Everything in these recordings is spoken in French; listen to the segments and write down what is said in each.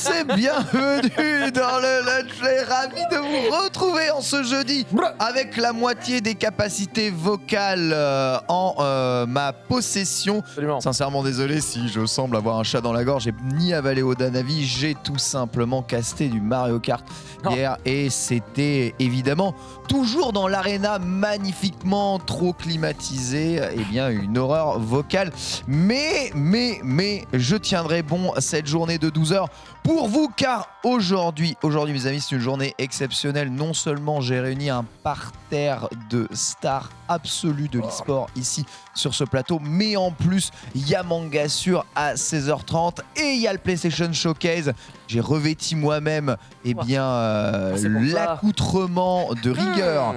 tous et bienvenue dans le Lunch Play. Ravi de vous retrouver en ce jeudi avec la moitié des capacités vocales en ma possession. Absolument. Sincèrement désolé si je semble avoir un chat dans la gorge. J'ai ni avalé au Danavi, j'ai tout simplement casté du Mario Kart hier et c'était évidemment toujours dans l'arena magnifiquement trop climatisé. Eh bien une horreur vocale. Mais je tiendrai bon cette journée de 12 heures pour vous car aujourd'hui mes amis, c'est une journée exceptionnelle. Non seulement j'ai réuni un parterre de stars absolues de l'e-sport ici sur ce plateau, mais en plus il y a Mangasure à 16h30 et il y a le PlayStation Showcase. J'ai revêti moi-même l'accoutrement de rigueur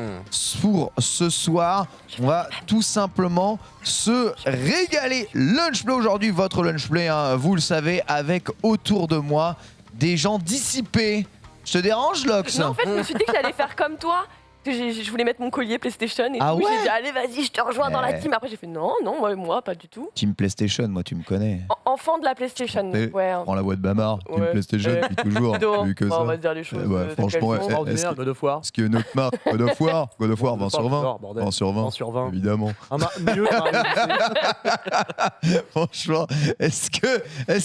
pour ce soir. On va tout simplement se régaler. Lunch Play aujourd'hui, votre Lunch Play, hein, vous le savez, avec autour de moi des gens dissipés. Je te dérange, Lox? Non, en fait, je me suis dit que j'allais faire comme toi. Je voulais mettre mon collier PlayStation et Ah tout. ouais, j'ai dit allez vas-y je te rejoins dans la team. Après j'ai fait non moi pas du tout. Team PlayStation, moi tu me connais. Enfant de la PlayStation. Ouais. Prends la voix de Bamar, Team Ouais. PlayStation depuis toujours. Vu que ça. On va se dire les choses. Franchement, Ordinaire, God of War. est-ce qu'il y a une autre marque? God of War 20 sur 20. 20 sur 20. 20 sur 20. Évidemment. Mieux, Franchement, est-ce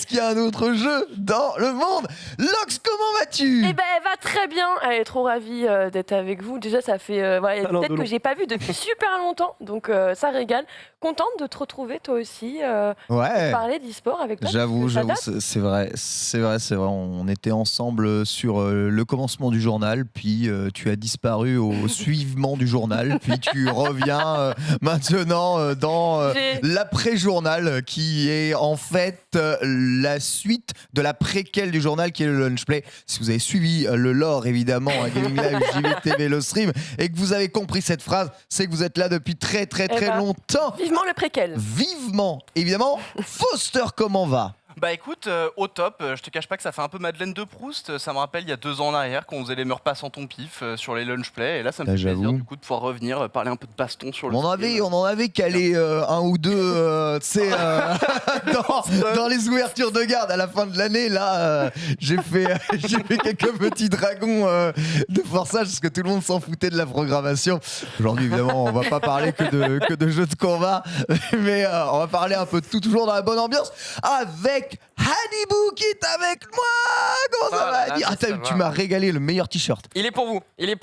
qu'il y a un autre jeu dans le monde? Lox, comment vas-tu? Eh ben elle va très bien. Elle est trop ravie d'être avec vous. Déjà ça fait peut-être que j'ai pas vu depuis super longtemps, donc ça régale. Contente de te retrouver toi aussi. Ouais. Parler d'e-sport avec toi. J'avoue, c'est vrai. On était ensemble sur le commencement du journal, puis tu as disparu au suivement du journal, puis tu reviens maintenant dans l'après-journal, qui est en fait la suite de la préquelle du journal, qui est le Lunch Play. Si vous avez suivi le lore, évidemment, à Gaming Live, JVTV, le stream, et que vous avez compris cette phrase, c'est que vous êtes là depuis très longtemps. Vivement le préquel. Vivement, évidemment. Foster, comment va? Bah écoute, au top, je te cache pas que ça fait un peu Madeleine de Proust, ça me rappelle il y a 2 ans en arrière quand on faisait les me repasse en ton pif sur les lunch play, et là ça me fait plaisir du coup de pouvoir revenir, parler un peu de baston sur le on en avait calé un ou deux tu sais, dans les ouvertures de garde à la fin de l'année. Là j'ai fait quelques petits dragons de forçage parce que tout le monde s'en foutait de la programmation. Aujourd'hui évidemment on va pas parler que de jeux de combat, mais on va parler un peu de tout, toujours dans la bonne ambiance, avec Hanibou qui est avec moi. Comment ça va, Hani? Tu m'as régalé, le meilleur t-shirt. Il est pour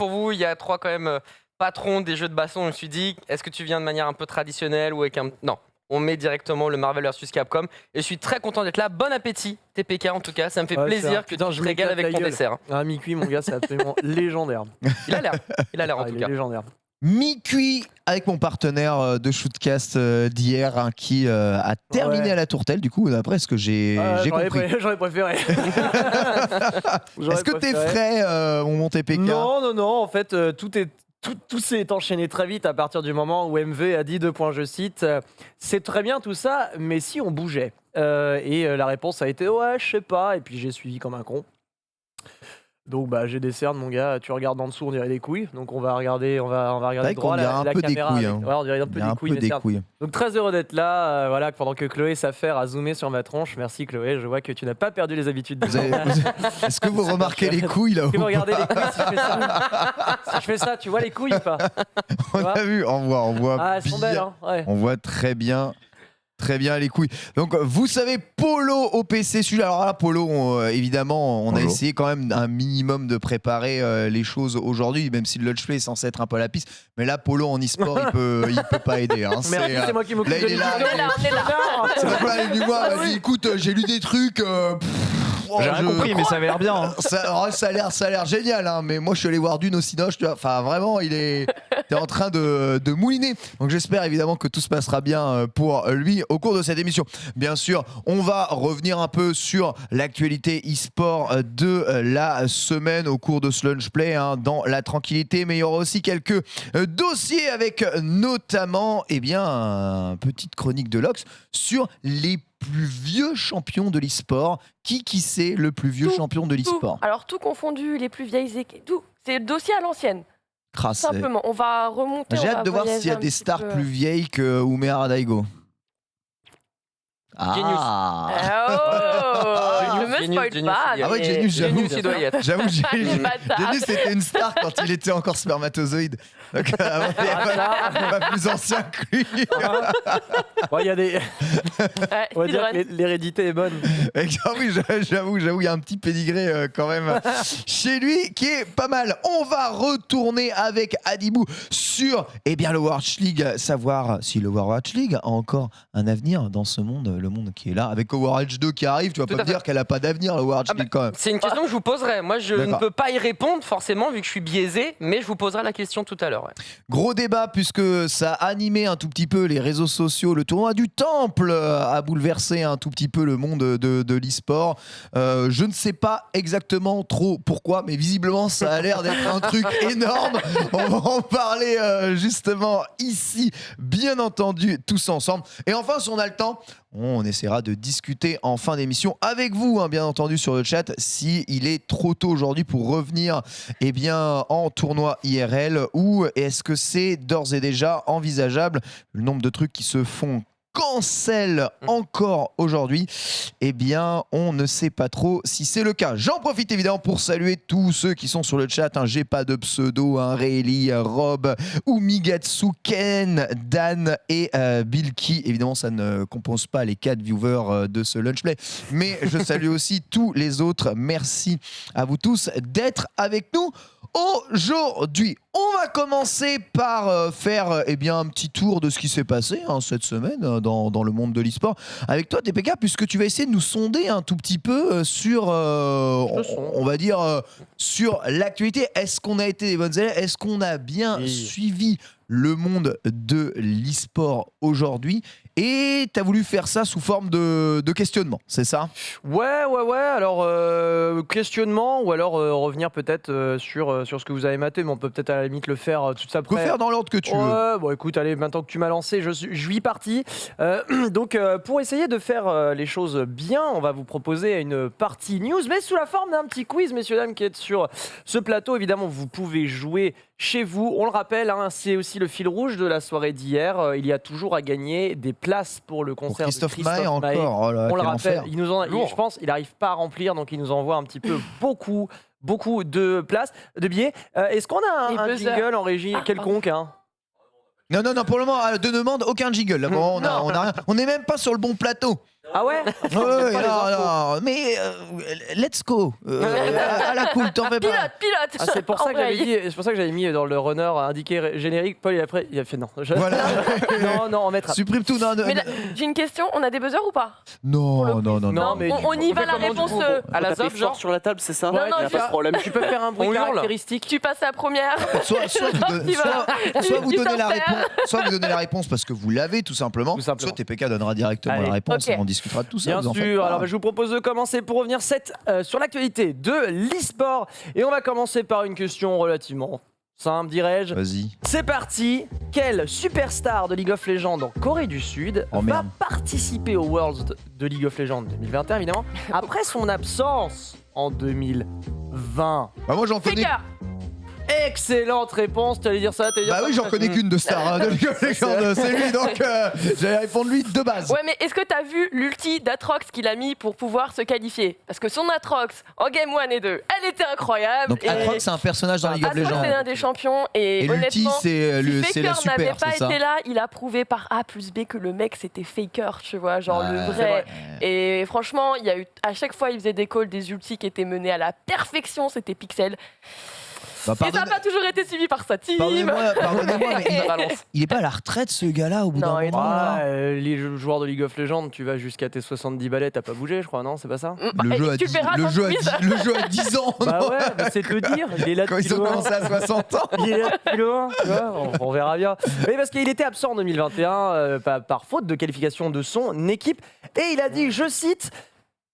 vous. Il y a 3 quand même patrons des jeux de baston. Je me suis dit, est-ce que tu viens de manière un peu traditionnelle ou avec un... Non, on met directement le Marvel vs Capcom. Et je suis très content d'être là. Bon appétit, TPK en tout cas. Ça me fait plaisir que tu te régales avec ton dessert. Un mi-cuit, mon gars, c'est absolument légendaire. Il a l'air en tout cas. Légendaire. Mi-cuit avec mon partenaire de shootcast d'hier, hein, qui a terminé à la tourtelle, du coup, d'après ce que j'ai compris. J'aurais préféré. Est-ce que t'es frais, mon TPK? Non, en fait, tout s'est enchaîné très vite à partir du moment où MV a dit, je cite, c'est très bien tout ça, mais si on bougeait. Et la réponse a été, ouais, je sais pas, et puis j'ai suivi comme un con. Donc j'ai des cernes, mon gars, tu regardes en dessous, on dirait des couilles. Donc on va regarder droit la caméra. Couilles, hein. Ouais, on dirait un peu des couilles. Donc très heureux d'être là, voilà, pendant que Chloé s'affaire à zoomer sur ma tronche. Merci Chloé, je vois que tu n'as pas perdu les habitudes. Est-ce que vous remarquez les couilles là-haut? Vous regardez les couilles si je fais ça. Si je fais ça, tu vois les couilles ou pas? On a vu, on voit Ah, elles sont belles, hein, ouais. On voit très bien les couilles. Donc vous savez, Polo au PC. Alors là, Polo, évidemment, on a essayé quand même un minimum de préparer les choses aujourd'hui, même si le Lunch Play est censé être un peu à la piste. Mais là, Polo en e-sport, il peut pas aider. Hein. Merci, c'est moi qui m'occupe de il est là. On est là. C'est pas aller du mois. Vas-y, écoute, j'ai lu des trucs. J'ai rien compris, mais ça avait l'air bien. Hein. Ça a l'air génial, hein, mais moi je suis allé voir Dune au Cinoche, tu vois. Enfin, vraiment, t'es en train de mouliner. Donc j'espère évidemment que tout se passera bien pour lui au cours de cette émission. Bien sûr, on va revenir un peu sur l'actualité e-sport de la semaine au cours de ce Lunch Play, hein, dans la tranquillité, mais il y aura aussi quelques dossiers avec notamment une petite chronique de Lox sur les plus vieux champions de l'e-sport. Qui c'est le plus vieux champion de l'e-sport? Alors tout confondu, les plus vieilles équipes, tout. C'est le dossier à l'ancienne. Crasse. Simplement, on va remonter. J'ai hâte de voir s'il y a des stars plus vieilles que Umeha Daigo. Genius. Oh Je me spoil Genius, pas. il y a- Ah ouais, Genius, j'avoue. Genius, il doit y être. J'avoue, Bâtard. Genius c'était une star quand il était encore spermatozoïde. Donc, il y a pas plus ancien que lui. Bon, il y a des. Ouais, On va dire speedrun. que l'hérédité est bonne. Et oui, j'avoue, il y a un petit pédigré quand même chez lui qui est pas mal. On va retourner avec Adibou sur l'Overwatch League, savoir si l'Overwatch League a encore un avenir dans ce monde, le monde qui est là, avec Overwatch 2 qui arrive. Tu vas Tout pas à me fait. dire qu'elle a pas d'avenir, l'Overwatch League quand même. C'est une question que je vous poserai. Moi, je ne D'accord. peux pas y répondre forcément vu que je suis biaisé, mais je vous poserai la question tout à l'heure. Ouais. Gros débat puisque ça a animé un tout petit peu les réseaux sociaux. Le tournoi du Temple a bouleversé un tout petit peu le monde de l'e-sport. Je ne sais pas exactement trop pourquoi, mais visiblement ça a l'air d'être un truc énorme. On va en parler justement ici, bien entendu, tous ensemble. Et enfin, si on a le temps, on essaiera de discuter en fin d'émission avec vous, bien entendu, sur le chat, si il est trop tôt aujourd'hui pour revenir en tournoi IRL, ou est-ce que c'est d'ores et déjà envisageable, le nombre de trucs qui se font cancel encore aujourd'hui, on ne sait pas trop si c'est le cas. J'en profite évidemment pour saluer tous ceux qui sont sur le chat. J'ai pas de pseudo, Rayleigh, Rob, Umigatsu, Ken, Dan et Bilky. Évidemment, ça ne compose pas les 4 viewers de ce lunchplay, mais je salue aussi tous les autres. Merci à vous tous d'être avec nous aujourd'hui. On va commencer par faire un petit tour de ce qui s'est passé cette semaine dans le monde de l'e-sport. Avec toi, TPK, puisque tu vas essayer de nous sonder un tout petit peu sur, on va dire, sur l'actualité. Est-ce qu'on a été des bonnes élèves? Est-ce qu'on a bien suivi le monde de l'e-sport aujourd'hui? Et tu as voulu faire ça sous forme de questionnement, c'est ça? Ouais. Alors, questionnement, ou alors revenir peut-être sur ce que vous avez maté, mais on peut peut-être à la limite le faire tout ça On peut après. faire dans l'ordre que tu veux. Ouais, bon écoute, allez, maintenant que tu m'as lancé, je suis parti. Donc, pour essayer de faire les choses bien, on va vous proposer une partie news, mais sous la forme d'un petit quiz, messieurs, dames, qui est sur ce plateau. Évidemment, vous pouvez jouer chez vous. On le rappelle, c'est aussi le fil rouge de la soirée d'hier. Il y a toujours à gagner des places pour le concert Pour Christophe de Maé Christophe Maé. encore. Oh là, On le quel rappelle, enfer. je pense qu'il n'arrive pas à remplir, donc il nous envoie un petit peu beaucoup de places, de billets. Est-ce qu'on a Et un buzzer. jingle en régie quelconque Non, pour le moment, de demande, aucun jingle. Là, on a rien. On n'est même pas sur le bon plateau. Ah ouais? Ouais, non, mais let's go. À la cool, t'en fais pas. Pilote. Ah, c'est pour ça que j'avais mis dans le runner indiqué générique. Paul, après, il a fait non. Voilà. non, on mettra. Supprime tout. Non, Mais là, j'ai une question, on a des buzzers ou pas? non. Non, mais on y va la réponse. à la Taper zone, fort sur la table, c'est ça? Non, Il y a pas de problème. Tu peux faire un bruit On hurle. caractéristique. Tu passes la première. Soit vous Tu donnez la t'insères. réponse, soit vous donnez la réponse parce que vous l'avez tout simplement. Tout simplement. Soit TPK donnera directement Allez. la réponse Ok. et on discutera de tout ça. Bien vous en faites sûr, pas. alors je vous propose de commencer pour revenir sur l'actualité de l'e-sport. Et on va commencer par une question relativement simple, dirais-je. Vas-y. C'est parti. Quel superstar de League of Legends en Corée du Sud Oh, va merde. participer aux Worlds de League of Legends 2021, évidemment, après son absence en 2020? Bah moi j'en connais. Faker. Excellente réponse, t'allais dire ça, t'allais dire Bah ça. oui, j'en connais qu'une de star de League of Legends, c'est lui, donc j'allais répondre lui de base. Ouais, mais est-ce que t'as vu l'ulti d'Atrox qu'il a mis pour pouvoir se qualifier? Parce que son Atrox en Game 1 et 2, elle était incroyable. Donc et Atrox c'est un personnage dans League of Atrox Legends. c'est l'un des champions. Et, Et l'ulti honnêtement, c'est si la Faker n'avait super, pas c'est ça. été là, il a prouvé par A plus B que le mec c'était Faker, tu vois, genre le Ouais. vrai. Et franchement, il y a eu à chaque fois il faisait des calls, des ultis qui étaient menés à la perfection, c'était Pixel. Bah, Et ça n'a pas toujours été suivi par sa team. Pardonnez-moi, mais Balance. il est pas à la retraite ce gars-là au bout Non, d'un il est moment là. Les joueurs de League of Legends, tu vas jusqu'à tes 70 balais, t'as pas bougé, je crois, non? C'est pas ça? Le jeu a tu 10 le verras dans le quiz. le jeu a 10 ans. Bah non ouais, bah c'est te dire, il est là Quand depuis ils ont loin. commencé à 60 ans. Il est là depuis loin, tu vois, on verra bien. Mais parce qu'il était absent en 2021 par faute de qualification de son équipe. Et il a dit, je cite,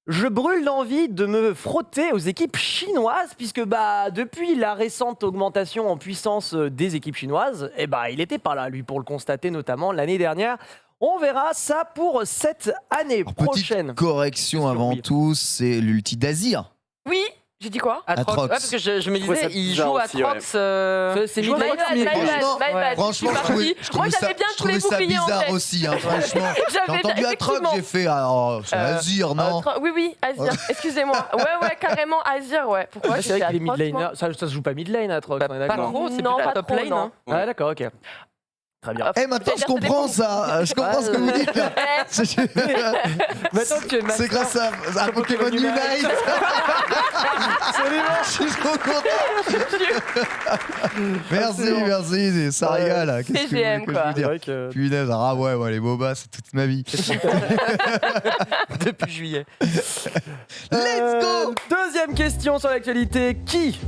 « Je brûle l'envie de me frotter aux équipes chinoises, puisque depuis la récente augmentation en puissance des équipes chinoises, il n'était pas là, lui, pour le constater, notamment l'année dernière. On verra ça pour cette année Alors, prochaine. petite correction Bien sûr, avant oui. tout, c'est l'ulti d'Azir. Oui, J'ai dit quoi? Atrox. Ouais, parce que je me trouvais disais, ça il bizarre joue à aussi, Atrox. C'est My Midnight. bad, my bad. Franchement, Je suis partie. Moi, j'avais bien tous les ça boucliers en bizarre tête. aussi, hein, franchement. J'ai J'avais entendu Atrox, effectivement. j'ai fait c'est Azir, non? Oui, Azir. Excusez-moi. Ouais, carrément Azir, ouais. Pourquoi? C'est vrai qu'il est mid Atrox, laner. moi. Ça se joue pas mid lane, Atrox. Bah, on est pas d'accord. trop, c'est Non, plus la pas top trop, lane. non. Hein. Ah, d'accord, ok. Très bien. Maintenant, je C'est-à-dire, comprends ça. Je comprends ce que vous dites là. Maintenant que tu es C'est master, grâce à Pokémon Unite. Je suis trop content. Merci, ça régale. Qu'est-ce que vous voulez TGM, que je quoi. vous dise que... Punaise, ouais, les bobas, c'est toute ma vie. Depuis juillet. Let's go. Deuxième question sur l'actualité. Qui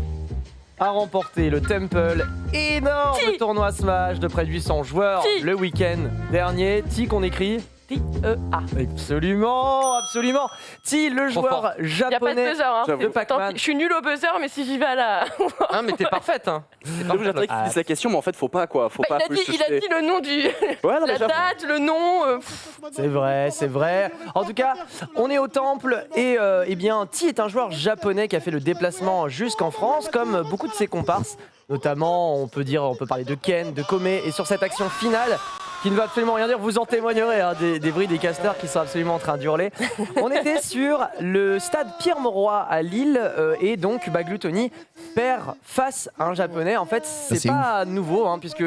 a remporté le Temple énorme Ti. tournoi Smash de près de 800 joueurs Ti. le week-end dernier? Ti qu'on écrit T-E-A. Absolument. Ti, le Trop joueur fort. Il n'y a pas de japonais buzzer. Hein. J'avoue. de Pac-Man. Je suis nul au buzzer, mais si j'y vais à la. Ah, mais t'es parfaite. Hein. J'aimerais qu'il dise la question, mais en fait, faut pas quoi. Faut pas il a dit le nom du. Ouais, non, mais La j'avoue. date, le nom. C'est vrai. En tout cas, on est au temple et eh bien, Ti est un joueur japonais qui a fait le déplacement jusqu'en France, comme beaucoup de ses comparses. Notamment, on peut parler de Ken, de Kome, et sur cette action finale, qui ne veut absolument rien dire, vous en témoignerez, hein, des bruits des casters qui sont absolument en train d'hurler. On était sur le stade Pierre-Mauroy à Lille, et donc Gluttony perd face à un japonais. En fait, c'est pas nouveau, hein, puisque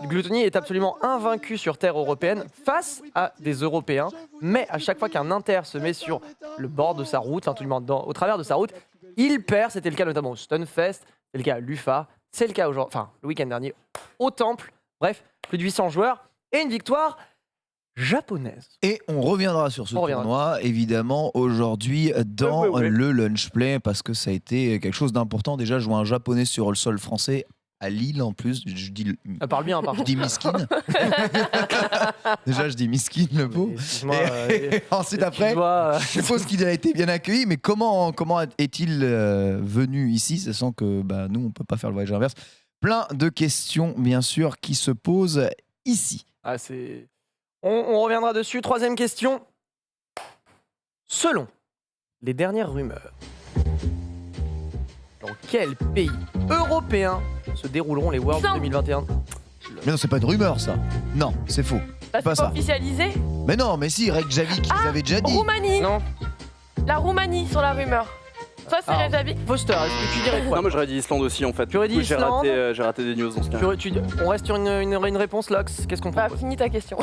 Gluttony est absolument invaincu sur terre européenne face à des Européens, mais à chaque fois qu'un Inter se met sur le bord de sa route, enfin tout du moins au travers de sa route, il perd. C'était le cas notamment au Stunfest, c'est le cas à l'UFA, c'est le cas aujourd'hui, enfin le week-end dernier au Temple. Bref, plus de 800 joueurs et une victoire japonaise. Et on reviendra sur ce tournoi, évidemment, aujourd'hui dans le lunch play, parce que ça a été quelque chose d'important. Déjà, jouer un japonais sur le sol français à Lille en plus. Je dis, parle bien, je dis miskin. Déjà, je dis miskin, le pauvre. Et ensuite, après, je suppose qu'il a été bien accueilli, mais comment est-il venu ici, sachant que nous, on peut pas faire le voyage inverse. Plein de questions, bien sûr, qui se posent ici. Ah, on reviendra dessus. Troisième question. Selon les dernières rumeurs, dans quel pays européen se dérouleront les Worlds 2021? Mais non, c'est pas une rumeur, ça. Non, c'est faux. C'est pas ça. officialisé. Mais non, mais si, Reykjavik, ils avaient déjà dit. Roumanie. Non. La Roumanie sur la rumeur. Toi, c'est Reykjavik. Foster, est-ce que tu dirais quoi? Non, moi j'aurais dit Islande aussi en fait. Tu aurais dit Du coup, Islande j'ai raté des news dans ce cas. On reste sur une réponse, Lox. Qu'est-ce qu'on propose? Finis ta question.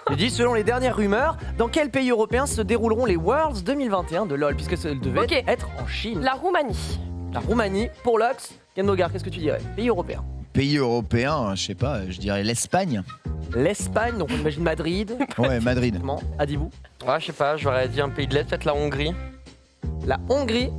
Je dis, selon les dernières rumeurs, dans quel pays européen se dérouleront les Worlds 2021 de LoL? Puisque ça devait être en Chine. La Roumanie. La Roumanie, pour Lox. Ken Mogar, qu'est-ce que tu dirais? Pays européen. Pays européen, je sais pas, je dirais l'Espagne. L'Espagne, donc on imagine Madrid. Ouais, Madrid. Adibou? Ouais, je sais pas, j'aurais dit un pays de l'Est, peut-être la Hongrie. La Hongrie?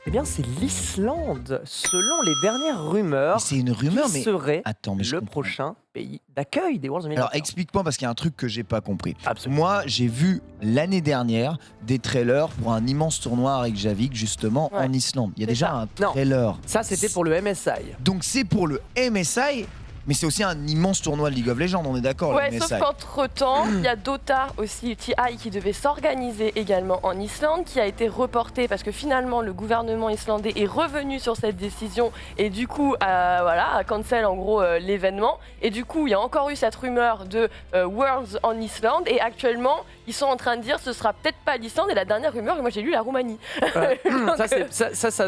Eh bien, c'est l'Islande, selon les dernières rumeurs. C'est une rumeur, qui mais serait attends, mais le prochain pays d'accueil des Worlds 2021. Alors explique-moi, parce qu'il y a un truc que j'ai pas compris. Absolument. Moi, j'ai vu l'année dernière des trailers pour un immense tournoi à Reykjavik, justement en Islande. Il y a déjà un trailer. Ça, c'était pour le MSI. Donc c'est pour le MSI, mais c'est aussi un immense tournoi de League of Legends, on est d'accord, Ouais, le MSI. sauf qu'entre-temps, il y a Dota aussi, TI, qui devait s'organiser également en Islande, qui a été reporté parce que finalement le gouvernement islandais est revenu sur cette décision et du coup a cancel en gros l'événement. Et du coup, il y a encore eu cette rumeur de Worlds en Islande et actuellement, ils sont en train de dire ce sera peut-être pas l'Islande et la dernière rumeur, moi j'ai lu la Roumanie. Ça,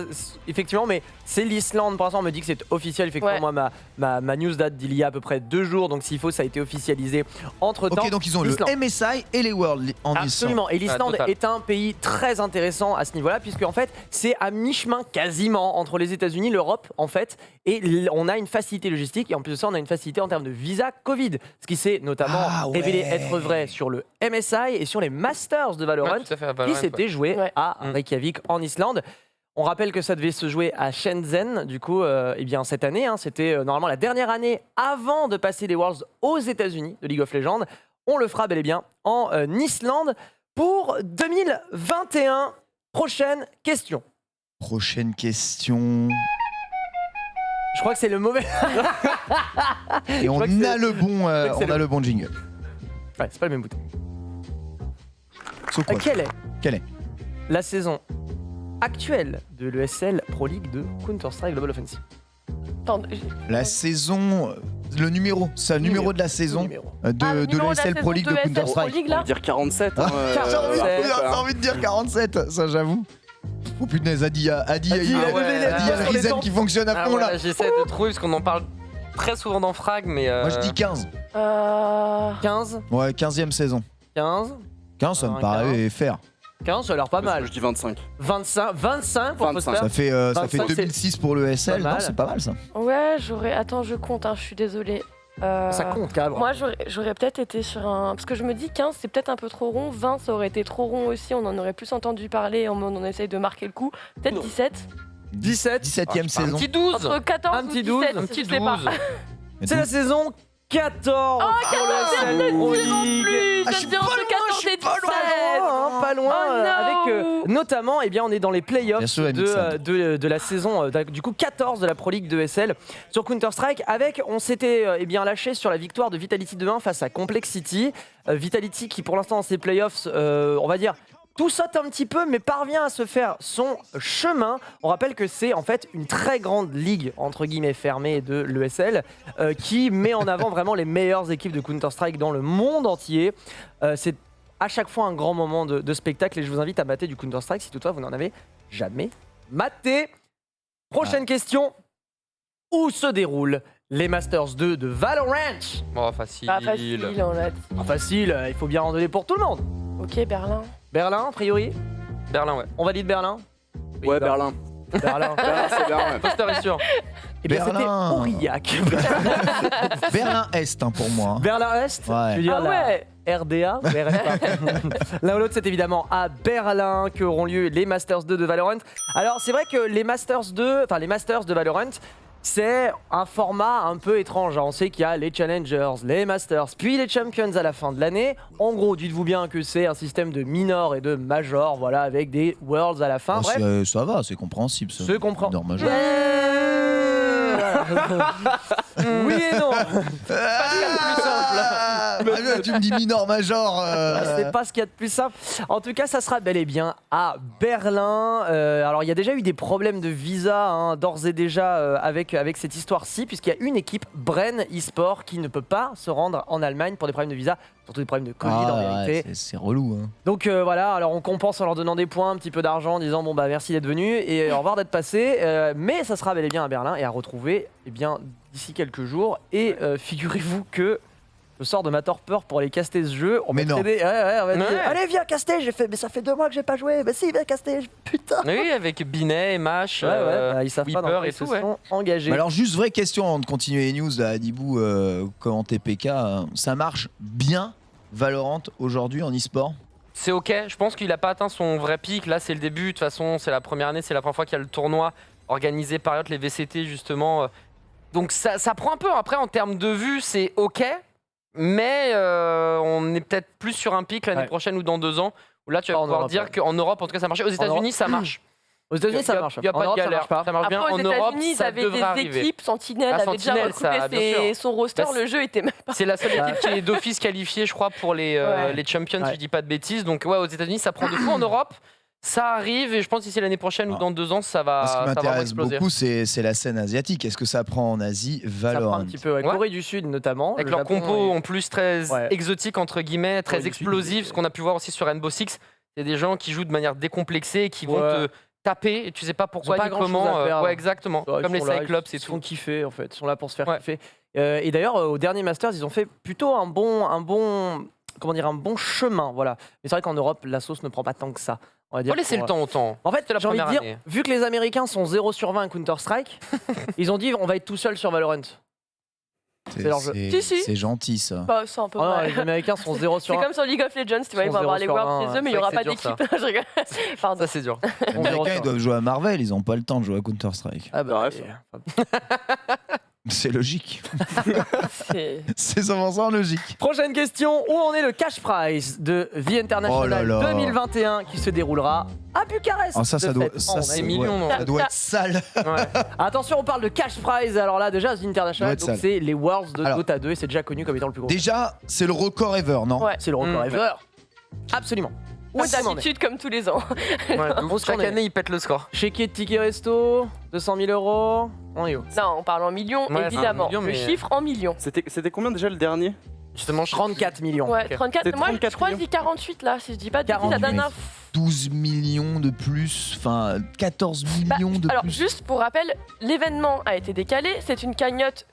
effectivement, mais c'est l'Islande. Pour l'instant, on me dit que c'est officiel. Effectivement, moi, ma news date d'il y a à peu près 2 jours. Donc, s'il faut, ça a été officialisé entre-temps. Ok, donc ils ont le MSI et les Worlds en Islande. Absolument. Et l'Islande est un pays très intéressant à ce niveau-là, puisque en fait, c'est à mi-chemin quasiment entre les États-Unis, l'Europe, en fait. Et on a une facilité logistique. Et en plus de ça, on a une facilité en termes de visa Covid. Ce qui s'est notamment révélé être vrai sur le MSI et sur les Masters de Valorant, qui s'était joué à Reykjavik en Islande. On rappelle que ça devait se jouer à Shenzhen, du coup, bien cette année. C'était normalement la dernière année avant de passer les Worlds aux États-Unis de League of Legends. On le fera bel et bien en Islande pour 2021. Prochaine question. Prochaine question. Je crois que c'est le mauvais. Et on a le bon jingle. Ouais, c'est pas le même bouton. Quelle est la saison actuelle de l'ESL Pro League de Counter-Strike Global Offensive? Attends, La saison, le numéro, c'est le numéro de la saison Numéro. le de numéro de la l'ESL Pro saison League de de l'ESL Pro Counter-Strike. League, On là. va dire 47. Ah, J'ai J'ai envie de dire 47, ça j'avoue. Oh punaise, Adi, il y a le Ryzen qui fonctionne à Ah fond ouais, là. là, j'essaie de trouver parce qu'on en parle très souvent dans Frag, mais. Moi je dis 15. 15, Ouais, 15e saison. 15, 15, ça me paraît faire. 15, ça a l'air pas mal. Je dis 25. 25 pour 25. Foster. Ça fait 25, 2006 pour le SL, pas non, mal. c'est pas mal ça. Ouais, j'aurais. Attends, je compte, je suis désolée. Ça compte quand même. Moi, j'aurais peut-être été sur un. Parce que je me dis 15, c'est peut-être un peu trop rond. 20, ça aurait été trop rond aussi. On en aurait plus entendu parler. On essaye de marquer le coup. Peut-être 17. 17. 17e Un saison. petit 12. Entre 14 Un petit ou 12, 17, Un petit je sais pas. 12. Mais C'est la saison 14 Oh, pour le SL Pro League. Plus, je dis entre 14 et 17. Pas loin, Oh no. avec notamment, eh bien, on est dans les playoffs Bien sûr, Hamilton. de la saison du coup 14 de la Pro League de ESL sur Counter-Strike. Avec, on s'était eh bien lâché sur la victoire de Vitality 2-1 face à Complexity. Vitality qui pour l'instant dans ses playoffs, on va dire, tout saute un petit peu, mais parvient à se faire son chemin. On rappelle que c'est en fait une très grande ligue, entre guillemets fermée, de l'ESL, qui met en avant vraiment les meilleures équipes de Counter-Strike dans le monde entier. C'est à chaque fois un grand moment de spectacle et je vous invite à mater du Counter-Strike si toutefois vous n'en avez jamais maté. Prochaine question. Où se déroulent les Masters 2 de Valorant? Oh, facile. Pas facile, on l'a dit. Facile, il faut bien en donner pour tout le monde. Ok, Berlin. Berlin, a priori. Berlin, ouais. On valide Berlin. Oui, Ouais, Berlin. Berlin. Berlin, c'est Berlin. Foster est sûr. Eh bien, c'était Berlin. Aurillac. Berlin-Est hein, pour moi. Berlin-Est, Ouais. je veux dire Ah ouais. la RDA ou RFA. L'un ou l'autre, c'est évidemment à Berlin qu'auront lieu les Masters 2 de Valorant. Alors, c'est vrai que les Masters de Valorant, c'est un format un peu étrange. On sait qu'il y a les Challengers, les Masters, puis les Champions à la fin de l'année. En gros, dites-vous bien que c'est un système de minor et de major, voilà, avec des Worlds à la fin. Oh, Bref, ça va, c'est compréhensible. Ça. c'est comprend. Mineur, majeur. Oui et non. Ah, tu me dis mineur major. C'est pas ce qu'il y a de plus simple. En tout cas, ça sera bel et bien à Berlin. Alors, il y a déjà eu des problèmes de visa, hein, d'ores et déjà, avec cette histoire-ci, puisqu'il y a une équipe, Bren eSport, qui ne peut pas se rendre en Allemagne pour des problèmes de visa, surtout des problèmes de Covid en vérité. C'est relou. Hein. Donc voilà, alors on compense en leur donnant des points, un petit peu d'argent, en disant bon bah merci d'être venu et au revoir d'être passé. Mais ça sera bel et bien à Berlin et à retrouver eh bien d'ici quelques jours. Et figurez-vous que je sors de ma torpeur pour aller caster ce jeu. On Mais m'a non. aidé. On m'a dit, Ouais. allez viens caster. J'ai fait mais ça fait 2 mois que j'ai pas joué. Mais si viens caster. Putain. Oui, avec Binet, Mash, Ils savent pas dans Weeper quoi et ils se tout, ouais. sont engagés. Mais alors, juste vraie question avant de continuer les news à Adibou, comment TPK, ça marche bien Valorant aujourd'hui en e-sport? C'est ok, je pense qu'il a pas atteint son vrai pic. Là, c'est le début. De toute façon, c'est la première année, c'est la première fois qu'il y a le tournoi organisé par les VCT, justement. Donc, ça prend un peu. Après, en termes de vues, c'est ok. Mais on est peut-être plus sur un pic l'année Ouais. prochaine ou dans 2 ans. Où là, tu vas Pas en pouvoir Europe, dire ouais. qu'en Europe, en tout cas, ça marche. Aux États-Unis, ça marche. Aux États-Unis ça marche. Il n'y a En pas Europe, de ça galère. marche pas. Ça marche bien. Après, En aux Europe, États-Unis, ils ça avaient devrait des arriver. équipes. Sentinel Ah, avait déjà Sentinel, ça, recruté bien sûr. son roster. Bah, Le jeu était même pas. C'est la seule équipe qui est d'office qualifiée, je crois, pour les Champions, Ouais. si je dis pas de bêtises. Donc, ouais, aux États-Unis, ça prend de fou. En Europe, ça arrive. Et je pense d'ici l'année prochaine ou dans 2 ans, ça va, Ce qui ça va vraiment m'intéresse exploser. beaucoup, c'est la scène asiatique. Est-ce que ça prend en Asie Ça prend Valorant? un petit peu. Ouais. Corée du Sud notamment. Avec le leur Japon compo est- en plus très Ouais. exotique, entre guillemets, très Ouais, du Sud, explosif. Ce qu'on a pu voir aussi sur Rainbow Six. C'est des gens qui jouent de manière décomplexée et qui vont Ouais. te taper et tu sais pas pourquoi Ils ont pas ni grand-chose comment. à perdre. Ouais, exactement. Ouais, Comme ils les sont là, Cyclops et ils se font tout. kiffer en fait, ils sont là pour se faire Ouais. kiffer. Et d'ailleurs au dernier Masters ils ont fait plutôt un bon chemin, voilà. Mais c'est vrai qu'en Europe la sauce ne prend pas tant que ça. On va dire Faut laisser pour, le temps au temps. En fait, C'est la j'ai envie de première dire, année. vu que les Américains sont 0 sur 20 à Counter-Strike, ils ont dit on va être tout seul sur Valorant. C'est leur jeu. Si, si. C'est gentil ça. Bah, c'est un peu Oh non, vrai. les Américains sont 0 sur C'est 1. comme sur League of Legends, tu vois, Ils ils sont vont avoir 0 les sur Worlds 20, chez eux, mais il c'est n'y aura vrai pas que c'est dur, d'équipe. Je rigole. Pardon. Ça, c'est dur. Les Américains, ils doivent jouer à Marvel, ils n'ont pas le temps de jouer à Counter-Strike. Ah bah, Bref. C'est logique. C'est- C'est 100% logique. Prochaine question, où en est le cash prize de The International Oh là là. 2021 qui se déroulera à Bucarest? Ah, ça de doit, fait, ça, en ça mai. des millions, non ça doit être sale. Ouais. Attention, on parle de cash prize. Alors là, déjà, The Doit International, être donc sale. c'est les Worlds de Alors. Dota 2 et c'est déjà connu comme étant le plus gros. Déjà, c'est le record ever, non? Ouais. C'est le record Mmh. ever. Absolument. Où est-ce qu'on en est D'habitude, comme tous les ans. Ouais, On se chaque connaît. année, il pète le score. Chéquier de ticket resto, 200 000 €. On est où? Non, on parle en millions, Ouais, évidemment. en millions, Le mais- chiffre en millions. C'était combien déjà le dernier? Justement, 34 millions. Ouais, Ok. 34. C'est Moi, 34 je crois que je millions. dis 48 là, si je dis pas de bêtises. La 48. dernière 12 millions de plus, enfin 14 millions de Alors, plus. juste pour rappel, l'événement a été décalé. C'est une cagnotte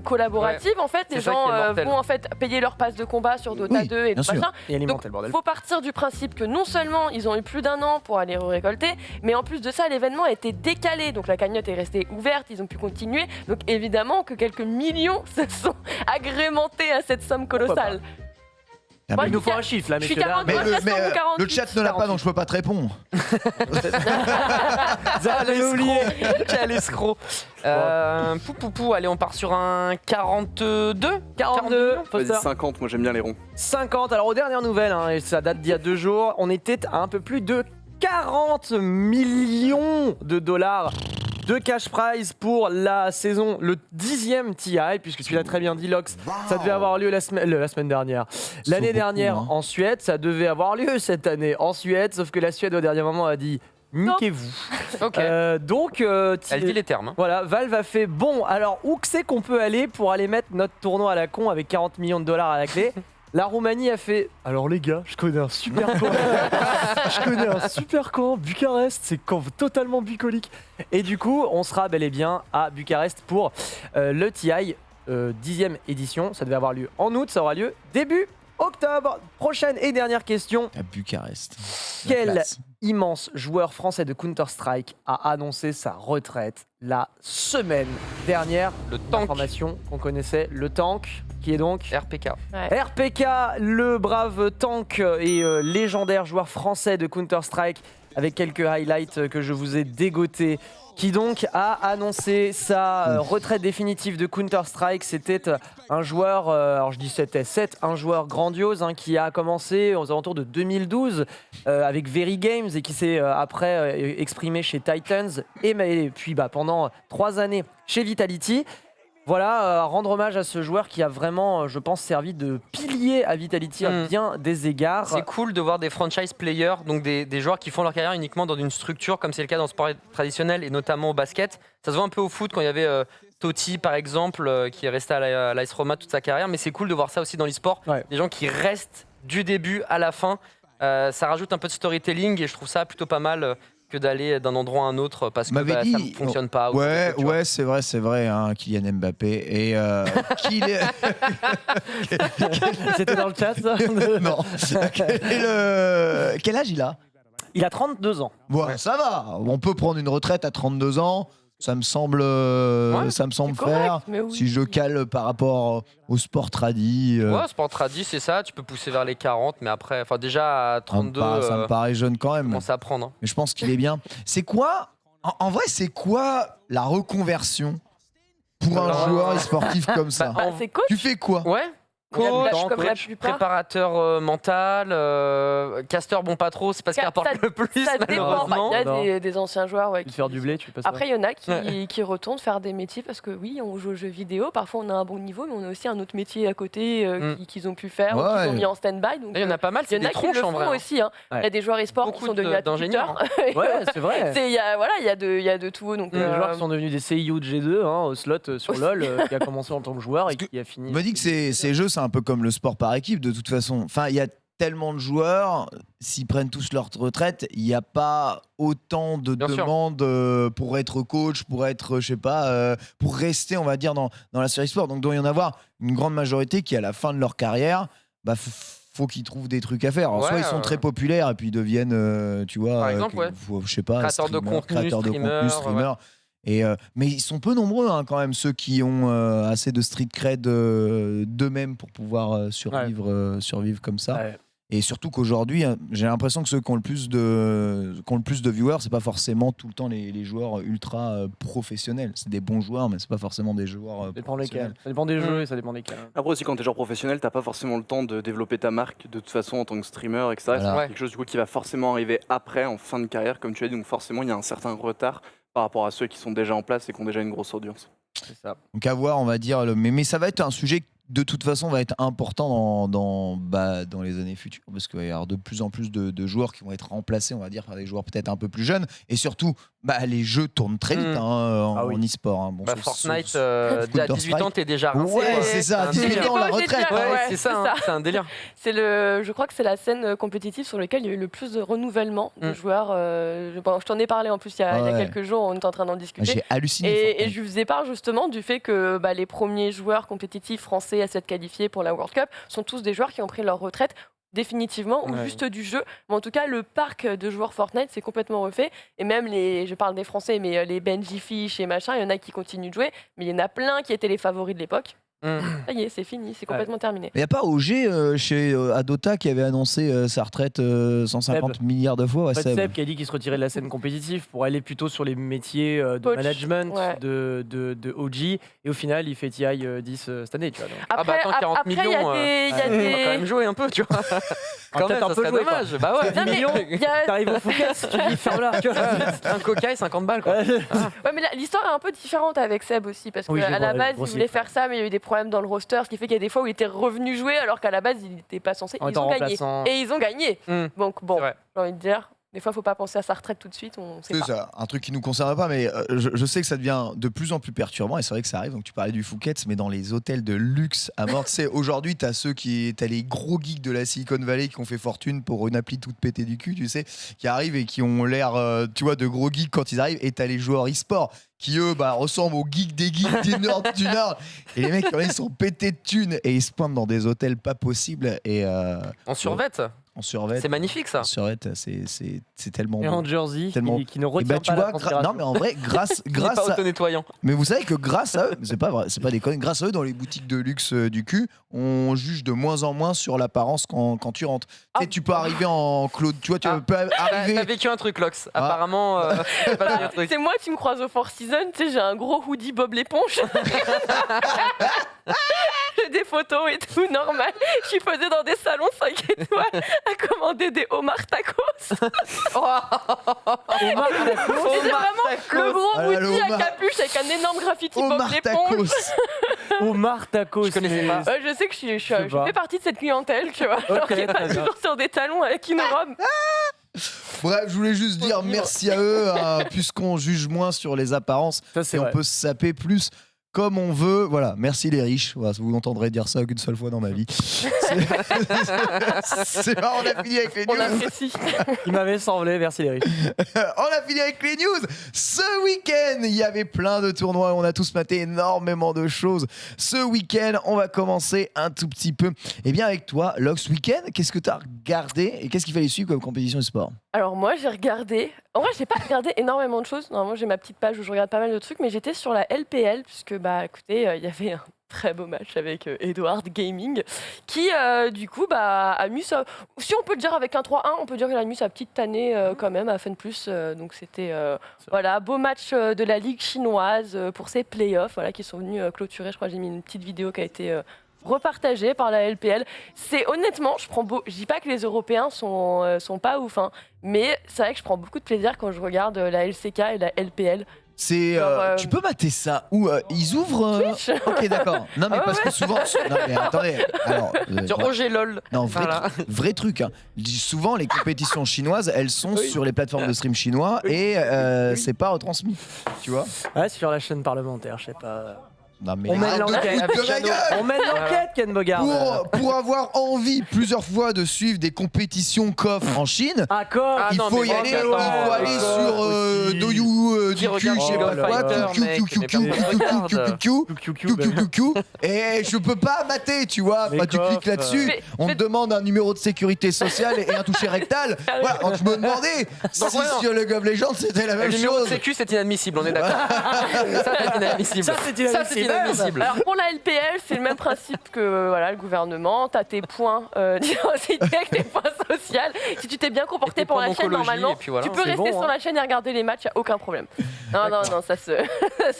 collaborative. En fait, les C'est ça gens qui est mortel. vont en fait payer leur passe de combat sur Dota Oui, 2 et bien tout sûr. machin. Et alimenter le Il bordel. faut partir du principe que non seulement ils ont eu plus d'1 an pour aller récolter, mais en plus de ça, l'événement a été décalé. Donc la cagnotte est restée ouverte, ils ont pu continuer. Donc évidemment que quelques millions se sont agrémentés à cette somme colossale. Ah, Moi, mais Il nous faut un chiffre là, je suis messieurs. dames. 40. mais Moi, je reste en 48. le chat ne l'a pas, donc je peux pas te répondre. J'avais oublié. Quel escroc. Pou, allez, on part sur un 42. 42. Vas-y, Foster. 50, moi j'aime bien les ronds. 50. Alors aux dernières nouvelles, hein, et ça date d'il y a 2 jours, on était à un peu plus de 40 millions de dollars de cash prize pour la saison, le 10e TI, puisque tu l'as très bien dit, Lox, ça devait avoir lieu la semaine dernière. L'année beaucoup, dernière hein. en Suède, ça devait avoir lieu cette année en Suède, sauf que la Suède au dernier moment a dit niquez-vous. Ok. Donc, Elle dit les termes. hein. voilà, Valve a fait bon. Alors, où que c'est qu'on peut aller pour aller mettre notre tournoi à la con avec 40 millions de dollars à la clé? La Roumanie a fait. Alors les gars, je connais un super camp. Je connais un super camp. Bucarest, c'est camp totalement bucolique. Et du coup, on sera bel et bien à Bucarest pour le TI 10e édition. Ça devait avoir lieu en août, ça aura lieu début octobre. Prochaine et dernière question. À Bucarest. Quel La classe. immense joueur français de Counter-Strike a annoncé sa retraite la semaine dernière? Le tank. Information qu'on connaissait, le tank, qui est donc RPK. RPK, le brave tank et légendaire joueur français de Counter-Strike, avec quelques highlights que je vous ai dégotés, qui donc a annoncé sa retraite définitive de Counter-Strike. C'était un joueur, alors je dis c'était un joueur grandiose hein, qui a commencé aux alentours de 2012 avec Very Games et qui s'est après exprimé chez Titans et puis pendant 3 années chez Vitality. Voilà, rendre hommage à ce joueur qui a vraiment, je pense, servi de pilier à Vitality à bien des égards. C'est cool de voir des franchise players, donc des joueurs qui font leur carrière uniquement dans une structure, comme c'est le cas dans le sport traditionnel et notamment au basket. Ça se voit un peu au foot quand il y avait Totti, par exemple, qui est resté à l'AS Roma toute sa carrière, mais c'est cool de voir ça aussi dans l'e-sport. Ouais. Des gens qui restent du début à la fin. Ça rajoute un peu de storytelling et je trouve ça plutôt pas mal que d'aller d'un endroit à un autre parce que M'avait ça dit- ne fonctionne pas. ou Ouais, tu vois. ouais, c'est vrai, hein, Kylian Mbappé. Et C'était dans le chat, ça non. Quel âge il a? Il a 32 ans. Bon, ça va. On peut prendre une retraite à 32 ans. Ça me semble, ça me semble C'est faire. correct, mais oui. Si je cale par rapport au sport tradi, Ouais, sport tradi, c'est ça. Tu peux pousser vers les 40, mais après, enfin déjà à 32, ça me paraît jeune quand même. commence à prendre. hein. Mais je pense qu'il est bien. C'est quoi, en vrai, c'est quoi la reconversion pour un Alors, joueur sportif comme ça? Bah, c'est coach. Tu fais quoi? Ouais. Comme la- Coach, comme la plupart. préparateur mental, caster, bon pas trop, c'est pas ce qui Ça- rapporte le plus Ça dépend. malheureusement. Il y a Non. des anciens joueurs ouais, Tu qui faire du blé, tu fais pas ça. Après, il y en a Ouais. qui retournent faire des métiers parce que oui, on joue aux jeux vidéo. Parfois, on a un bon niveau, mais on a aussi un autre métier à côté qu'ils ont pu faire ou Ouais. qu'ils ont mis en stand-by. Donc, Il y en a pas mal, il y c'est en des a qui le tronches en font vrai. hein. aussi. hein. Il y a des joueurs e-sport qui Beaucoup sont devenus d'ingénieurs. agriculteurs. Ouais, c'est vrai. Il y a, voilà, il y a de tout. Donc, Des joueurs qui sont devenus des CIO de G2 hein, au slot sur LoL, qui a commencé en tant que joueur et Parce qui a fini. Je me dis que ces jeux, c'est un peu comme le sport par équipe, de toute façon. Enfin, il y a tellement de joueurs, s'ils prennent tous leur retraite, il n'y a pas autant de Bien sûr. demandes pour être coach, pour être, je sais pas, pour rester, on va dire, dans la série sport. Donc, il doit y en avoir une grande majorité qui, à la fin de leur carrière, bah, faut qu'ils trouvent des trucs à faire. Alors, Ouais, soit ils sont très populaires et puis ils deviennent, tu vois, Par exemple, ouais. je sais pas, Créateurs de streamers, contenu, créateurs de streamers, contenu, streamers. Et, mais ils sont peu nombreux hein, quand même, ceux qui ont assez de street cred d'eux-mêmes pour pouvoir survivre comme ça. Ouais. Et surtout qu'aujourd'hui, hein, j'ai l'impression que ceux qui ont le plus de viewers, c'est pas forcément tout le temps les joueurs ultra professionnels. C'est des bons joueurs, mais c'est pas forcément des joueurs Ça dépend lesquels. professionnels. Ça dépend des jeux et ça dépend desquels. Après aussi, quand t'es joueur professionnel, t'as pas forcément le temps de développer ta marque de toute façon en tant que streamer, etc. Voilà. C'est quelque chose du coup qui va forcément arriver après, en fin de carrière, comme tu as dit. Donc forcément, il y a un certain retard par rapport à ceux qui sont déjà en place et qui ont déjà une grosse audience. C'est ça. Donc à voir, on va dire. Mais ça va être un sujet de toute façon va être important dans les années futures, parce qu'il va y avoir de plus en plus de joueurs qui vont être remplacés, on va dire, par des joueurs peut-être un peu plus jeunes, et surtout les jeux tournent très vite en e-sport. Hein. Bon, Fortnite, à 18 ans, t'es déjà rincé. Ouais, c'est ça, 18 ans, la retraite. C'est ça, c'est un délire. Je crois que c'est la scène compétitive sur laquelle il y a eu le plus de renouvellement de joueurs. Je t'en ai parlé en plus il y a quelques jours, on était en train d'en discuter. J'ai halluciné. Et je vous faisais part justement du fait que les premiers joueurs compétitifs français à s'être qualifiés pour la World Cup sont tous des joueurs qui ont pris leur retraite définitivement ou juste du jeu. Mais en tout cas, le parc de joueurs Fortnite s'est complètement refait. Et même je parle des Français, mais les Benji Fish et machin, il y en a qui continuent de jouer, mais il y en a plein qui étaient les favoris de l'époque. Ça y est, c'est fini, c'est complètement terminé. Il n'y a pas OG chez Adota qui avait annoncé sa retraite 150 milliards de fois. Seb qui a dit qu'il se retirait de la scène compétitive pour aller plutôt sur les métiers de management, de OG. Et au final, il fait TI 10 cette année. Tu vois, donc. Après, attends, 40 millions, il y a des... on va quand même jouer un peu, tu vois. Quand même, ça serait dommage. Bah ouais, 10 millions, y a... t'arrives au Fouquet, tu dis ferme là. Un coca et 50 balles, quoi. Ouais, mais l'histoire est un peu différente avec Seb aussi, parce qu'à la base, il voulait faire ça, mais il y a eu des problèmes dans le roster, ce qui fait qu'il y a des fois où il était revenu jouer, alors qu'à la base, il n'était pas censé. Ils ont gagné. Et ils ont gagné. Donc bon, j'ai envie de dire... Des fois, il ne faut pas penser à sa retraite tout de suite. C'est ça, un truc qui ne nous concerne pas, mais je sais que ça devient de plus en plus perturbant, et c'est vrai que ça arrive. Donc, tu parlais du Phuket, mais dans les hôtels de luxe à mort, aujourd'hui, tu as les gros geeks de la Silicon Valley qui ont fait fortune pour une appli toute pétée du cul, tu sais, qui arrivent et qui ont l'air, tu vois, de gros geeks quand ils arrivent, et tu as les joueurs e-sport qui, eux, ressemblent aux geeks des geeks des nerds du Nord. Et les mecs, ils sont pétés de thunes et ils se pointent dans des hôtels pas possibles. Et, en survette. En survette. C'est magnifique ça. En survette, c'est tellement et bon. en jersey, tellement... qui ne retient tu vois, non mais en vrai, grâce pas auto-nettoyant. Mais vous savez que grâce à eux, c'est pas vrai, c'est pas des conneries, grâce à eux dans les boutiques de luxe du cul, on juge de moins en moins sur l'apparence quand tu rentres. Tu peux arriver en Claude, tu vois, tu peux arriver. T'as vécu un truc, Lox. Apparemment, c'est pas un truc. C'est moi, tu me croises au Four Seasons, tu sais, j'ai un gros hoodie Bob l'éponge. J'ai des photos et tout, normal. Je suis posée dans des salons 5 étoiles à commander des homards tacos. C'est vraiment le gros hoodie à capuche avec un énorme graffiti Bob l'éponge. Homard tacos. Je connaissais pas. Je sais que je fais partie de cette clientèle, tu vois. Alors qu'il est pas toujours sur des talons avec une robe. Bref, je voulais juste dire merci à eux, puisqu'on juge moins sur les apparences et on peut se saper plus comme on veut. Voilà, merci les riches. Voilà, vous entendrez dire ça qu'une seule fois dans ma vie. C'est marrant, on a fini avec les news. On apprécie. Il m'avait semblé, merci les riches. On a fini avec les news. Ce week-end, il y avait plein de tournois. On a tous maté énormément de choses. Ce week-end, on va commencer un tout petit peu. Eh bien, avec toi, Lox, week-end, qu'est-ce que tu as regardé et qu'est-ce qu'il fallait suivre comme compétition de sport? Alors moi, j'ai regardé... En vrai, j'ai pas regardé énormément de choses. Normalement, j'ai ma petite page où je regarde pas mal de trucs, mais j'étais sur la LPL, puisque, écoutez, il y avait un très beau match avec Edward Gaming, qui, du coup, a mis ça... Si on peut le dire avec un 3-1, on peut dire qu'il a mis sa petite année quand même à Fun+. Donc c'était, beau match de la Ligue chinoise pour ses playoffs, qui sont venus clôturer. Je crois que j'ai mis une petite vidéo qui a été... repartagé par la LPL. C'est honnêtement, je dis pas que les Européens sont pas ouf, mais c'est vrai que je prends beaucoup de plaisir quand je regarde la LCK et la LPL. C'est tu peux mater ça où ils ouvrent Twitch. Ok, d'accord. Non mais parce que souvent non mais attendez. Alors sur OG LOL. Non, vrai truc hein. Souvent les compétitions chinoises, elles sont sur les plateformes de stream chinois et c'est pas retransmis, tu vois. Ouais, c'est sur la chaîne parlementaire, je sais pas. Non, mais on mène l'enquête, Ken Bogard. Pour avoir envie plusieurs fois de suivre des compétitions KOF en Chine, il faut y aller sur Douyu du cul, je sais pas quoi, et je peux pas mater, tu vois. Tu cliques là-dessus, on te demande un numéro de sécurité sociale et un toucher rectal. Voilà, je me demandais si sur le League of Legends c'était la même chose. Le numéro de sécu, c'est inadmissible, on est d'accord. Ça, c'est inadmissible. Ça, c'est inadmissible. Alors pour la LPL, c'est le même principe que le gouvernement. Tu as tes points d'identité avec tes points sociaux. Si tu t'es bien comporté pour la chaîne, normalement, tu peux rester sur la chaîne et regarder les matchs, il n'y a aucun problème. Non, ça se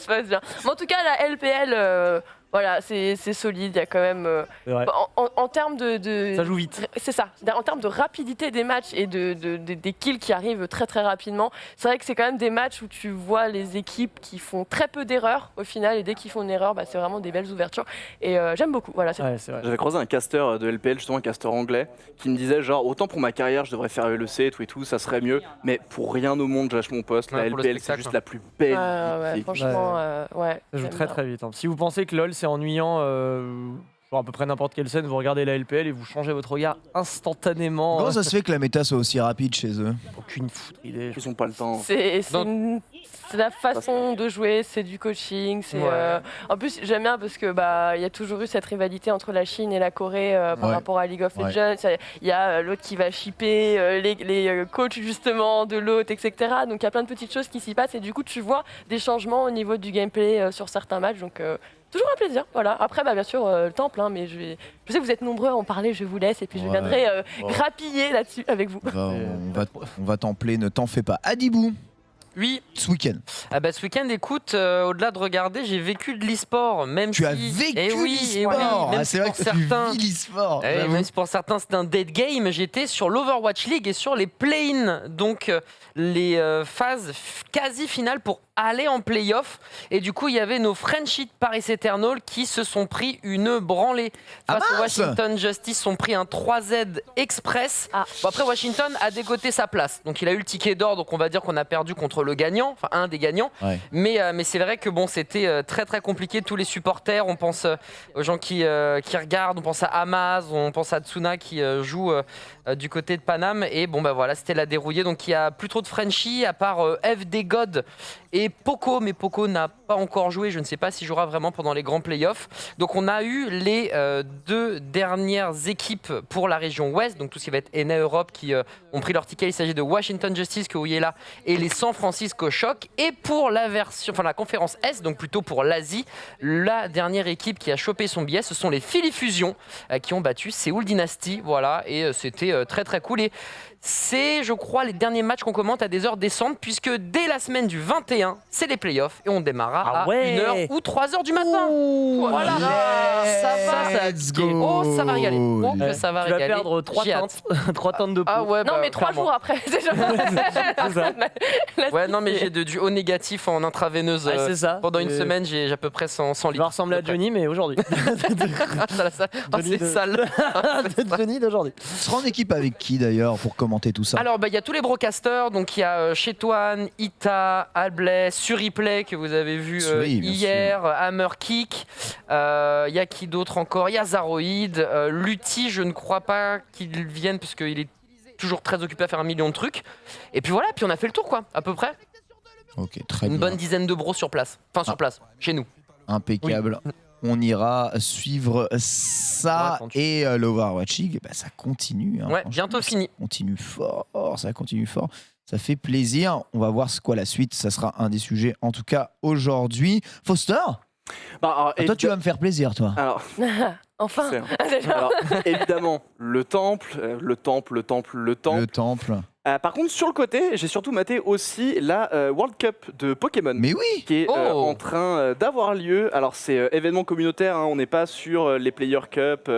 passe bien. Mais en tout cas, la LPL, Voilà, c'est solide, il y a quand même... C'est vrai. en termes de... Ça joue vite. C'est ça, en termes de rapidité des matchs et des kills qui arrivent très très rapidement, c'est vrai que c'est quand même des matchs où tu vois les équipes qui font très peu d'erreurs au final, et dès qu'ils font une erreur, c'est vraiment des belles ouvertures. Et j'aime beaucoup, voilà. Ouais, c'est vrai. J'avais croisé un caster de LPL, justement un caster anglais, qui me disait genre autant pour ma carrière je devrais faire LEC et tout, ça serait mieux, mais pour rien au monde je lâche mon poste. Ouais, La pour le LPL c'est spectacle, juste la plus belle. Ouais, franchement, ouais. Ça joue j'aime très bien. très vite. hein. Si vous pensez que LoL c'est ennuyant, sur à peu près n'importe quelle scène, vous regardez la LPL et vous changez votre regard instantanément. Comment ça se fait que la méta soit aussi rapide chez eux? Aucune foutre idée. Ils ont pas le temps. C'est la façon de jouer, c'est du coaching. Ouais. En plus, j'aime bien parce que il y a toujours eu cette rivalité entre la Chine et la Corée par Ouais. rapport à League of Ouais. Legends. Il y a l'autre qui va shipper les coachs justement de l'autre, etc. Donc il y a plein de petites choses qui s'y passent et du coup tu vois des changements au niveau du gameplay sur certains matchs. Donc toujours un plaisir. Voilà. Après, bien sûr, le temple, hein, mais je sais que vous êtes nombreux à en parler. Je vous laisse et puis je Ouais. viendrai grappiller là-dessus avec vous. On va templer, ne t'en fais pas. Adibou, Oui, ce week-end. ce week-end, écoute, au-delà de regarder, j'ai vécu de l'e-sport, même Tu si... as vécu Eh oui, l'e-sport. même Ah, si c'est vrai pour que certains... tu vis l'e-sport. Eh, j'avoue. même si pour certains c'est un dead game, j'étais sur l'Overwatch League et sur les play-in, donc les phases quasi finales pour aller en play-off. Et du coup, il y avait nos Frenchies de Paris Eternal qui se sont pris une branlée. Ah Face au mince. Washington Justice, sont pris un 3Z Express. Ah. Bon, après, Washington a dégoté sa place. Donc, il a eu le ticket d'or. Donc, on va dire qu'on a perdu contre le gagnant, enfin un des gagnants. Ouais. Mais c'est vrai que bon, c'était très très compliqué. Tous les supporters, on pense aux gens qui regardent, on pense à Amaz, on pense à Tsuna qui joue du côté de Paname. Et bon, voilà, c'était la dérouillée. Donc il n'y a plus trop de Frenchies à part FD God et Poco. Mais Poco n'a pas encore joué. Je ne sais pas s'il jouera vraiment pendant les grands playoffs. Donc on a eu les deux dernières équipes pour la région Ouest. Donc tout ce qui va être ENA Europe qui ont pris leur ticket. Il s'agit de Washington Justice que vous voyez là et les San Francisco Shock. Et pour la conférence Est, donc plutôt pour l'Asie, la dernière équipe qui a chopé son billet, ce sont les Philly Fusion qui ont battu Seoul Dynasty. Voilà, et c'était très très cool. Et c'est, je crois, les derniers matchs qu'on commente à des heures décentes, puisque dès la semaine du 21, c'est les playoffs et on démarrera Ah ouais. à 1h ou 3h du matin. Voilà, Let's go. Oh, ça va régaler. Oh, Ouais. que ça va Tu vas régaler. perdre 3 J'ai hâte. teintes, 3 teintes de peau. Ah ouais, Non, mais 3 clairement. jours après, c'est déjà C'est ça. Ouais, non, mais j'ai du haut négatif en intraveineuse. Ouais, c'est ça. Pendant une Et- semaine, j'ai à peu près 100 Je vais litres. ressembler à Johnny, mais aujourd'hui. Ah, Johnny c'est de- sale. Johnny d'aujourd'hui. Tu seras en équipe avec qui d'ailleurs pour commenter tout ça? Alors, il y a tous les broadcasters. Donc, il y a Chetouane, Ita, Alblay, Suriplay que vous avez vu Suri, bien hier, Hammerkick. Il y a qui d'autre encore? Il y a Zaroid. Lutti, je ne crois pas qu'il vienne puisqu'il est toujours très occupé à faire 1 million de trucs. Et puis voilà, puis on a fait le tour, quoi, à peu près. Ok, très Une bien. bonne dizaine de bros sur place. Enfin, sur place, chez nous. Impeccable. On ira suivre ça Ouais, et l'Overwatch League, ça continue. hein, Ouais, franchement, bientôt fini. Ça continue fort. Ça fait plaisir. On va voir ce quoi la suite. Ça sera un des sujets, en tout cas aujourd'hui. Foster, toi tu vas me faire plaisir, toi. Alors, Enfin. c'est- alors, évidemment, le temple. Le temple. Par contre, sur le côté, j'ai surtout maté aussi la World Cup de Pokémon. Mais oui. Qui est Oh. en train d'avoir lieu. Alors c'est événement communautaire, hein, on n'est pas sur les Player Cup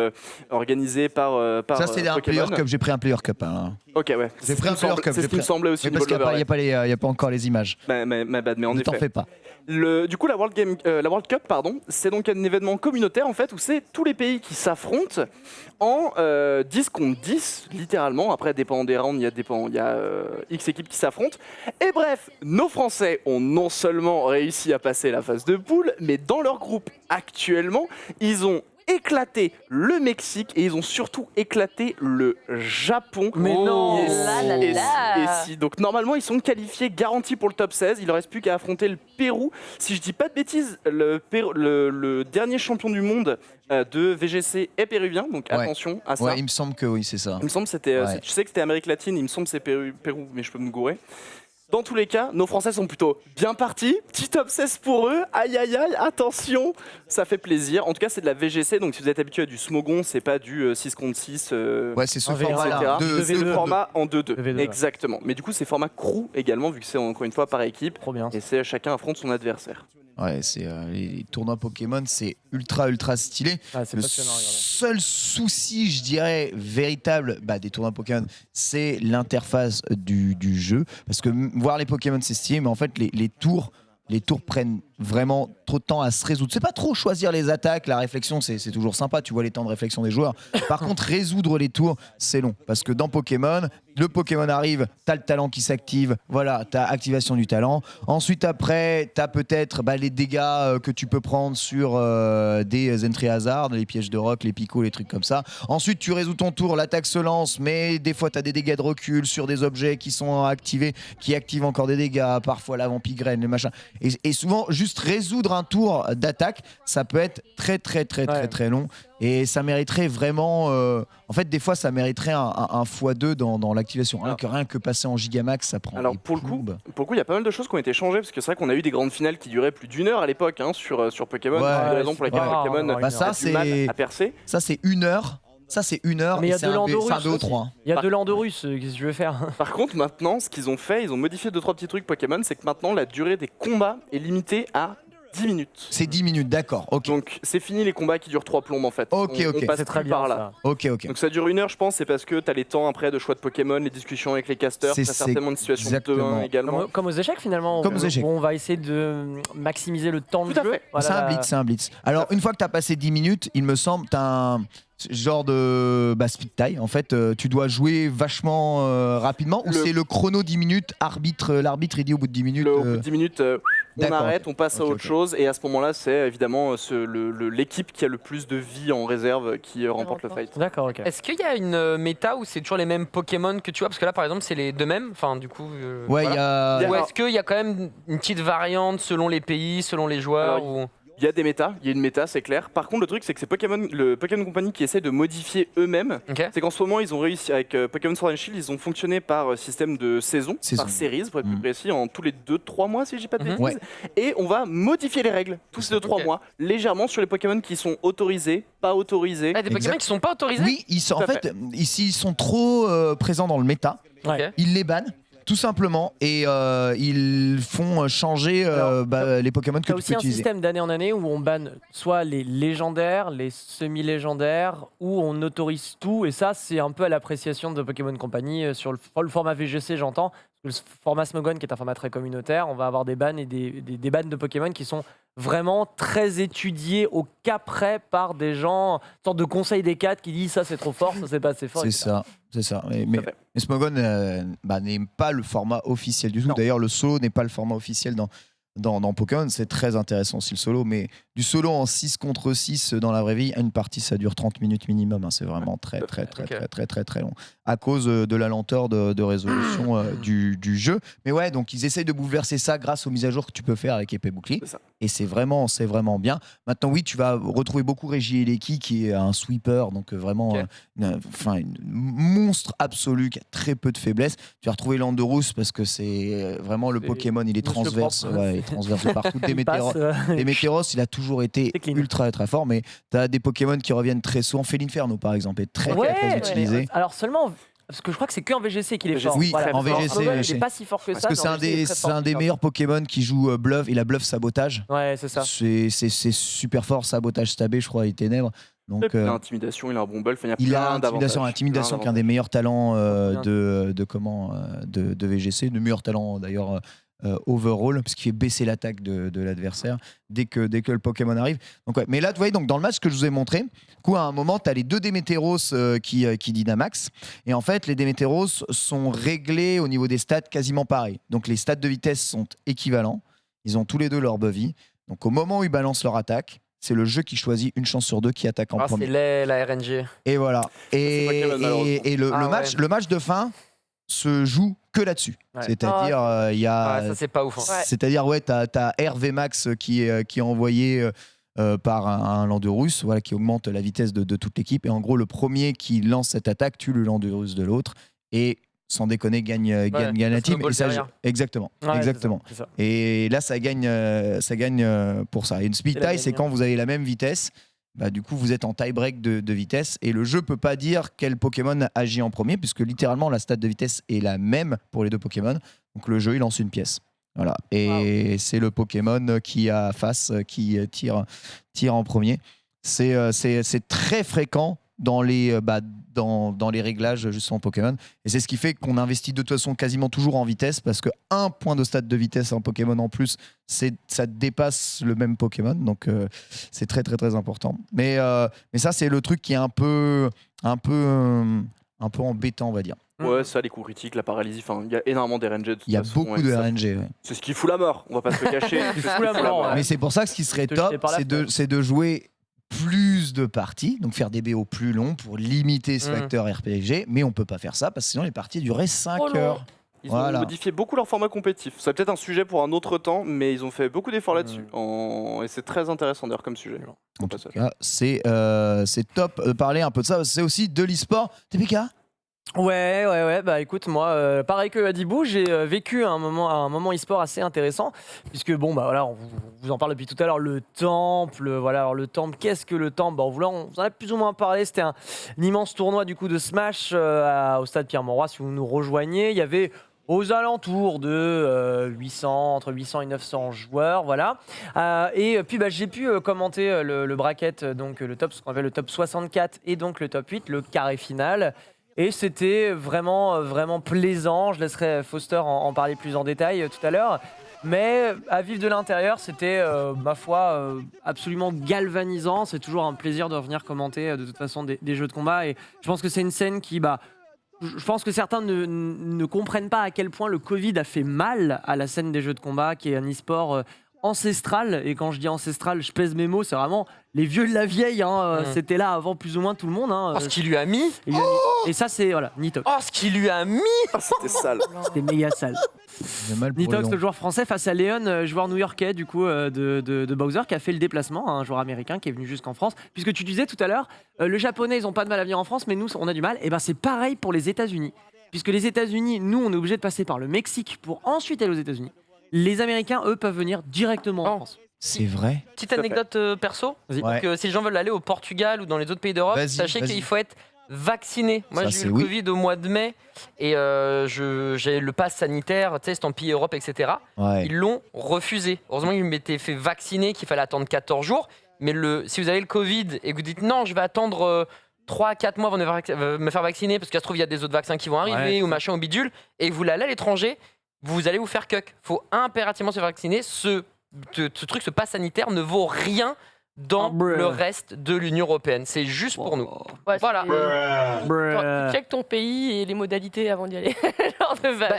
organisés par Ça c'est un Pokémon. Player Cup. J'ai pris un Player Cup. Hein. Ok, ouais. J'ai pris un Player Cup. C'est ce qui me semblait aussi. Mais parce qu'il n'y a, pas encore les images. Ma bad, mais en Ne t'en effet. fais pas. Du coup, la World Cup, pardon, c'est donc un événement communautaire en fait où c'est tous les pays qui s'affrontent en 10 contre 10, littéralement. Après, dépendant des rounds, il y a X équipes qui s'affrontent. Et bref, nos Français ont non seulement réussi à passer la phase de poule, mais dans leur groupe actuellement, ils ont éclaté le Mexique et ils ont surtout éclaté le Japon. Mais non. Et si- Là, là, et si- là. et si- donc normalement ils sont qualifiés garantis pour le top 16, il ne reste plus qu'à affronter le Pérou. Si je dis pas de bêtises, le dernier champion du monde de VGC est péruvien, donc Ouais. attention à ça. Ouais, il me semble que oui, c'est ça. Il me semble que c'était, Ouais. je sais que c'était Amérique latine, il me semble que c'est Pérou, mais je peux me gourer. Dans tous les cas, nos Français sont plutôt bien partis. Petit top 16 pour eux. Aïe aïe aïe, attention, ça fait plaisir. En tout cas, c'est de la VGC, donc si vous êtes habitué à du Smogon, c'est pas du 6 contre 6. Ouais, c'est ce Un V1, format-là. etc. Deux C'est le V2. format en 2-2. V2, ouais. Exactement. Mais du coup, c'est format crew également, vu que c'est encore une fois par équipe. Trop bien. Et c'est chacun affronte son adversaire. Ouais, c'est les tournois Pokémon, c'est ultra stylé. Ah, c'est Le passionnant à regarder. seul souci, je dirais, véritable des tournois Pokémon, c'est l'interface du jeu. Parce que voir les Pokémon, c'est stylé, mais en fait, les tours prennent vraiment trop de temps à se résoudre. C'est pas trop choisir les attaques, la réflexion, c'est toujours sympa, tu vois les temps de réflexion des joueurs. Par contre, résoudre les tours, c'est long. Parce que dans Pokémon, le Pokémon arrive, t'as le talent qui s'active, voilà, t'as activation du talent. Ensuite, après, t'as peut-être les dégâts que tu peux prendre sur des entry hazard, les pièges de roc, les picots, les trucs comme ça. Ensuite, tu résous ton tour, l'attaque se lance, mais des fois, t'as des dégâts de recul sur des objets qui sont activés, qui activent encore des dégâts, parfois la vampigraine, les machins. Et souvent, juste résoudre un tour d'attaque, ça peut être très long. Et ça mériterait vraiment... en fait, des fois, ça mériterait un x2 dans l'activation. Rien que passer en Gigamax, ça prend des pour le plombes. coup, il y a pas mal de choses qui ont été changées, parce que c'est vrai qu'on a eu des grandes finales qui duraient plus d'1 heure à l'époque sur Pokémon. Ouais, c'est la raison pour laquelle Pokémon ça, a du mal à percer. Ça, c'est 1 heure. Ça, c'est 1 heure. Mais il y a c'est de un l'Andorus. 2 ou 3. Il y a de l'Andorus, qu'est-ce que je veux faire? Par contre, maintenant, ce qu'ils ont fait, ils ont modifié 2-3 petits trucs Pokémon, c'est que maintenant, la durée des combats est limitée à 10 minutes. C'est 10 minutes, d'accord. Ok. Donc c'est fini les combats qui durent 3 plombes en fait. Ok. On passe C'est très plus bien par là. ça. Ok. Donc ça dure 1 heure, je pense, c'est parce que t'as les temps après de choix de Pokémon, les discussions avec les casters, t'as certainement une situation de 2-1 également. Comme aux échecs finalement, Comme aux échecs. où on va essayer de maximiser le temps de Tout à jeu. fait. Voilà, C'est un blitz. Alors, une fois que tu as passé 10 minutes, il me semble, tu as un genre de speed tie. En fait, tu dois jouer vachement rapidement ou c'est le chrono 10 minutes, l'arbitre il dit au bout de 10 minutes. Au bout de 10 minutes, on D'accord, arrête, on passe à autre chose et à ce moment-là, c'est évidemment l'équipe qui a le plus de vie en réserve qui remporte le fight. D'accord, ok. Est-ce qu'il y a une méta où c'est toujours les mêmes Pokémon que tu vois? Parce que là, par exemple, c'est les deux mêmes. Enfin, du coup. Ouais, il voilà. y a. Ou est-ce qu'il y a quand même une petite variante selon les pays, selon les joueurs ou... Il y a des méta, il y a une méta, c'est clair. Par contre, le truc, c'est que c'est le Pokémon Company qui essaie de modifier eux-mêmes. Ok. C'est qu'en ce moment, ils ont réussi avec Pokémon Sword and Shield, ils ont fonctionné par système de saison, par séries, pour être plus précis, en tous les 2-3 mois, si j'ai pas de bêtises. Ouais. Et on va modifier les règles tous ces 2-3 mois, légèrement sur les Pokémon qui sont autorisés, pas autorisés. Ah, des Pokémon qui sont pas autorisés? Oui, en Tout à fait, ici, ils sont trop présents dans le méta. Ouais. Ils les bannent. Tout simplement, et ils font changer les Pokémon que Il y a tu aussi peux un utiliser. système d'année en année où on banne soit les légendaires, les semi-légendaires, où on autorise tout. Et ça, c'est un peu à l'appréciation de Pokémon Company sur le format VGC, j'entends. Le format Smogon, qui est un format très communautaire, on va avoir des bans et des bans de Pokémon qui sont vraiment très étudiés au cas près par des gens, une sorte de conseil des 4 qui dit ça c'est trop fort, ça c'est pas assez fort. C'est etc. ça. Mais Smogon n'est pas le format officiel du tout. D'ailleurs, le solo n'est pas le format officiel dans Pokémon. C'est très intéressant aussi le solo, mais du solo en 6 contre 6 dans la vraie vie, une partie ça dure 30 minutes minimum. C'est vraiment très long. À cause de la lenteur de résolution du jeu. Mais ouais, donc ils essayent de bouleverser ça grâce aux mises à jour que tu peux faire avec épée bouclier. Et c'est vraiment bien. Maintenant, oui, tu vas retrouver beaucoup Regieleki qui est un sweeper, donc vraiment une monstre absolu qui a très peu de faiblesse. Tu vas retrouver Landorus parce que c'est vraiment le Pokémon, il est transverse. Il est transverse de partout. Démétéros, il a toujours été ultra très fort, mais tu as des Pokémon qui reviennent très souvent. Félinferno, par exemple, est très utilisé. Alors seulement, parce que je crois que c'est qu'en VGC qu'il est fort. Oui, en VGC. Il n'est pas si fort que ça. Parce que c'est un des meilleurs Pokémon qui joue Bluff. Il a Bluff Sabotage. Ouais, c'est ça. C'est super fort, Sabotage stabé, je crois, et Ténèbres. Donc, il a intimidation, il a un bon buff. Il a intimidation qui est un des meilleurs talents de VGC, le meilleur talent d'ailleurs overall, parce qu'il fait baisser l'attaque de l'adversaire dès que le Pokémon arrive. Donc, ouais. Mais là, tu vois, donc, dans le match que je vous ai montré, à un moment, tu as les deux Démétéros qui dynamax. Et en fait, les Démétéros sont réglés au niveau des stats quasiment pareil. Donc les stats de vitesse sont équivalents. Ils ont tous les deux leur bovie. Donc au moment où ils balancent leur attaque, c'est le jeu qui choisit une chance sur deux qui attaque en premier. C'est la RNG. Et voilà. Et le match de fin se joue que là-dessus. Ouais. C'est-à-dire, il y a. Ça, c'est pas ouf. Hein. C'est-à-dire, t'as RV Max qui est envoyé par un Landorus, voilà, qui augmente la vitesse de toute l'équipe. Et en gros, le premier qui lance cette attaque tue le Landorus de l'autre. Et sans déconner, gagne la team. Et ça, exactement. C'est ça. Et là, ça gagne pour ça. Et une speed tie, c'est quand vous avez la même vitesse. Du coup, vous êtes en tie-break de vitesse et le jeu peut pas dire quel Pokémon agit en premier puisque littéralement la stat de vitesse est la même pour les deux Pokémon. Donc le jeu, il lance une pièce. Voilà. Et c'est le Pokémon qui a face, qui tire en premier. C'est très fréquent dans les réglages justement Pokémon. Et c'est ce qui fait qu'on investit de toute façon quasiment toujours en vitesse, parce que 1 point de stade de vitesse en Pokémon en plus, ça dépasse le même Pokémon. Donc c'est très très très important. Mais ça, c'est le truc qui est un peu embêtant, on va dire. Ouais, ça, les coups critiques, la paralysie, enfin, il y a énormément d'RNG. De toute Il y a façon, beaucoup de RNG. Ouais. C'est ce qui fout la mort, on va pas se le cacher. C'est ce qui fout la mort. Mais c'est pour ça que ce qui serait top, c'est de jouer plus de parties, donc faire des BO plus longs pour limiter ce facteur RPG, mais on peut pas faire ça parce que sinon les parties duraient 5 heures. Ils ont modifié beaucoup leur format compétitif. C'est peut-être un sujet pour un autre temps, mais ils ont fait beaucoup d'efforts là-dessus. Et c'est très intéressant d'ailleurs comme sujet. En tout cas, c'est top de parler un peu de ça. C'est aussi de l'e-sport. TPK ? Ouais, bah écoute, moi, pareil que Adibou, j'ai vécu un moment e-sport assez intéressant, puisque bon, bah voilà, on vous en parle depuis tout à l'heure, le temple, voilà, alors le temple, qu'est-ce que le temple ? Bah, on vous en a plus ou moins parlé, c'était un immense tournoi du coup de Smash au stade Pierre-Mauroy, si vous nous rejoignez, il y avait aux alentours de entre 800 et 900 joueurs, voilà. Et puis bah, j'ai pu commenter le bracket, donc le top, ce qu'on appelle le top 64 et donc le top 8, le carré final. Et c'était vraiment, vraiment plaisant. Je laisserai Foster en parler plus en détail tout à l'heure. Mais à vivre de l'intérieur, c'était, ma foi, absolument galvanisant. C'est toujours un plaisir de revenir commenter de toute façon des jeux de combat. Et je pense que c'est une scène qui... je pense que certains ne comprennent pas à quel point le Covid a fait mal à la scène des jeux de combat, qui est un e-sport ancestral. Et quand je dis ancestral, je pèse mes mots, c'est vraiment les vieux de la vieille. C'était là avant plus ou moins tout le monde. Oh, ce qu'il lui a mis. Et ça, c'est voilà, Nitox. Oh, ce qu'il lui a mis. C'était sale. C'était méga sale. Nitox, le joueur français, face à Leon, joueur new-yorkais du coup de Bowser, qui a fait le déplacement, un joueur américain qui est venu jusqu'en France. Puisque tu disais tout à l'heure, le japonais, ils ont pas de mal à venir en France, mais nous, on a du mal. Et ben c'est pareil pour les États-Unis. Puisque les États-Unis, nous, on est obligé de passer par le Mexique pour ensuite aller aux États-Unis. Les Américains, eux, peuvent venir directement en France. C'est vrai. Petite anecdote perso. Ouais. Donc, si les gens veulent aller au Portugal ou dans les autres pays d'Europe, sachez qu'il faut être vacciné. Moi, j'ai eu le Covid au mois de mai et j'ai le pass sanitaire, estampillé Europe, etc. Ouais. Ils l'ont refusé. Heureusement, ils m'étaient fait vacciner, qu'il fallait attendre 14 jours. Mais si vous avez le Covid et que vous dites non, je vais attendre 3-4 mois avant de me faire vacciner parce qu'il se trouve, il y a des autres vaccins qui vont arriver ou machin ou bidule, et que vous l'allez à l'étranger, vous allez vous faire cuck. Faut impérativement se faire vacciner. Ce truc, ce pass sanitaire ne vaut rien dans le reste de l'Union européenne. C'est juste pour nous. Ouais, voilà. Tu checkes ton pays et les modalités avant d'y aller.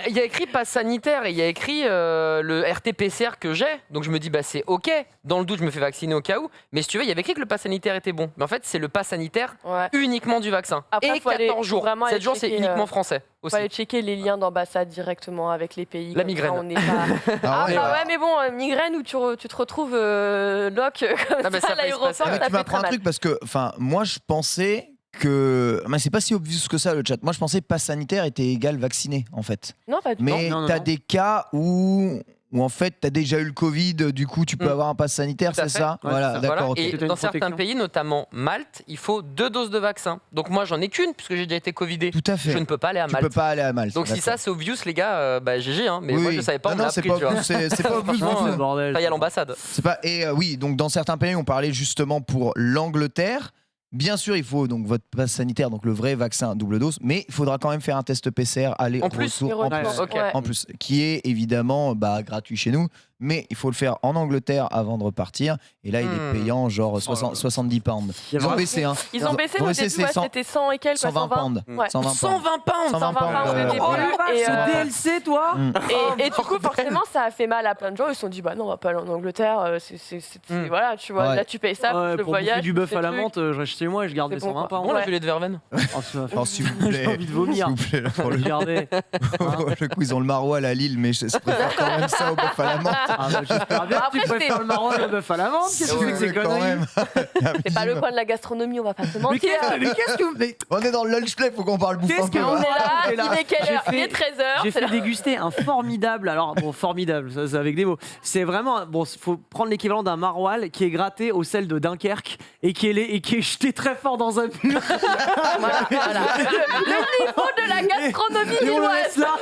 Il y a écrit pass sanitaire et il y a écrit le RT-PCR que j'ai. Donc je me dis, c'est OK. Dans le doute, je me fais vacciner au cas où. Mais si tu veux, il y avait écrit que le pass sanitaire était bon. Mais en fait, c'est le pass sanitaire uniquement du vaccin. Après, et 14 jours. 7 jours, c'est uniquement français. Il faut aller checker les liens d'ambassade directement avec les pays. La migraine. On est pas... mais bon, migraine où tu te retrouves lock comme ça à l'aéroport. Tu m'apprends un truc parce que, moi je pensais que. Mais c'est pas si obvious que ça le chat. Moi je pensais pass sanitaire était égal vacciné en fait. Non, pas du tout. Mais t'as des cas où en fait t'as déjà eu le Covid, du coup tu peux avoir un pass sanitaire, c'est ça ? Voilà, d'accord. Et dans certains pays, notamment Malte, il faut 2 doses de vaccin. Donc moi j'en ai qu'une puisque j'ai déjà été covidé. Tout à fait. Je ne peux pas aller à Malte. Tu peux pas aller à Malte. Donc si ça c'est obvious les gars, GG mais moi je savais pas, on m'a appris, tu vois. C'est pas obvious. Bordel. Ça y est à l'ambassade. C'est pas donc dans certains pays on parlait justement pour l'Angleterre. Bien sûr, il faut donc votre passe sanitaire, donc le vrai vaccin double dose, mais il faudra quand même faire un test PCR aller en plus, en plus, qui est évidemment gratuit chez nous, mais il faut le faire en Angleterre avant de repartir. Et là, il est payant genre 70 pounds. Ils ont baissé, au début, c'était 100 et quelques. 120 pounds. 120 pounds. 120 pounds au début. Ce DLC, toi. Et du coup, forcément, ça a fait mal à plein de gens. Ils se sont dit, non, on va pas aller en Angleterre. Voilà, tu vois, là, tu payes ça, le pour voyage. Du bœuf à la menthe, je reste chez moi et je garde mes 120 pounds. Bon, la gelée de verveine. S'il vous plaît. J'ai envie de vomir. Regardez. Le coup, ils ont le maroilles à Lille, mais je préfère quand même ça au bœuf à la menthe. Ah, bah, j'espère bien que Après, tu préfères le maroilles au bœuf à la menthe. Qu'est-ce que c'est que ces quand conneries? même. C'est pas le coin de la gastronomie, on va pas se Mais mentir. qu'est-ce que vous... mais On est dans le lunch play, faut qu'on parle bouffe Qu'est-ce un peu. que On vous- est T'es là. là, il est quelle J'ai heure Il fait- est 13h. J'ai fait déguster un formidable, alors bon, formidable, ça c'est avec des mots. C'est vraiment, bon, faut prendre l'équivalent d'un maroilles qui est gratté au sel de Dunkerque et qui est jeté très fort dans un mur. Voilà. Le niveau de la gastronomie Et on le lilloise. laisse là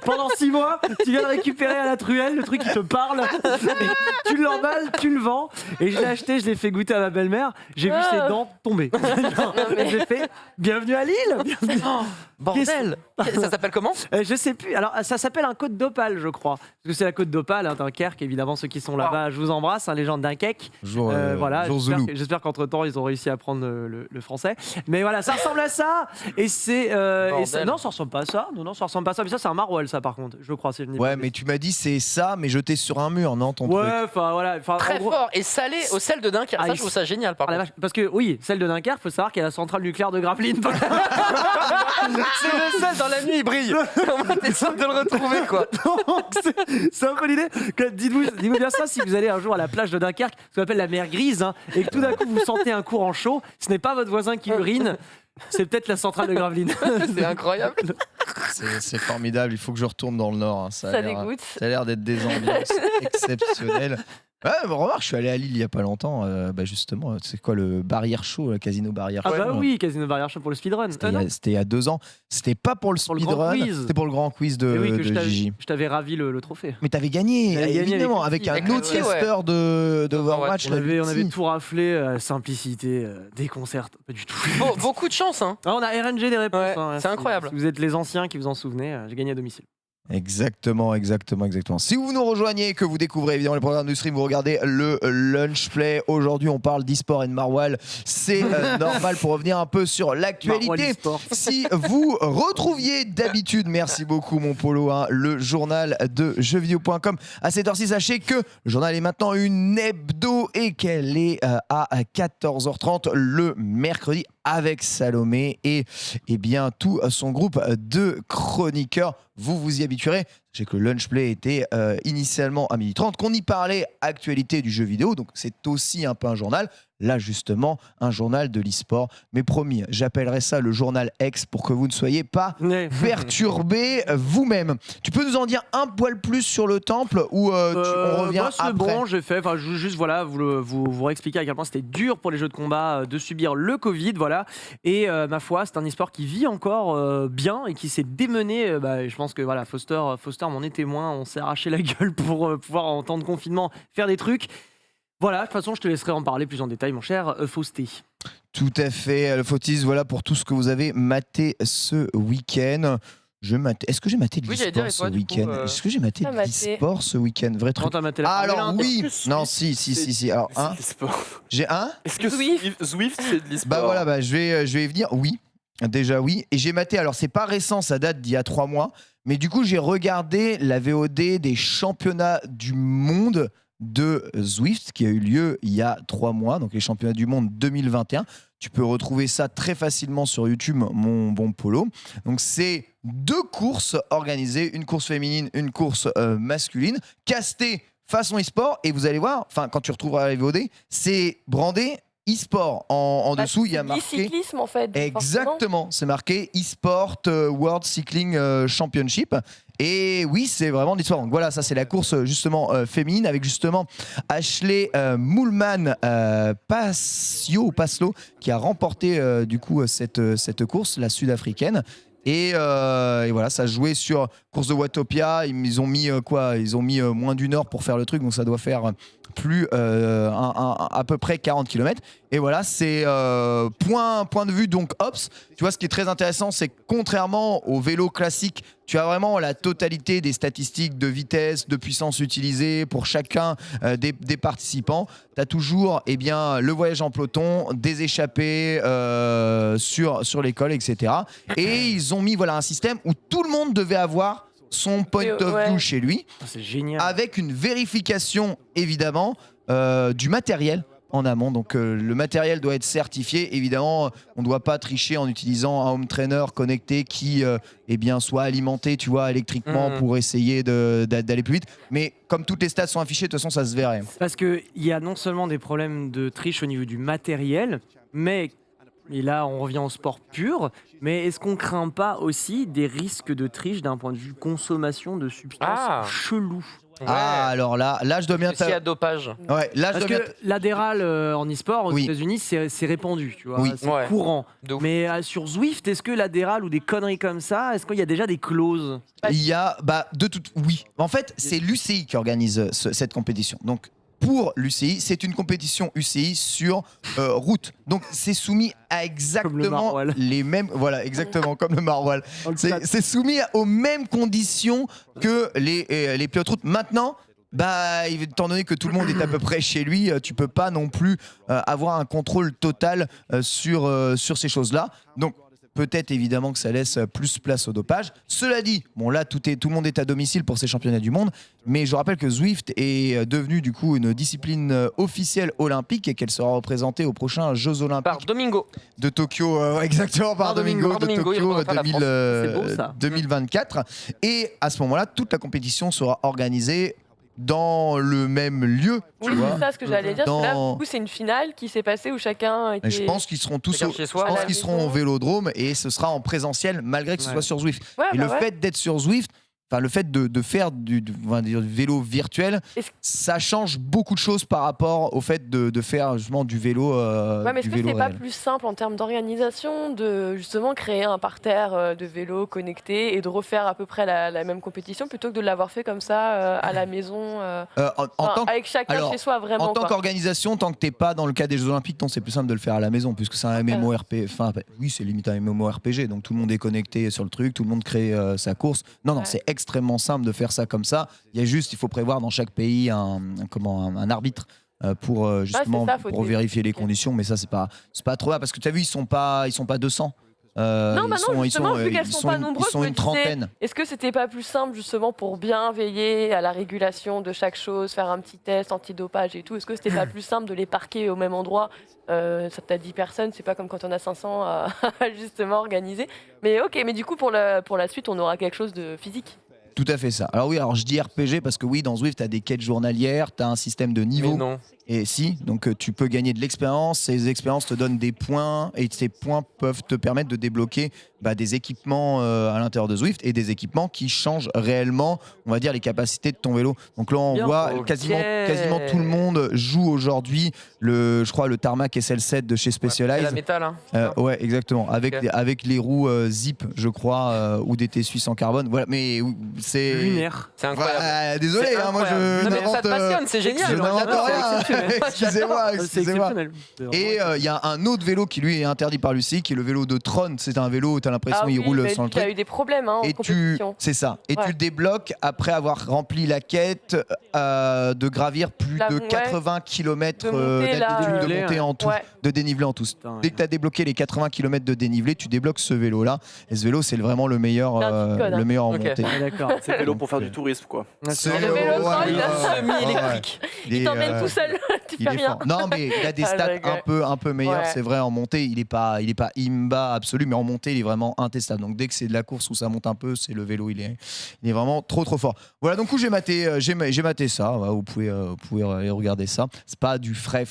pendant 6 mois. Tu viens le récupérer à la truelle, le truc il te parle. Tu l'emballes, tu le vends. Et je l'ai acheté, je l'ai fait goûter à ma belle-mère. J'ai vu ses dents tomber. mais- J'ai fait bienvenue à Lille. Bienvenue. Bordel. Ça s'appelle comment? Je sais plus. Alors, ça s'appelle un côte d'Opale, je crois. Parce que c'est la côte d'Opale, hein, Dunkerque. Évidemment, ceux qui sont là-bas, je vous embrasse, hein, les gens de Dunkerque. Voilà. Jour J'espère Zoulou. j'espère qu'entre-temps, ils ont réussi à apprendre le français. Mais voilà, ça ressemble à ça. Et c'est. Non, ça ressemble pas à ça. Non, ça ressemble pas à ça. Mais ça, c'est un maroilles, ça, par contre. Je crois. Si je n'ai Ouais, pas mais tu m'as dit c'est ça, mais jeté sur un mur, non, ton truc. Ouais, enfin, voilà. Enfin, en Très gros- fort et salé au sel de Dunkerque. Ah, Ça, il- je trouve ça génial par Ah, la contre. vache. Parce que, oui, celle de Dunkerque, faut savoir qu'il y a la centrale nucléaire de Gravelines. C'est le sel dans la nuit, il brille. Comment t'es sûr de le retrouver quoi? Donc, c'est un peu l'idée. Dites-vous bien ça si vous allez un jour à la plage de Dunkerque, ce qu'on appelle la mer grise, hein, et que tout d'un coup vous sentez un courant chaud, ce n'est pas votre voisin qui urine, c'est peut-être la centrale de Gravelines. C'est incroyable. C'est formidable, il faut que je retourne dans le Nord. Hein. Ça a l'air- dégoûte. Ça a l'air d'être des ambiances exceptionnelles. Ouais, mais remarque, je suis allé à Lille il y a pas longtemps. Justement, c'est quoi le Barrière Show, le casino Barrière Ah Show bah oui, Casino Barrière Show pour le speedrun. C'était il y a 2 ans. C'était pas pour le Pour le grand speedrun, quiz. c'était pour le grand quiz de, Et oui, que de Gigi. je t'avais ravi le trophée. Mais t'avais gagné, J'avais gagné évidemment, avec avec Lutti. un Avec autre Lutti, ouais. caster de Overwatch. On là, avait Lutti. tout raflé, simplicité, déconcert, pas du tout. Beaucoup de chance hein. Ah, on a RNG des réponses. Ouais, hein, c'est incroyable. Si vous êtes les anciens qui vous en souvenez, j'ai gagné à domicile. Exactement. Si vous nous rejoignez et que vous découvrez évidemment les programmes du stream, vous regardez le Lunch Play. Aujourd'hui, on parle d'e-sport et de Marwal. C'est normal pour revenir un peu sur Marwal l'actualité. e-sport. Si vous retrouviez d'habitude, merci beaucoup mon Polo, hein, le journal de jeuxvideo.com. À cette heure-ci, sachez que le journal est maintenant une hebdo et qu'elle est à 14h30 le mercredi avec Salomé et bien tout son groupe de chroniqueurs. Vous vous y habituerez. Sachez que le Lunch Play était initialement à 12h30, qu'on y parlait actualité du jeu vidéo, donc c'est aussi un peu un journal. Là, justement, un journal de l'e-sport. Mais promis, j'appellerai ça le journal X pour que vous ne soyez pas Ouais. perturbés vous-même. Tu peux nous en dire un poil plus sur le temple ou on revient Bah, c'est après bon, j'ai fait. Enfin, juste voilà, vous expliquer à quel point c'était dur pour les jeux de combat de subir le Covid, voilà. Et ma foi, c'est un e-sport qui vit encore bien et qui s'est démené. Je pense que voilà, Foster m'en est témoin. On s'est arraché la gueule pour pouvoir en temps de confinement faire des trucs. Voilà, de toute façon, je te laisserai en parler plus en détail, mon cher Fausté. Tout à fait, le Fautis, voilà pour tout ce que vous avez maté ce week-end. Est-ce que j'ai maté de Oui, j'allais dire, l'e-sport et ce toi, du coup, week-end Est-ce que j'ai maté de T'as maté. l'e-sport ce week-end Vrai Quand truc. t'as maté la Ah, Formule alors 1, oui Est-ce que Non, Swift, si. Alors, C'est hein de l'e-sport. J'ai un Est-ce que Swift. Swift, c'est de l'e-sport? Bah voilà, je vais y venir. Oui, déjà oui. Et j'ai maté, alors c'est pas récent, ça date d'il y a 3 mois. Mais du coup, j'ai regardé la VOD des championnats du monde de Zwift qui a eu lieu il y a 3 mois, donc les championnats du monde 2021. Tu peux retrouver ça très facilement sur YouTube, mon bon Polo. Donc c'est 2 courses organisées, une course féminine, une course masculine, castées façon e-sport. Et vous allez voir, enfin quand tu retrouveras la VOD, c'est brandé e-sport. En Bah, dessous, il y a c'est marqué... l'e-cyclisme en fait. forcément. Exactement, c'est marqué e-sport World Cycling Championship. Et oui, c'est vraiment de l'histoire. Donc voilà, ça c'est la course justement féminine avec justement Ashley Moolman Paslo qui a remporté du coup cette course, la sud-africaine. Et voilà, ça jouait sur course de Watopia. Ils ont mis quoi? Ils ont mis moins d'1 heure pour faire le truc, donc ça doit faire plus à peu près 40 km. Et voilà, c'est point de vue donc Ops. Tu vois, ce qui est très intéressant, c'est que contrairement au vélo classique, tu as vraiment la totalité des statistiques de vitesse, de puissance utilisée pour chacun des participants. Tu as toujours le voyage en peloton, des échappées sur l'école, etc. Et ils ont mis un système où tout le monde devait avoir son point of view chez lui, C'est génial. avec une vérification évidemment du matériel. en amont. Donc le matériel doit être certifié. Évidemment, on ne doit pas tricher en utilisant un home trainer connecté qui soit alimenté, tu vois, électriquement pour essayer d'aller plus vite. Mais comme toutes les stats sont affichées, de toute façon, ça se verrait. Parce qu'il y a non seulement des problèmes de triche au niveau du matériel, mais, et là on revient au sport pur, mais est-ce qu'on craint pas aussi des risques de triche d'un point de vue consommation de substances cheloues? Ah, alors là je dois bien... S'il y a dopage. Ouais, là, parce que l'adéral en e-sport aux États-Unis, c'est répandu, tu vois, c'est courant. Mais sur Zwift, est-ce que l'adéral ou des conneries comme ça, est-ce qu'il y a déjà des clauses? Il y a, oui. En fait, c'est l'UCI qui organise cette compétition. Donc, pour l'UCI, c'est une compétition UCI sur route. Donc, c'est soumis à exactement les mêmes... Voilà, exactement, comme le maroilles. C'est soumis aux mêmes conditions que les pilotes route. Maintenant, étant donné que tout le monde est à peu près chez lui, tu peux pas non plus avoir un contrôle total sur ces choses-là. Donc, peut-être évidemment que ça laisse plus place au dopage. Cela dit, bon là tout le monde est à domicile pour ces championnats du monde, mais je rappelle que Zwift est devenue du coup une discipline officielle olympique et qu'elle sera représentée aux prochains Jeux olympiques par Domingo de Tokyo, exactement par Domingo de Tokyo 2024. Et à ce moment-là, toute la compétition sera organisée dans le même lieu. Oui, c'est ça ce que j'allais dire. Là, du coup, c'est une finale qui s'est passée où chacun était... Je pense qu'ils seront tous au Vélodrome et ce sera en présentiel malgré que ce soit sur Zwift. Et le fait d'être sur Zwift, le fait de faire du vélo virtuel, ça change beaucoup de choses par rapport au fait de faire justement du vélo mais est-ce que c'est pas plus simple en termes d'organisation de justement créer un parterre de vélos connectés et de refaire à peu près la même compétition plutôt que de l'avoir fait comme ça à la maison avec chacun chez soi vraiment. En tant qu'organisation, tant que t'es pas dans le cas des Jeux Olympiques, c'est plus simple de le faire à la maison puisque c'est un MMORPG. Enfin, oui, c'est limite un MMORPG, donc tout le monde est connecté sur le truc, tout le monde crée sa course. Non, c'est extrêmement simple de faire ça comme ça. Il faut prévoir dans chaque pays un arbitre pour justement pour vérifier les conditions, mais ça c'est pas trop là parce que tu as vu ils sont pas 200. Vu qu'elles sont pas nombreuses, ils sont une trentaine. Est-ce que c'était pas plus simple justement pour bien veiller à la régulation de chaque chose, faire un petit test antidopage et tout? Est-ce que c'était pas plus simple de les parquer au même endroit? Ça t'a 10 personnes, c'est pas comme quand on a 500 à justement organiser. Mais mais du coup pour la suite on aura quelque chose de physique. Tout à fait ça. Alors je dis RPG parce que dans Zwift, tu as des quêtes journalières, tu as un système de niveau. Mais non. Et donc tu peux gagner de l'expérience, ces expériences te donnent des points et ces points peuvent te permettre de débloquer des équipements à l'intérieur de Zwift et des équipements qui changent réellement, on va dire, les capacités de ton vélo. Donc là, on voit quasiment tout le monde joue aujourd'hui je crois le Tarmac SL7 de chez Specialized. C'est la métal, hein. Ouais, exactement. Avec les roues Zip, je crois, ou des T-Suisses en carbone. Voilà, mais c'est lunaire. C'est incroyable. Désolé, moi je ça te passionne, c'est génial. Excusez-moi. Et il y a un autre vélo qui lui est interdit par l'UCI, qui est le vélo de Tron. C'est un vélo où tu as l'impression qu'il roule sur le truc. Il a eu des problèmes en compétition. C'est ça. Et tu le débloques après avoir rempli la quête de gravir plus de 80 km de montée en tout, de dénivelé en tout. Dès que tu as débloqué les 80 km de dénivelé, tu débloques ce vélo-là. Et ce vélo, c'est vraiment le meilleur en montée. D'accord. C'est le vélo pour faire du tourisme, quoi. C'est le vélo semi-électrique. Il t'emmène tout seul, tu fais rien. Non, mais il a des stats un peu meilleures, c'est vrai. En montée, il est pas imba absolu, mais en montée, il est vraiment intestable. Donc dès que c'est de la course où ça monte un peu, c'est le vélo, il est vraiment trop fort. Voilà, donc j'ai maté ça. Vous pouvez regarder ça. C'est pas du frais,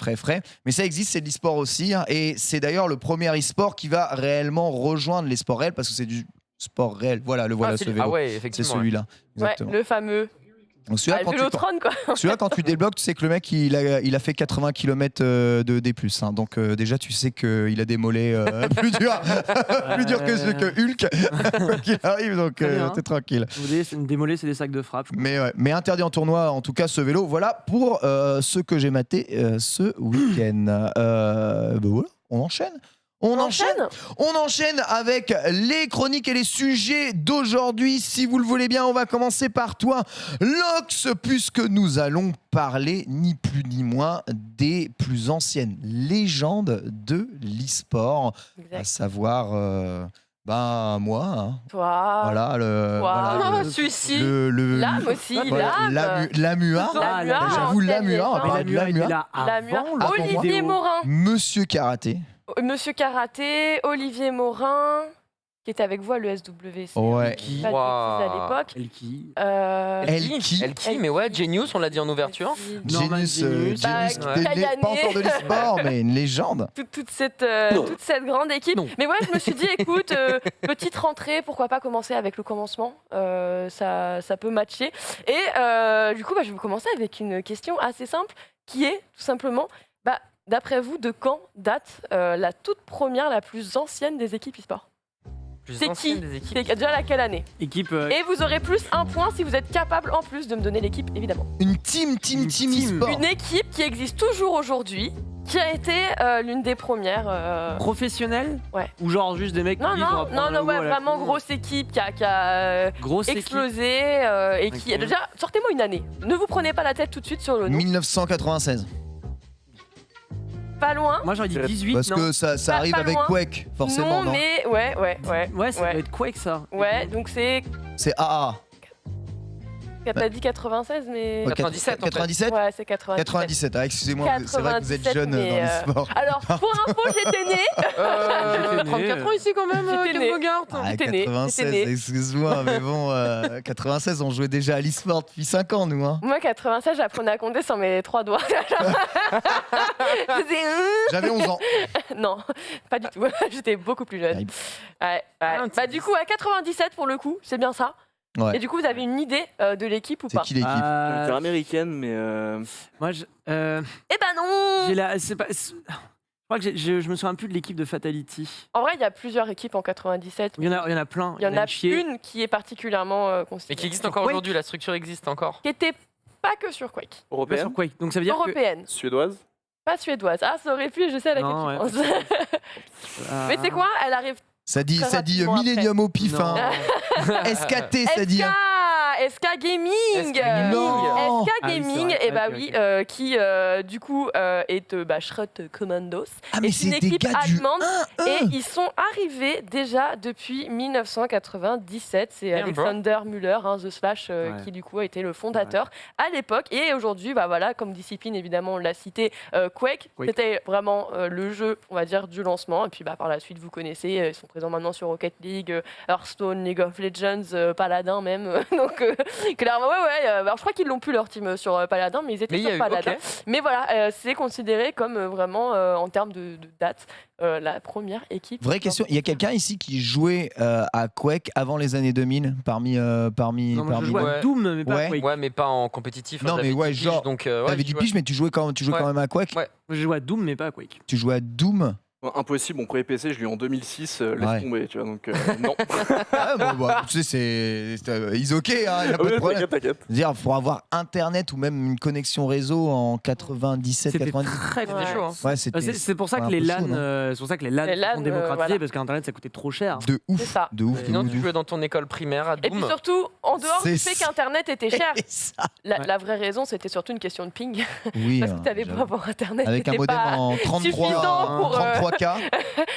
mais ça existe, c'est de l'e-sport aussi, hein, et c'est d'ailleurs le premier e-sport qui va réellement rejoindre les sports réels parce que c'est du sport réel. Voilà, ce vélo. Ah ouais, effectivement. C'est celui-là. Exactement. Le fameux. Donc celui-là, quand tu débloques, tu sais que le mec il a fait 80 km de D+. Hein. Donc déjà tu sais qu'il a des mollets plus durs que Hulk quoi qu'il arrive, donc t'es tranquille. Des mollets, c'est des sacs de frappe. Mais interdit en tournoi, en tout cas ce vélo. Voilà pour ce que j'ai maté ce week-end. Voilà, on enchaîne. On enchaîne avec les chroniques et les sujets d'aujourd'hui. Si vous le voulez bien, on va commencer par toi, Lox, puisque nous allons parler ni plus ni moins des plus anciennes légendes de l'e-sport, à savoir Ben moi, hein. Toi. Voilà le. Toi. Voilà, Celui-ci. L'âme aussi, voilà, l'âme. Lamua. Lamua, J'avoue, Lamua. ancienne on parle de Lamua était Lamua. là Lamua. avant le Olivier vidéo. Morin. Monsieur Karaté. Monsieur Karaté, Olivier Morin, qui était avec vous à l'ESWC. Ouais. Pas de Waouh. bêtises à l'époque. Elki. Elki. Elki, mais ouais, Genius, on l'a dit en ouverture. Norman Genius, Genius. Genius Bah, qui était né, Kayane. pas encore de l'e-sport, mais une légende. Toute cette grande équipe. Non. Mais ouais, je me suis dit, écoute, petite rentrée, pourquoi pas commencer avec le commencement, ça peut matcher. Et du coup, je vais vous commencer avec une question assez simple, qui est tout simplement, d'après vous, de quand date la toute première, la plus ancienne des équipes e-sport? Plus C'est ancienne qui des équipes. C'est déjà laquelle année? Équipe. Et vous aurez plus un point si vous êtes capable en plus de me donner l'équipe, évidemment. Une team team. e-sport. Une équipe qui existe toujours aujourd'hui, qui a été l'une des premières. Professionnelle. Ouais. Ou genre juste des mecs qui Non, disent, on va non, prendre non, le non, goût ouais, à la vraiment con. grosse équipe qui a Grosse équipe. explosé et qui. Ok. Déjà, sortez-moi une année. Ne vous prenez pas la tête tout de suite sur le nom. 1996. Pas loin. Moi j'aurais dit 18, Parce non que ça Pas- arrive pas avec loin. Quake, forcément, non, mais ouais. Ouais, ça doit être Quake ça. Ouais, donc c'est. C'est AA. T'as dit 96, mais. Ouais, 97, en fait. 97 Ouais, c'est 97. 97, ah, excusez-moi, c'est vrai que vous êtes 97, jeune dans mais, l'e-sport. Alors, pour info, j'étais née. J'étais né, 34 ans ici quand même, J'étais Game né. Bogart. Ah, j'étais né, 96, j'étais né. excuse-moi, mais bon, 96, on jouait déjà à l'e-sport depuis 5 ans, nous. Hein. Moi, 96, j'apprenais à compter sans mes 3 doigts. Je faisais, J'avais 11 ans. Non, pas du tout. J'étais beaucoup plus jeune. Aïe. Ouais. Ah, Bah, du coup, à 97 pour le coup, c'est bien ça. Ouais. Et du coup, vous avez une idée de l'équipe ou C'est pas? qui l'équipe Je vais dire américaine, mais. Moi Eh ben non. j'ai la. C'est pas. Je crois que je me souviens plus de l'équipe de Fatality. En vrai, il y a plusieurs équipes en 97. Il y en a plein. Il y en a chier. une qui est particulièrement Et considérée. qui existe encore Quake. aujourd'hui, la structure existe encore. Qui était pas que sur Quake. Pas Européenne, sur Quake. Donc ça veut dire Européenne, suédoise. pas suédoise. Ah, ça aurait pu, je sais à laquelle Non, tu ouais. penses. que. Mais c'est quoi? Elle arrive. Ça dit Très rapidement Millennium au pif, Non. hein. SKT, ça dit. hein. SK Gaming. SK Gaming. Non. SK Ah oui, Gaming, c'est vrai. et bah Ok, oui, ok. qui du coup est Schrott Commandos. Ah, mais est c'est une des équipe gars du allemande 1-1. et ils sont arrivés déjà depuis 1997. C'est Damn, Alexander Müller, hein, The Slash, Ouais. qui du coup a été le fondateur à l'époque. Et aujourd'hui, bah voilà, comme discipline évidemment, on l'a cité, Quake. Quake. C'était vraiment le jeu, on va dire, du lancement. Et puis bah par la suite, vous connaissez, ils sont présents maintenant sur Rocket League, Hearthstone, League of Legends, Paladin même. Donc clairement, ouais. Alors, je crois qu'ils l'ont plus leur team sur Paladin, mais ils étaient Mais il y a sur eu, Paladin. ok. Mais voilà, c'est considéré comme vraiment, en termes de date, la première équipe. Vraie question, il y a quelqu'un ici qui jouait à Quake avant les années 2000 parmi Non, moi je jouais Ouais. à Doom, mais pas Ouais. à Quake. Ouais, mais pas en compétitif. Non, j'avais mais ouais, 10 piges, genre, donc, ouais, T'avais je du jouais. pitch, mais tu jouais quand Ouais. même à Quake. Ouais. Moi, je jouais à Doom, mais pas à Quake. Tu jouais à Doom. Impossible, mon premier PC, je l'ai eu en 2006, laisse Ouais. tomber, tu vois, donc non. Ah, bon, bah, tu sais, c'est is ok, hein, y a pas de problème. T'inquiète. Dire pour avoir internet ou même une connexion réseau en 97, C'était 90. très C'était Ouais. chaud, hein. Ouais, c'était C'est pour ça ouais, que un les peu LAN, chaud, non c'est pour ça que les LAN Les LAN, sont démocratisés voilà. parce qu'Internet ça coûtait trop cher. de ouf, C'est ça. de ouf, de Sinon, ouf, tu de ouf. jouais dans ton école primaire à Et Doom. puis surtout, en dehors du C'est fait qu'Internet était cher, Et ça, la vraie raison, c'était surtout une question de ping. oui, Parce que t'avais j'avoue. pas avoir Internet. Avec un c'était modem pas en 33, suffisant pour, 33K avant les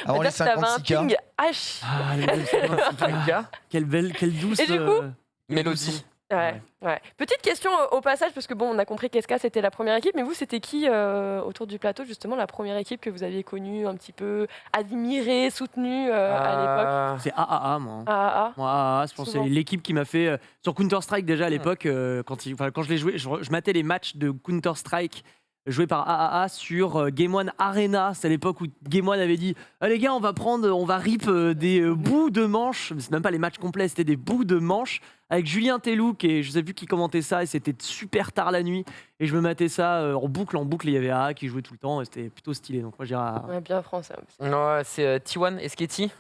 on va dire que t'avais un 56K. ping H. Ah, les gars. Quelle douce. Et du coup, Mélodie. Ouais. Petite question au passage, parce que bon, on a compris qu'SK c'était la première équipe, mais vous, c'était qui autour du plateau, justement, la première équipe que vous aviez connue, un petit peu admirée, soutenue à l'époque? C'est AAA, moi. Ah, Moi, AAA, je pense que Souvent. c'est l'équipe qui m'a fait. Sur Counter-Strike, déjà à l'époque, quand je l'ai joué, je matais les matchs de Counter-Strike joués par AAA sur Game One Arena. C'est à l'époque où Game One avait dit ah, les gars, on va rip des bouts de manches. C'est même pas les matchs complets, c'était des bouts de manches avec Julien Tellouk et je sais plus qui commentait ça et c'était super tard la nuit et je me matais ça en boucle et il y avait AA qui jouait tout le temps et c'était plutôt stylé. Donc moi, j'irais à... ouais, bien français. aussi. Ouais, c'est T1 et Sketty.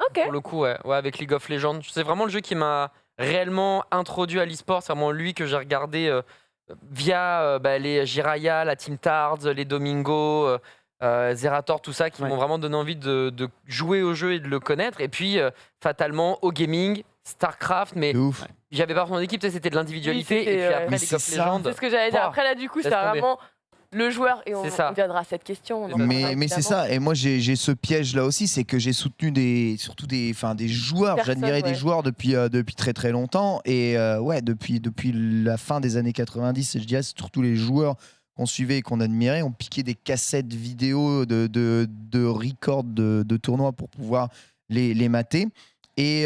Ok. Pour le coup, ouais, avec League of Legends. C'est vraiment le jeu qui m'a réellement introduit à l'e-sport. C'est vraiment lui que j'ai regardé via les Jiraya, la Team Tards, les Domingo, Zerator, tout ça, qui Ouais. m'ont vraiment donné envie de jouer au jeu et de le connaître. Et puis, fatalement, au gaming, StarCraft, mais De ouf. j'avais pas vraiment d'équipe, c'était de l'individualité. Oui, c'était, et puis après, mais League of c'est ça. Legends. C'est ce que j'allais dire. Wow. Après, là, du coup, Laisse c'était tomber. vraiment le joueur, et on viendra à cette question. Mais c'est ça, et moi j'ai ce piège là aussi, c'est que j'ai soutenu des joueurs, j'admirais des joueurs depuis très très longtemps, et depuis la fin des années 90, je dirais surtout les joueurs qu'on suivait et qu'on admirait, on piquait des cassettes vidéo de record de tournois pour pouvoir les mater. Et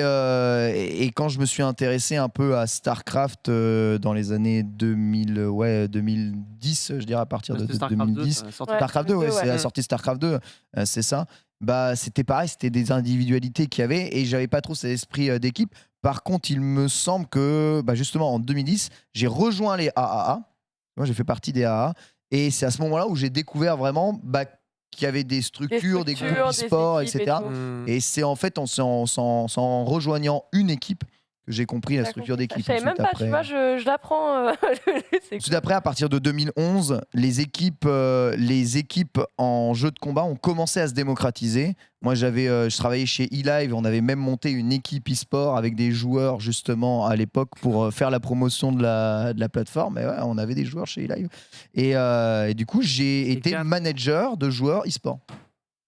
quand je me suis intéressé un peu à StarCraft dans les années 2010, je dirais à partir de 2010. StarCraft 2, c'est la sortie StarCraft 2, c'est ça. Bah, c'était pareil, c'était des individualités qu'il y avait et j'avais pas trop cet esprit d'équipe. Par contre, il me semble que justement en 2010, j'ai rejoint les AAA. Moi, j'ai fait partie des AAA et c'est à ce moment-là où j'ai découvert vraiment qu'il y avait des structures, des groupes e-sport, etc. Et c'est en fait en rejoignant une équipe que j'ai compris la structure d'équipe. Je savais même pas, tu vois, je l'apprends. Ensuite, après, à partir de 2011, les équipes en jeu de combat ont commencé à se démocratiser. Moi, je travaillais chez eLive, on avait même monté une équipe e-sport avec des joueurs justement à l'époque pour faire la promotion de la plateforme. Et on avait des joueurs chez eLive. Et du coup, j'ai été manager de joueurs e-sport.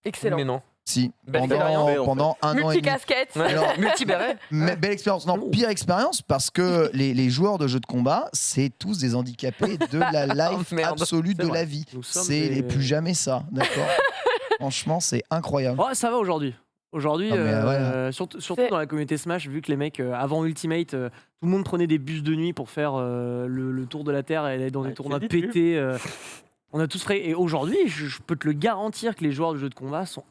Excellent. Mais non. Si, pendant un an et demi. Multicasquette. Multibéret. Belle expérience. Non, pire expérience parce que les joueurs de jeux de combat, c'est tous des handicapés de la life absolue de la vie. C'est plus jamais ça, d'accord. Franchement, c'est incroyable. Oh, ça va aujourd'hui. Aujourd'hui, surtout dans la communauté Smash, vu que les mecs, avant Ultimate, tout le monde prenait des bus de nuit pour faire le tour de la Terre et aller dans des tournois pétés. On a tous fait. Et aujourd'hui, je peux te le garantir que les joueurs de jeux de combat sont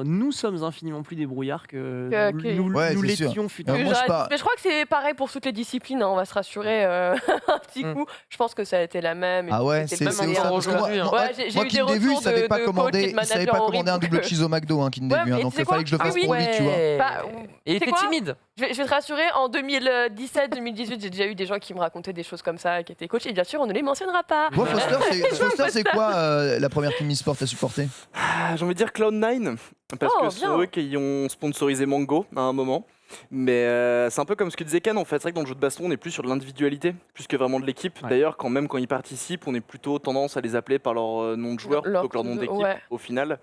nous sommes infiniment plus débrouillards que nous l'étions fut un temps. Mais je crois que c'est pareil pour toutes les disciplines, hein, on va se rassurer un petit coup. Je pense que ça a été la même. Ah ouais, c'est ça. Moi, qui ne début, il ne savait pas commander un double cheese au McDo, qui ne début. Donc il fallait que je le fasse pour lui, tu vois. Et il était timide. Je vais te rassurer, en 2017-2018, j'ai déjà eu des gens qui me racontaient des choses comme ça, qui étaient coachs, et bien sûr, on ne les mentionnera pas. Foster, c'est quoi la première team e-sport à supporter? J'ai envie de dire Cloud9, parce que c'est eux qui ont sponsorisé Mango à un moment. Mais c'est un peu comme ce que disait Ken, en fait. C'est vrai que dans le jeu de baston, on est plus sur de l'individualité, plus que vraiment de l'équipe. Ouais. D'ailleurs, quand ils participent, on est plutôt tendance à les appeler par leur nom de joueur plutôt que leur nom d'équipe, au final.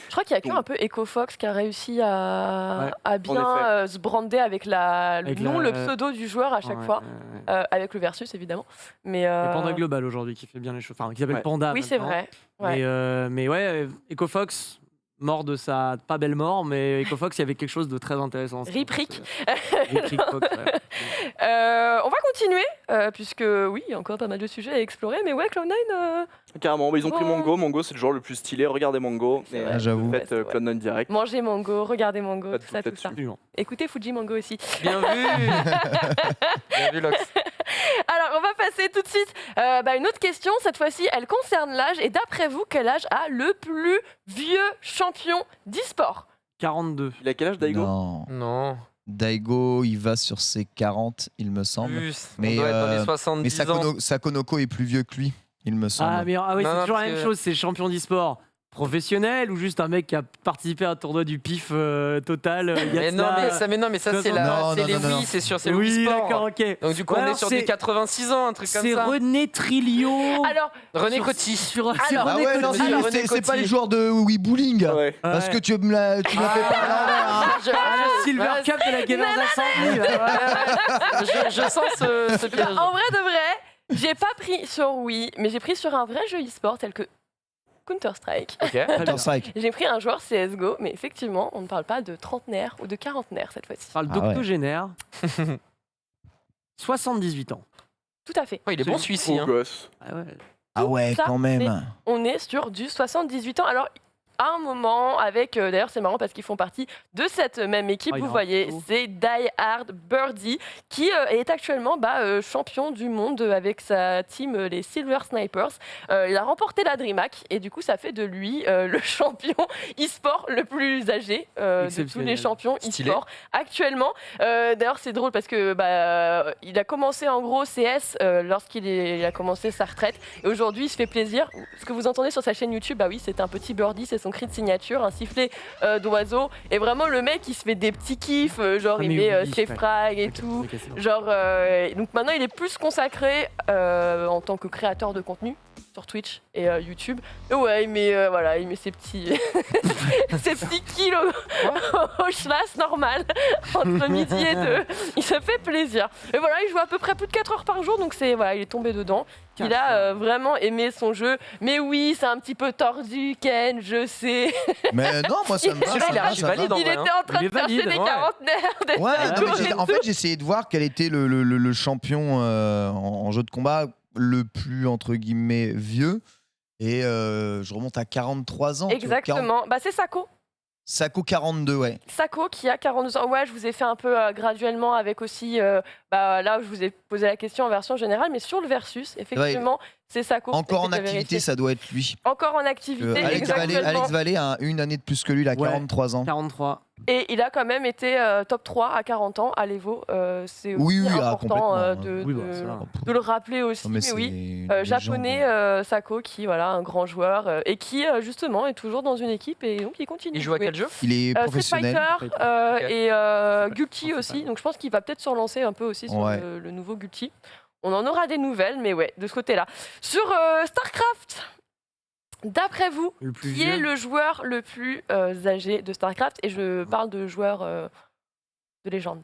Je crois qu'il y a qu'un peu EcoFox qui a réussi à bien se brander avec le pseudo du joueur à chaque fois, avec le versus évidemment. Mais Panda Global aujourd'hui qui fait bien les choses, enfin qui s'appelle Panda. Oui, c'est vrai. Mais EcoFox. Mort de sa pas belle mort, mais EcoFox, il y avait quelque chose de très intéressant. Riprick. On va continuer, puisque oui, il y a encore pas mal de sujets à explorer, mais Cloud9... Carrément, ils ont pris Mango. Mango, c'est le joueur le plus stylé. Regardez Mango. J'avoue. Faites Cloud9 direct. Mangez Mango, regardez Mango, tout ça. Écoutez Fuji Mango aussi. Bien vu. Bien vu, Lox. Alors, on va passer tout de suite une autre question. Cette fois-ci, elle concerne l'âge. Et d'après vous, quel âge a le plus vieux champion d'e-sport? 42. Il a quel âge, Daigo? Non. Daigo, il va sur ses 40, il me semble. Plus. Mais, on doit être dans les 70 ans. Sakonoko est plus vieux que lui, il me semble. C'est toujours la même chose. C'est champion d'e-sport professionnel ou juste un mec qui a participé à un tournoi du PIF total. Mais non, ça c'est Wii, c'est sûr, c'est le Wii Sport. D'accord, ok. Donc du coup, on est sur des 86 ans, un truc comme ça. C'est René Trilio. Alors, René Coty. C'est pas les joueurs de Wii Bowling. Parce que tu m'as fait pas la Silver Cup de la Gamers Assembly. Je sens ce piège. En vrai de vrai, j'ai pas pris sur Wii, mais j'ai pris sur un vrai jeu e-sport tel que Counter-Strike. J'ai pris un joueur CSGO, mais effectivement, on ne parle pas de trentenaire ou de quarantenaire cette fois-ci. On parle d'octogénaire. 78 ans. Tout à fait. Il est bon celui-ci. Ah ouais, quand même. On est sur du 78 ans. Alors, à un moment, d'ailleurs c'est marrant parce qu'ils font partie de cette même équipe, vous voyez, c'est Die Hard Birdie qui est actuellement champion du monde avec sa team, les Silver Snipers. Il a remporté la DreamHack et du coup ça fait de lui le champion e-sport le plus âgé de tous les champions e-sport actuellement. D'ailleurs c'est drôle parce que il a commencé en gros CS lorsqu'il a commencé sa retraite et aujourd'hui il se fait plaisir. Ce que vous entendez sur sa chaîne YouTube, c'est un petit birdie, c'est son cri de signature, un sifflet d'oiseau, et vraiment le mec il se fait des petits kiffs, il met ses frags et tout, donc maintenant il est plus consacré en tant que créateur de contenu sur Twitch et YouTube. Et ouais, il met ses petits ses petits kilos au schlass normal entre midi et 2. Il se fait plaisir. Et voilà, il joue à peu près plus de 4 heures par jour, donc il est tombé dedans. Il a vraiment aimé son jeu. Mais oui, c'est un petit peu tordu, Ken, je sais. Mais non, moi ça me va. Il était en train de chercher des quarantenaires. En fait, j'essayais de voir quel était le champion en jeu de combat le plus, entre guillemets, vieux. Et je remonte à 43 ans. Exactement. Bah, c'est Sako. Sako 42, ouais. Sako qui a 42 ans. Ouais, je vous ai fait un peu graduellement avec aussi. Là, je vous ai posé la question en version générale, mais sur le versus, effectivement, c'est Sako. Encore en activité, ça doit être lui. Encore en activité, exactement. Alex Vallée a une année de plus que lui, il a 43 ans. 43. Et il a quand même été top 3 à 40 ans à l'Evo. C'est aussi important de le rappeler aussi. Non, mais oui, japonais Sako, qui voilà, un grand joueur et qui justement est toujours dans une équipe et donc il continue. Il joue à quel jeu? Il est professionnel. Street Fighter et Guilty aussi. Donc je pense qu'il va peut-être se relancer un peu aussi sur le nouveau Guilty. On en aura des nouvelles, mais ouais, de ce côté-là. Sur StarCraft. D'après vous, qui est le joueur le plus âgé de StarCraft? Et je parle de joueurs de légende.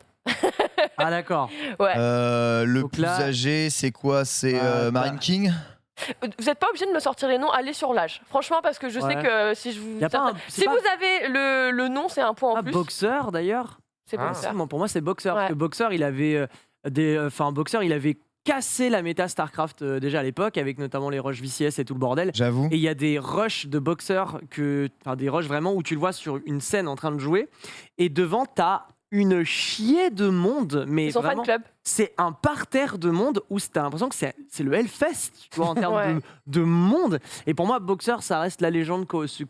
Ah d'accord. Ouais. Le plus âgé, c'est quoi? C'est Marine King? Vous n'êtes pas obligé de me sortir les noms, allez sur l'âge. Franchement, parce que je sais que si je vous... Si vous avez le nom, c'est un point en plus. Boxeur d'ailleurs. C'est Boxeur. Pour moi, c'est Boxeur. Parce que Boxeur, il avait il avait cassé la méta StarCraft déjà à l'époque, avec notamment les rushs VCS et tout le bordel. J'avoue. Et il y a des rushs de boxeurs, des rushs vraiment où tu le vois sur une scène en train de jouer, et devant, t'as une chier de monde, mais Ils sont vraiment, fan club. c'est un parterre de monde où t'as l'impression que c'est le Hellfest, tu vois, en termes de monde. Et pour moi, Boxer, ça reste la légende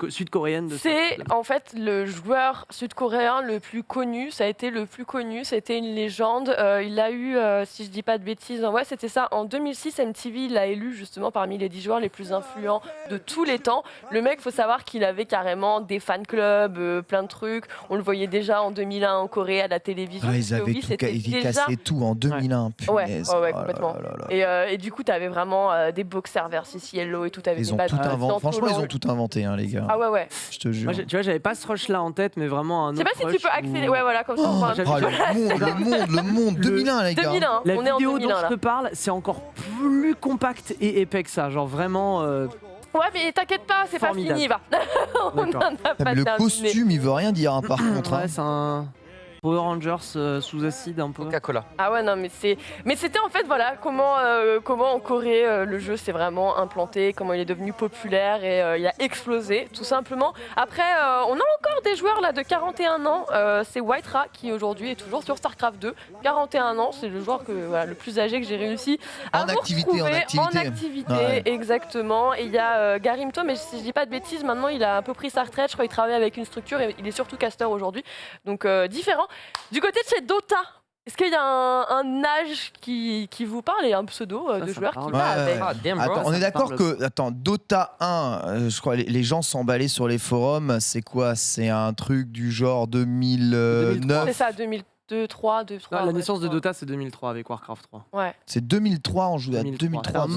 sud-coréenne. C'est en fait le joueur sud-coréen le plus connu. Ça a été le plus connu. C'était une légende. Il a eu, si je dis pas de bêtises, c'était ça. En 2006, MTV l'a élu justement parmi les 10 joueurs les plus influents de tous les temps. Le mec, faut savoir qu'il avait carrément des fan clubs, plein de trucs. On le voyait déjà en 2001 en Corée à la télévision. Ils avaient cassé tout en 2001. Ouais, complètement. Et du coup, t'avais vraiment des boxers versus Yellow et tout. Ils ont tout inventé. Franchement, ils ont tout inventé, les gars. Ah ouais. Je te jure. Moi, tu vois, j'avais pas ce rush là en tête, mais vraiment un autre. Je sais pas si tu peux accélérer. Ouais, voilà, comme ça. Le monde, 2001, les gars. 2001, la on est en vidéo 2001, dont je te parle, c'est encore plus compact et épais que ça. Genre vraiment. Ouais, mais t'inquiète pas, c'est pas fini, va. On en a pas le costume, il veut rien dire, par contre. Ouais, c'est un Power Rangers sous acide un peu. Coca-Cola. Ah ouais, non, mais c'était en fait, voilà, comment en Corée le jeu s'est vraiment implanté, comment il est devenu populaire et il a explosé, tout simplement. Après, on a encore des joueurs là de 41 ans, c'est Whitera qui aujourd'hui est toujours sur StarCraft 2. 41 ans, c'est le joueur le plus âgé que j'ai réussi à retrouver en activité. Exactement. Et il y a Garimto, mais si je dis pas de bêtises, maintenant il a un peu pris sa retraite, je crois qu'il travaille avec une structure et il est surtout caster aujourd'hui, donc différent. Du côté de chez Dota, est-ce qu'il y a un âge qui vous parle et un pseudo de joueur qui va avec? Attends, on est d'accord que Dota 1, je crois les gens s'emballaient sur les forums, c'est quoi? C'est un truc du genre 2009? C'est ça, 2002, 2003. La naissance de Dota, c'est 2003 avec Warcraft 3. Ouais. C'est 2003, on joue à 2003.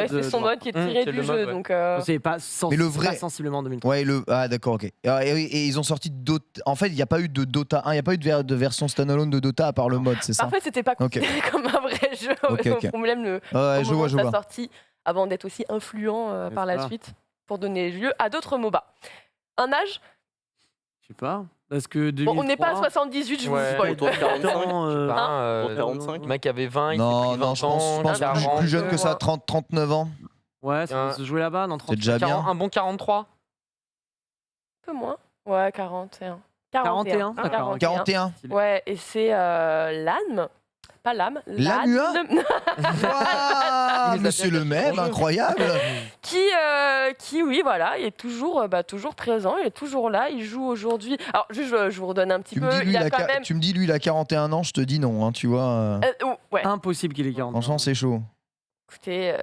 C'est son mode qui est tiré du jeu. Donc c'est pas sensiblement 2003. Ouais, d'accord, ok. Et ils ont sorti Dota. En fait, il n'y a pas eu de Dota 1, il n'y a pas eu de version standalone de Dota à part le mode, c'est ça? En fait, c'était pas considéré comme un vrai jeu. Au problème, je vois. sa sortie, avant d'être aussi influent par la suite, pour donner lieu à d'autres MOBA. Un âge? Je sais pas. Parce que 2003... on n'est pas à 78, je vous spoil. Autour de 45. 45. Le mec avait 20, il non, je pense plus jeune que ça, 39 ans. Ouais, ça peut se jouer là-bas, dans 30. C'est déjà bien. Un bon 43. Un peu moins. Ouais, 41. 41. 41. Ouais, et c'est l'âme. Pas l'âme. L'AMUA. Mais c'est le même, incroyable. Qui, oui, voilà, il est toujours présent, il est toujours là, il joue aujourd'hui. Alors, je vous redonne un petit peu. Tu me dis, lui, il a 41 ans, je te dis non, tu vois. Ouais. Impossible qu'il ait 40 ans. Franchement, c'est chaud. Écoutez,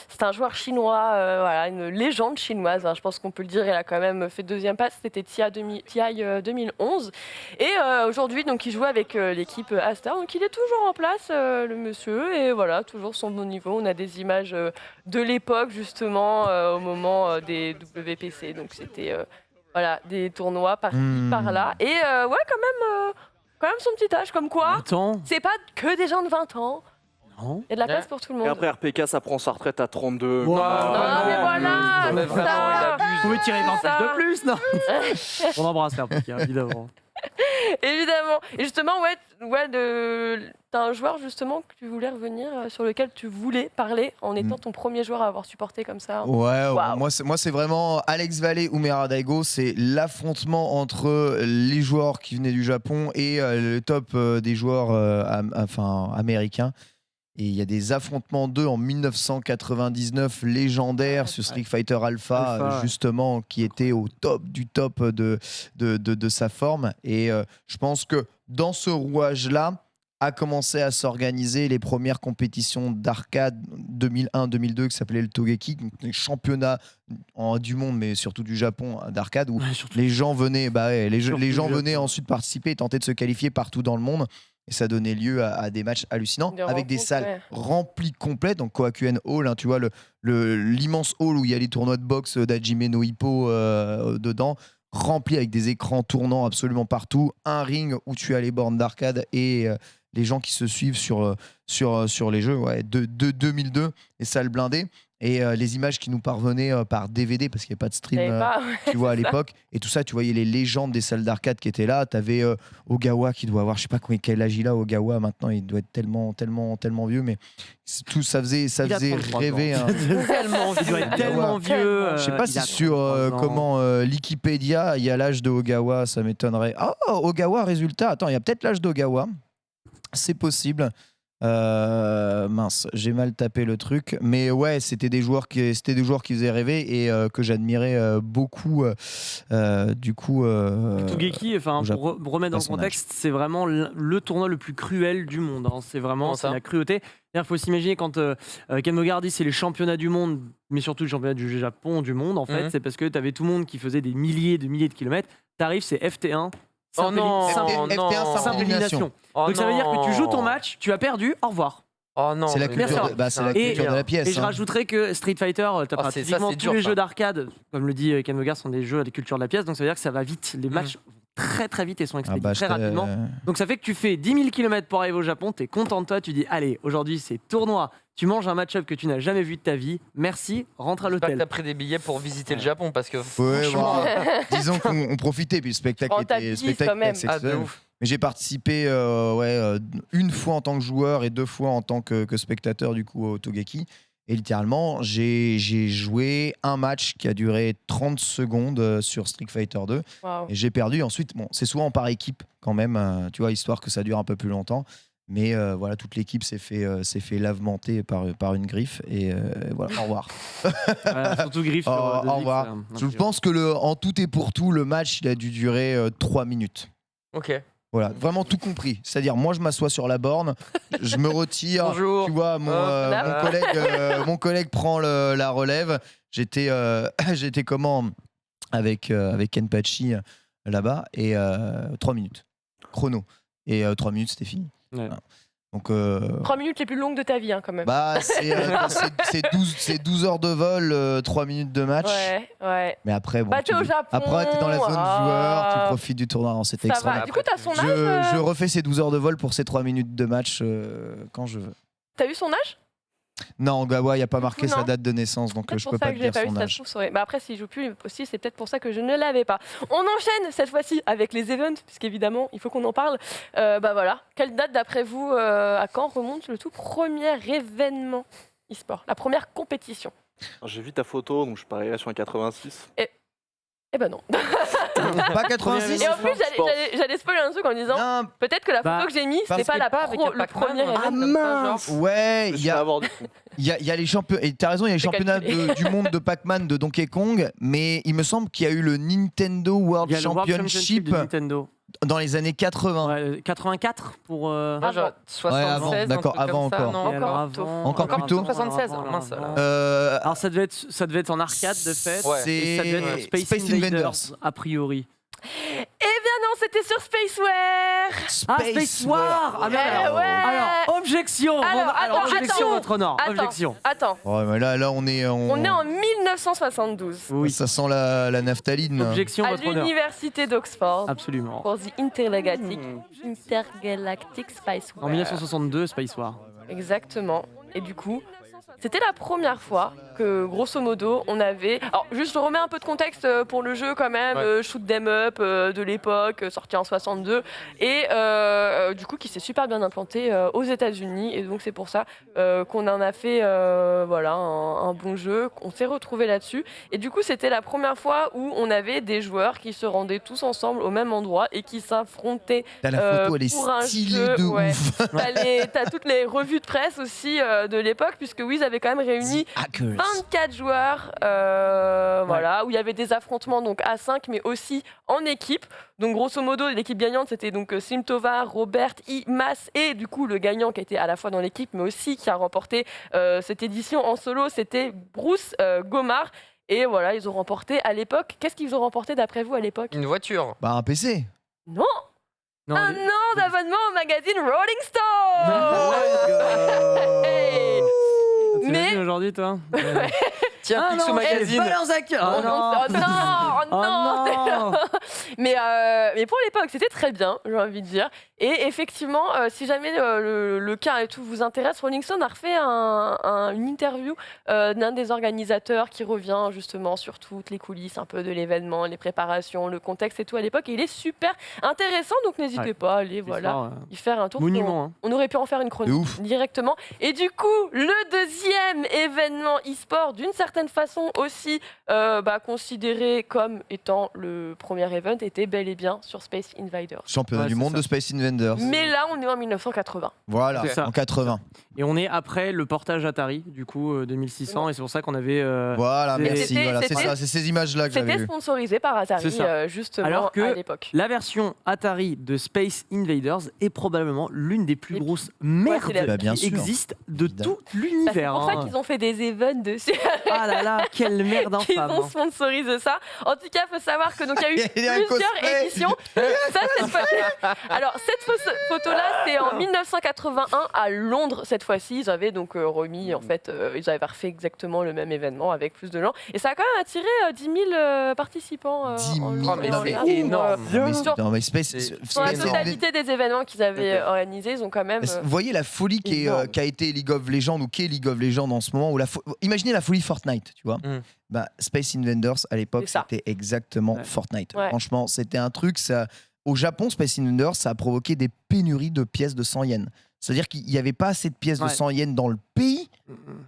c'est un joueur chinois, voilà, une légende chinoise, hein, je pense qu'on peut le dire. Il a quand même fait deuxième passe, c'était TI 2011. Et aujourd'hui, donc, il joue avec l'équipe Astar. Donc il est toujours en place, le monsieur. Et voilà, toujours son bon niveau. On a des images de l'époque, justement, au moment des WPC. Donc c'était voilà, des tournois par-ci, par-là. Et ouais, quand même son petit âge, comme quoi. Attends. C'est pas que des gens de 20 ans. Non. Il y a de la place pour tout le monde. Et après RPK, ça prend sa retraite à 32. Wow. Non, mais voilà, mais c'est vraiment, ça. il abuse. Vous pouvez tirer 20 Ça. flèches de plus, non? On embrasse RPK, évidemment. Évidemment. Et justement, t'as un joueur justement que tu voulais revenir, sur lequel tu voulais parler en étant ton premier joueur à avoir supporté comme ça. Ouais, Waouh. moi c'est vraiment Alex Vallée ou Umera Daigo, c'est l'affrontement entre les joueurs qui venaient du Japon et le top des joueurs américains. Et il y a des affrontements d'eux en 1999 légendaires sur Street Fighter Alpha, justement, qui était au top du top de sa forme. Et je pense que dans ce rouage-là, a commencé à s'organiser les premières compétitions d'arcade 2001-2002 qui s'appelait le Togeki, les championnats du monde, mais surtout du Japon d'arcade, où les gens venaient, les gens venaient ensuite participer et tenter de se qualifier partout dans le monde. Et ça donnait lieu à des matchs hallucinants, avec des salles remplies complètes. Donc Koakuen Hall, hein, tu vois, l'immense hall où il y a les tournois de boxe d'Hajime no Ippo dedans, rempli avec des écrans tournants absolument partout, un ring où tu as les bornes d'arcade et les gens qui se suivent sur les jeux, de 2002, les salles blindées. Et les images qui nous parvenaient par DVD, parce qu'il n'y avait pas de stream, tu vois, à l'époque. Et tout ça, tu voyais les légendes des salles d'arcade qui étaient là. Tu avais Ogawa qui doit avoir, je sais pas quel âge il a, Ogawa, maintenant, il doit être tellement vieux, mais tout ça faisait rêver. Hein. Il doit être tellement vieux. Je sais pas si sur Wikipédia, il y a l'âge de Ogawa, ça m'étonnerait. Oh, Ogawa, résultat. Attends, il y a peut-être l'âge d'Ogawa. C'est possible. Mince, j'ai mal tapé le truc, mais ouais, c'était des joueurs qui faisaient rêver et que j'admirais beaucoup. Du coup, Togeki, pour remettre dans le contexte, c'est vraiment le tournoi le plus cruel du monde. Hein. C'est vraiment la cruauté. Il faut s'imaginer quand Ken Bogard dit c'est les championnats du monde, mais surtout le championnat du Japon du monde. En fait, c'est parce que tu avais tout le monde qui faisait des milliers de kilomètres. T'arrives, c'est FT1. Simple élimination. Donc ça veut dire que tu joues ton match, tu as perdu, au revoir. Oh non, c'est la culture, de la pièce. Et je rajouterais que Street Fighter, t'as pratiquement tous les jeux d'arcade, comme le dit Ken Bogard, sont des jeux à la culture de la pièce, donc ça veut dire que ça va vite. Les matchs vont très très vite et sont expédiés très rapidement. Donc ça fait que tu fais 10 000 km pour arriver au Japon, t'es content de toi, tu dis allez, aujourd'hui c'est tournoi. Tu manges un match-up que tu n'as jamais vu de ta vie. Merci, rentre à l'hôtel. J'espère que t'as pris des billets pour visiter le Japon parce que disons qu'on profitait, puis le spectacle était exceptionnel. Mais j'ai participé une fois en tant que joueur et 2 fois en tant que spectateur du coup au Togeki. Et littéralement, j'ai joué un match qui a duré 30 secondes sur Street Fighter 2. Wow. Et j'ai perdu. Ensuite, c'est souvent par équipe quand même, tu vois, histoire que ça dure un peu plus longtemps. Mais voilà, toute l'équipe s'est fait lavementer par une griffe et voilà, au revoir. Surtout griffe. Au revoir. Je pense que en tout et pour tout, le match il a dû durer 3 minutes. Ok. Voilà, vraiment tout compris. C'est-à-dire, moi, je m'assois sur la borne, je me retire. Bonjour. Tu vois, mon collègue prend la relève. J'étais comment avec Kenpachi là-bas et 3 minutes chrono. Et 3 minutes, c'était fini. Ouais. Voilà. Donc, 3 minutes les plus longues de ta vie, hein, quand même. C'est 12 heures de vol, 3 minutes de match. Ouais. Mais après, bon. T'es au Japon. Après, t'es dans la zone joueur, tu profites du tournoi. C'était extraordinaire. Du coup, t'as son âge. Je refais ces 12 heures de vol pour ces 3 minutes de match quand je veux. T'as eu son âge ? Non, Ogawa, il n'y a pas marqué sa date de naissance, donc je peux pas te dire son âge. Après, s'il joue plus aussi, c'est peut-être pour ça que je ne l'avais pas. On enchaîne cette fois-ci avec les events, puisqu'évidemment, il faut qu'on en parle. Voilà. Quelle date, d'après vous, à quand remonte le tout premier événement e-sport, la première compétition ? J'ai vu ta photo, donc je parierais sur un 86. Eh ben non. Pas 86. Et en plus, j'allais spoiler un truc en disant peut-être que la photo que j'ai mise, c'était pas le premier événement. Ouais, il y a les championnats. Et t'as raison, il y a les championnats du monde de Pac-Man de Donkey Kong, mais il me semble qu'il y a eu le Nintendo World Championship. Dans les années 80. Ouais, 84 pour. Moi, genre Avant. 76, avant, un d'accord, truc avant comme ça, encore. non Et alors Encore Encore plus tôt. 76, mince, avant. Euh, Alors ça devait être en arcade de fait. Ouais. Et ça devait être c'est Space Invaders a priori. Eh bien non, c'était sur Spaceware. Ah, Space War. Ah, merde, Eh alors. ouais. Alors, objection. Alors, objection, attends. votre honneur. Attends, Objection. attends. Ouais, mais là, on est On est en 1972 Oui. Ça sent la naphtaline. Objection, à votre honneur. l'université d'Oxford Absolument. pour The Intergalactic Spaceware. En 1962, Space War. Exactement. Et du coup, c'était la première fois que, grosso modo, on avait... Alors, juste, je remets un peu de contexte pour le jeu quand même. Ouais. Shoot 'em up de l'époque, sorti en 62. Et du coup, qui s'est super bien implanté aux États-Unis. Et donc, c'est pour ça qu'on en a fait voilà, un bon jeu. On s'est retrouvé là-dessus. Et du coup, c'était la première fois où on avait des joueurs qui se rendaient tous ensemble au même endroit et qui s'affrontaient. T'as la photo, elle est pour un stylée jeu, de ouais. ouf. T'as toutes les revues de presse aussi de l'époque, puisque oui, ils avaient quand même réuni The Hackers. 24 joueurs, voilà, où il y avait des affrontements donc à 5, mais aussi en équipe. Donc grosso modo, l'équipe gagnante, c'était donc Simtova, Robert, Mas, et du coup le gagnant qui était à la fois dans l'équipe, mais aussi qui a remporté cette édition en solo, c'était Bruce Gomard. Et voilà, ils ont remporté à l'époque. Qu'est-ce qu'ils ont remporté d'après vous à l'époque? Une voiture. Bah, un PC. Non, Non, un les- an d'abonnement au magazine Rolling Stone. Hey. Tu l'as Mais- vu aujourd'hui, toi Tiens, Ah Picsou non, Magazine. Valeurs Actuelles. Oh non, oh Oh non. non. Mais pour l'époque, c'était très bien, j'ai envie de dire. Et effectivement, si jamais le cas et tout vous intéresse, Rolling Stone a refait une interview d'un des organisateurs qui revient justement sur toutes les coulisses un peu de l'événement, les préparations, le contexte et tout à l'époque. Et il est super intéressant, donc n'hésitez Ouais. pas à aller voilà, y faire un tour. Monument. Hein. On aurait pu en faire une De chronique ouf. directement. Et du coup, le deuxième événement e-sport, d'une certaine façon aussi considéré comme étant le premier event, était bel et bien sur Space Invaders. Championnat Ouais, du c'est monde ça. de Space Invaders. Mais là, on est en 1980. Voilà, C'est ça. en 80. Et on est après le portage Atari, du coup, 2600. Et c'est pour ça qu'on avait. Voilà, Mais merci. c'était- Voilà, c'est c'était- ça, c'est ces images-là que j'avais C'était vues. sponsorisé par C'est Atari, ça. justement, Alors que à l'époque. La version Atari de Space Invaders est probablement l'une des plus Et puis- grosses merdes c'est la- Bah, bien qui sûr. existent de Évidemment. tout Bah, c'est l'univers. pour ça hein. qu'ils ont fait des events dessus, Ah là là, quelle merde qu'ils infâme. ont sponsorisé ça. En tout cas, il faut savoir que donc il y a eu Il y a un plusieurs cosplay. éditions. Ça, cette fois- Alors cette photo-là, c'est en 1981 à Londres. Cette fois-ci, ils avaient donc remis, en fait, ils avaient refait exactement le même événement avec plus de gens. Et ça a quand même attiré 10 000 participants. 10 000. en Oh, mais Londres. c'est Donc, énorme. Mais sur- non, mais Space, C'est- Sur la Space Invaders- totalité des événements qu'ils avaient organisés, ils ont quand même. Vous voyez la folie énorme. qu'a été League of Legends ou qu'est League of Legends en ce moment où imaginez la folie Fortnite, tu vois. Mm. Bah, Space Invaders à l'époque C'est ça. c'était exactement Ouais. Fortnite. Ouais. Franchement, c'était un truc ça au Japon Space Invaders ça a provoqué des pénuries de pièces de 100 yens. C'est-à-dire qu'il n'y avait pas assez de pièces de Ouais. 100 yens dans le pays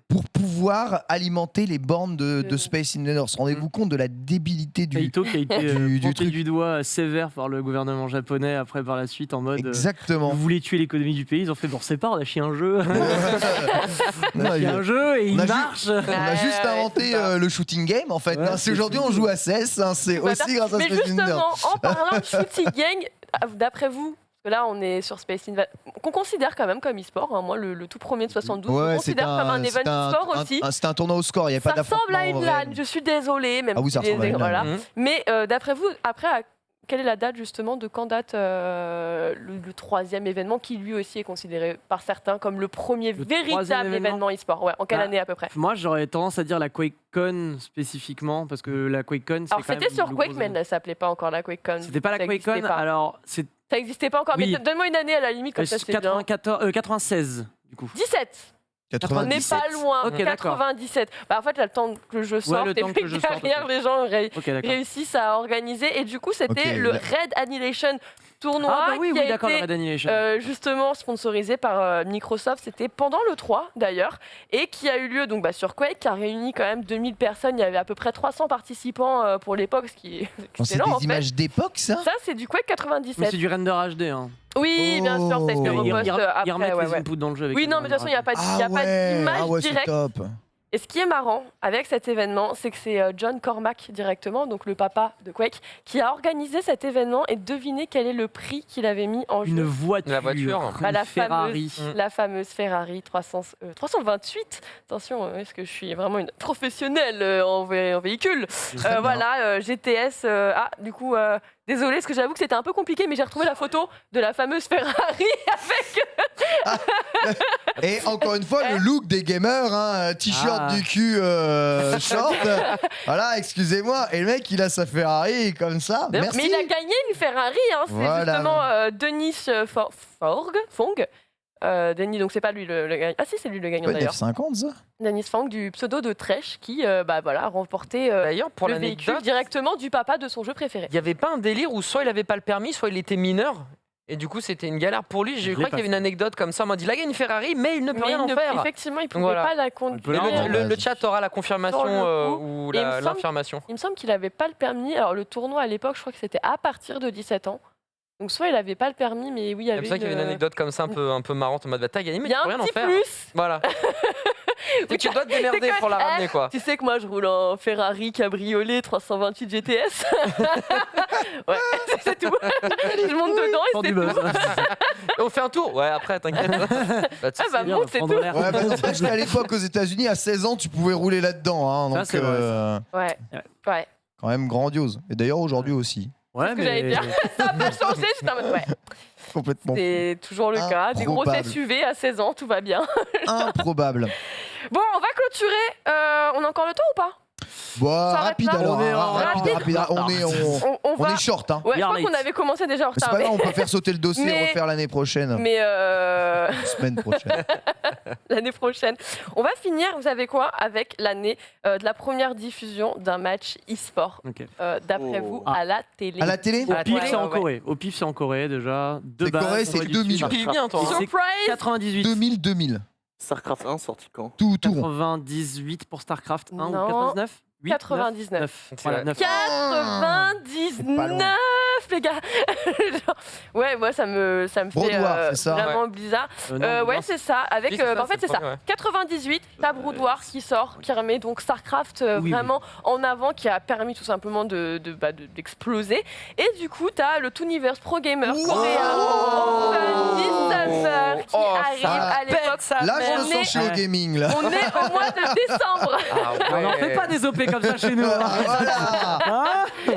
pour pouvoir alimenter les bornes de De- Space Invaders. Rendez-vous compte de la débilité du Kaito qui a été du pointé truc. du doigt sévère par le gouvernement japonais après par la suite en mode Exactement. vous voulez tuer l'économie du pays, ils ont fait bon c'est pas, on a chié un jeu. On Non, a chié un jeu et on il a marche. On a juste Ouais, inventé c'est ça. le shooting game en fait. Ouais, hein. c'est Aujourd'hui tout. on joue à CES, hein, c'est Bah, aussi grâce à Mais Space Invaders. justement, en parlant de shooting gang, d'après vous, parce que là on est sur Space Invaders, qu'on considère quand même comme e-sport, hein, moi le tout premier de 72, on Ouais, considère comme un event e-sport aussi. C'était un tournoi au score, il n'y avait pas Ça ressemble à d'affrontement. une en vrai. LAN, je suis désolée, même Ah oui, ça si les- ressemble à une LAN. voilà. Mhm. Mais d'après vous, après, quelle est la date justement de quand date le troisième événement qui lui aussi est considéré par certains comme le premier Le véritable troisième événement e-sport? Ouais, en quelle Ah. année à peu près? Moi j'aurais tendance à dire la QuakeCon spécifiquement parce que la QuakeCon c'est Alors quand même c'était sur le gros Quake, mais elle événement. ne s'appelait pas encore la QuakeCon. C'était pas la Ça existait QuakeCon, pas. alors c'est Ça n'existait pas encore, Oui. mais donne-moi une année à la limite, comme ça c'est bien. 96 du coup. 17. On n'est 97. pas loin. Ok, d'accord. 97. Bah, en fait, là, le temps que le jeu sorte, le et temps que puis le jeu derrière, sorte, ok. les gens Ok d'accord. réussissent à organiser. Et du coup, c'était Ok, le là- Red Annihilation tournoi Ah bah oui, qui oui a d'accord, le été Red Annihilation. justement sponsorisé par Microsoft. C'était pendant le 3 d'ailleurs, et qui a eu lieu donc, sur Quake, qui a réuni quand même 2000 personnes. Il y avait à peu près 300 participants pour l'époque, ce qui est Oh, c'est excellent en des fait. images d'époque ça. Ça, c'est du Quake Mais 97. c'est du render HD hein. Oui, bien sûr, ça a été Oh. Ils repost ils après. remettent Ouais, les ouais. inputs dans le jeu avec Oui, le non, mais de toute façon, il n'y a pas, Ah il y a pas ouais, d'image ah ouais, c'est directe. top. Et ce qui est marrant avec cet événement, c'est que c'est John Cormack directement, donc le papa de Quake, qui a organisé cet événement et devinez quel est le prix qu'il avait mis en Une jeu. voiture. La voiture. Une La Ferrari. fameuse Ferrari 328. Attention, est-ce que je suis vraiment une professionnelle en véhicule Voilà, GTS. Du coup, désolé, parce que j'avoue que c'était un peu compliqué, mais j'ai retrouvé la photo de la fameuse Ferrari avec. Et encore une fois, le look des gamers, hein, t-shirt du cul, short. Voilà, excusez-moi. Et le mec, il a sa Ferrari comme ça. Merci. Mais il a gagné une Ferrari, hein. C'est Voilà. justement Denis Fong. Denis, donc c'est pas lui le gagnant. Ah si, c'est lui le gagnant Ouais, d'ailleurs. F50 ça. Denis Fong du pseudo de Tresh qui a remporté D'ailleurs, pour le véhicule l'anecdote, directement du papa de son jeu préféré. il n'y avait pas un délire où soit il avait pas le permis, soit il était mineur. Et du coup, c'était une galère pour lui. Je crois qu'il y avait une anecdote comme ça. On m'a dit, il a gagné une Ferrari, mais il ne peut Mais rien en faire. effectivement, il pouvait Voilà. pas la Et conduire. le chat aura la confirmation Sur le coup. ou Et il me semble- l'information. Il me semble qu'il avait pas le permis. Alors le tournoi à l'époque, je crois que c'était à partir de 17 ans. Donc soit il avait pas le permis, mais oui, il y C'est avait. pour ça qu'il y avait une anecdote comme ça un peu marrante en mode, bah, t'as gagné, mais Il y tu a peux un rien en petit faire. plus. Voilà. Et tu dois te démerder C'est pour la quoi ramener, quoi. Tu sais que moi je roule en Ferrari cabriolet 328 GTS. Ouais, c'est tout. Je monte dedans Sans et c'est du tout. buzz. Et on fait un tour. Ouais, après, t'inquiète. Pas de Ah soucis. bah Bien, bon, c'est prendre tout. l'air. Ouais, bah, n'empêche qu'à l'époque, aux États-Unis, à 16 ans, tu pouvais rouler là-dedans. Hein, Ça, donc, c'est vrai, Ouais. quand même grandiose. Et d'ailleurs, aujourd'hui aussi. Ouais, ce que j'allais dire. Ça a pas changé, j'étais en mode ouais. Complètement C'est toujours le cas. Des grosses Improbable. SUV à 16 ans, tout va bien. improbable. Bon, on va clôturer. On a encore le temps ou pas Bon, S'arrête rapide là. alors. On est hein, en- rapide. On On va. est short. Hein. Ouais, je We are crois qu'on late. avait commencé déjà en Mais c'est retard. pas grave, on peut faire sauter le dossier et Mais- refaire l'année prochaine. Mais Semaine prochaine. l'année prochaine. On va finir, vous savez quoi, avec l'année de la première diffusion d'un match e-sport, Ok. d'après Oh. vous, Ah. à la télé. À la télé Au pif, ouais, c'est en ouais. Corée. Au pif, c'est en Corée déjà. De C'est base, Corée, on c'est aurait dû 2000. suivre. Tu piles bien, toi. hein. Surprise 98. 2000. StarCraft 1 sorti quand Tout. 98 pour StarCraft 1 ou Non. 99 8, 99. 9. Voilà, 9. 99 les gars. Genre, ouais, moi ça me fait Broudoir, c'est ça. vraiment bizarre. Ouais, c'est ça. Avec, Oui, c'est ça, en fait, c'est c'est ça. le premier, ouais. 98, t'as Broudoir qui sort, qui remet donc StarCraft Oui, vraiment en avant, qui a permis tout simplement d'exploser. Et du coup, t'as le Tooniverse Pro Gamer coréen, Open Server, qui Oh, arrive ça à l'époque. Là, je On me est- sens chez Ouais. au gaming. Là. On est au mois de décembre. Ah On n'en fait pas des OP comme ça chez nous. Ah, voilà. Hein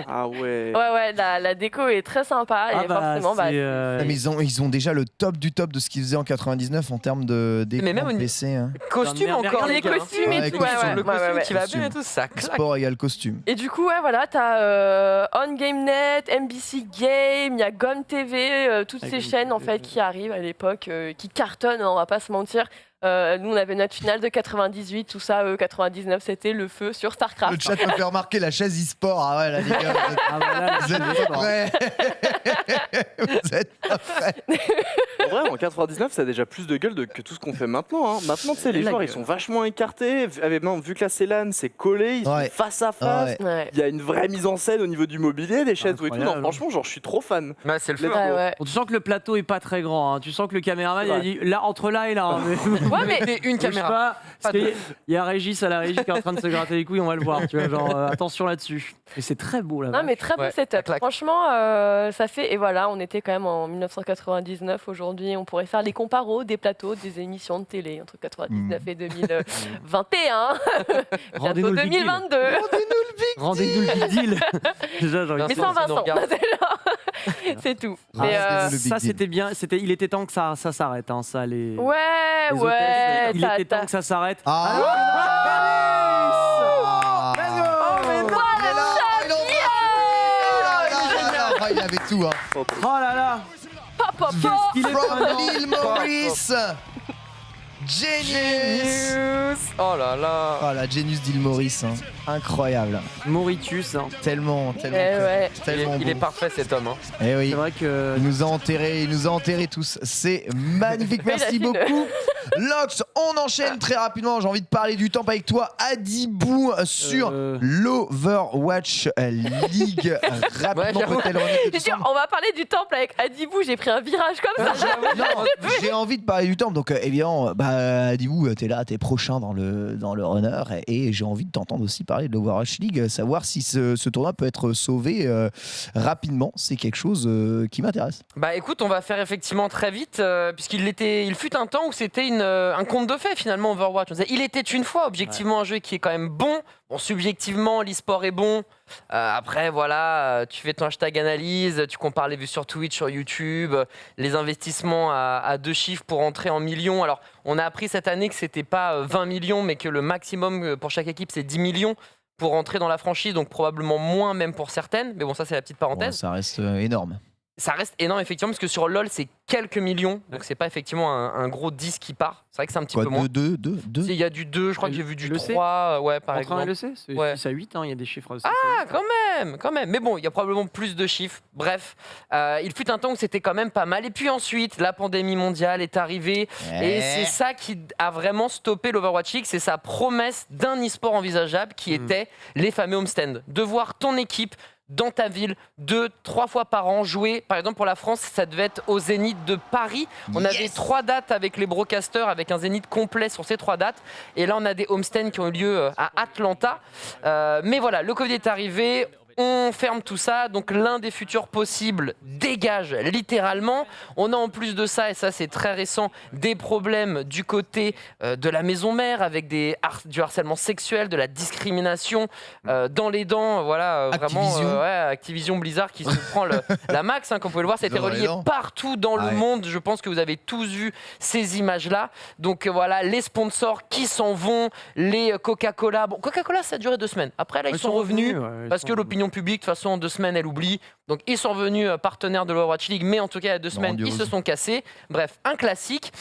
Ah ouais. Ouais, la déco est très sympa Ah et bah, forcément, c'est, Ah, mais ils ont déjà le top du top de ce qu'ils faisaient en 99 en termes d'écran Mais même au PC. Hein. Costume Non, mais encore, regardez les les gars. costumes Ouais, et les tout. costumes, Le costume ouais. qui va Costume. bien et tout, ça claque. Sport égale costume. Et du coup, ouais, voilà, t'as OnGameNet, NBC Game, il y a Gom TV, toutes Ah, ces Gom chaînes en TV, fait qui arrivent à l'époque, qui cartonnent, on va pas se mentir. Nous, on avait notre finale de 98, tout ça, 99, c'était le feu sur Le StarCraft. chat me fait remarquer la chaise e-sport. Ah ouais, là, les gars, Ah bah là, vous êtes c'est pas prêts. Vous êtes pas prêts. En vrai, en 99, ça a déjà plus de gueule que tout ce qu'on fait maintenant. Hein. Maintenant, tu sais, les La joueurs, ils gueule. sont vachement écartés. Vu que la CLAN, c'est collé, ils Ouais. sont face à face. Ouais. Ouais. Il y a une vraie mise en scène au niveau du mobilier, des chaises et tout. Non, Incroyable. franchement, genre, je suis trop fan. Ouais, c'est le feu. Let's hein. go. Ouais. Bon, tu sens que le plateau est pas très grand. Hein. Tu sens que le caméraman il a Ouais. dit là entre là et là. Hein. Ouais, mais Mettez une Bouge caméra. pas, parce Pas qu'il y a Régis à la régie qui est en train de se gratter les couilles, on va le voir. Tu vois, genre attention là-dessus. Et c'est très beau là. non, mais très beau Ouais, ça setup. claque. Franchement, ça fait. Et voilà, on était quand même en 1999. Aujourd'hui, on pourrait faire les comparos des plateaux, des émissions de télé entre 99 et 2021. Rendez-nous Bientôt le big deal. 2022. Rendez-nous le big deal. Déjà, j'ai envie de Mais Vincent, sans ça nous Vincent. regarde. C'est tout. Ah, Mais, c'est le big ça deal. c'était bien. Il était temps que ça s'arrête. Hein, ça, les ouais, hôtesses, ouais. il était temps que ça s'arrête. Ah, Oh, mais Il voilà est là, il en veut. Il avait tout. Hein. Oh là là. Pop, pop, pop. Qu'est-ce qu'il est From prenant. Lil Maurice. Genius. Oh là là. Oh la Genius d'Il Maurice. Hein. Incroyable. Mauritius. Hein. Tellement. Eh ouais. Tellement Il est beau. parfait cet homme. hein. Eh oui. C'est vrai que Il nous a enterrés tous. C'est magnifique. Merci Imagine. beaucoup. Lox, on enchaîne très rapidement. J'ai envie de parler du temps avec toi. Adibou sur l'Overwatch League. Rapidement, j'avoue. peut-elle remettre J'ai dit, on va parler du temple avec Adibou. J'ai pris un virage comme ça. Non, j'ai envie de parler du temple. Donc, évidemment, Adibou, t'es là, t'es prochain dans le runner et j'ai envie de t'entendre aussi parler de l'Overwatch League, savoir si ce tournoi peut être sauvé rapidement. C'est quelque chose qui m'intéresse. Bah écoute, on va faire effectivement très vite, il fut un temps où c'était un conte de fées finalement Overwatch. Il était une fois objectivement un jeu qui est quand même bon. Bon, subjectivement, l'e-sport est bon. Après, voilà, tu fais ton hashtag analyse, tu compares les vues sur Twitch, sur YouTube, les investissements à 2 chiffres pour entrer en millions. Alors, on a appris cette année que c'était pas 20 millions, mais que le maximum pour chaque équipe, c'est 10 millions pour entrer dans la franchise, donc probablement moins même pour certaines. Mais bon, ça, c'est la petite parenthèse. Bon, ça reste énorme. Ça reste énorme, effectivement, parce que sur LoL, c'est quelques millions, donc c'est pas effectivement un gros 10 qui part. C'est vrai que c'est un petit peu moins. Deux Il y a du 2, je crois que j'ai vu du LEC 3, ouais, par exemple. LEC, c'est Ouais. 6 à 8, il y a des chiffres. Ah, quand même. Mais bon, il y a probablement plus de chiffres. Bref, il fut un temps où c'était quand même pas mal. Et puis ensuite, la pandémie mondiale est arrivée. Et c'est ça qui a vraiment stoppé l'Overwatch League. C'est sa promesse d'un e-sport envisageable qui était les fameux homestands. De voir ton équipe dans ta ville 2-3 fois par an jouer. Par exemple, pour la France, ça devait être au Zénith de Paris. On avait 3 dates avec les broadcasters, avec un Zénith complet sur ces 3 dates. Et là, on a des homestands qui ont eu lieu à Atlanta. Mais voilà, le Covid est arrivé. On ferme tout ça, donc l'un des futurs possibles dégage littéralement. On a en plus de ça, et ça c'est très récent, des problèmes du côté de la maison mère avec du harcèlement sexuel, de la discrimination dans les dents. Voilà, vraiment, Activision Blizzard qui se prend la max, comme vous pouvez le voir, ça a été relayé partout dans le monde. Je pense que vous avez tous vu ces images-là. Donc voilà, les sponsors qui s'en vont, les Coca-Cola. Bon, Coca-Cola, ça a duré 2 semaines. Après, là, ils sont revenus parce que l'opinion publique, de toute façon, en 2 semaines, elle oublie. Donc, ils sont revenus partenaires de l'Overwatch League, mais en tout cas, il y a 2 semaines, ils se sont cassés. Bref, un classique.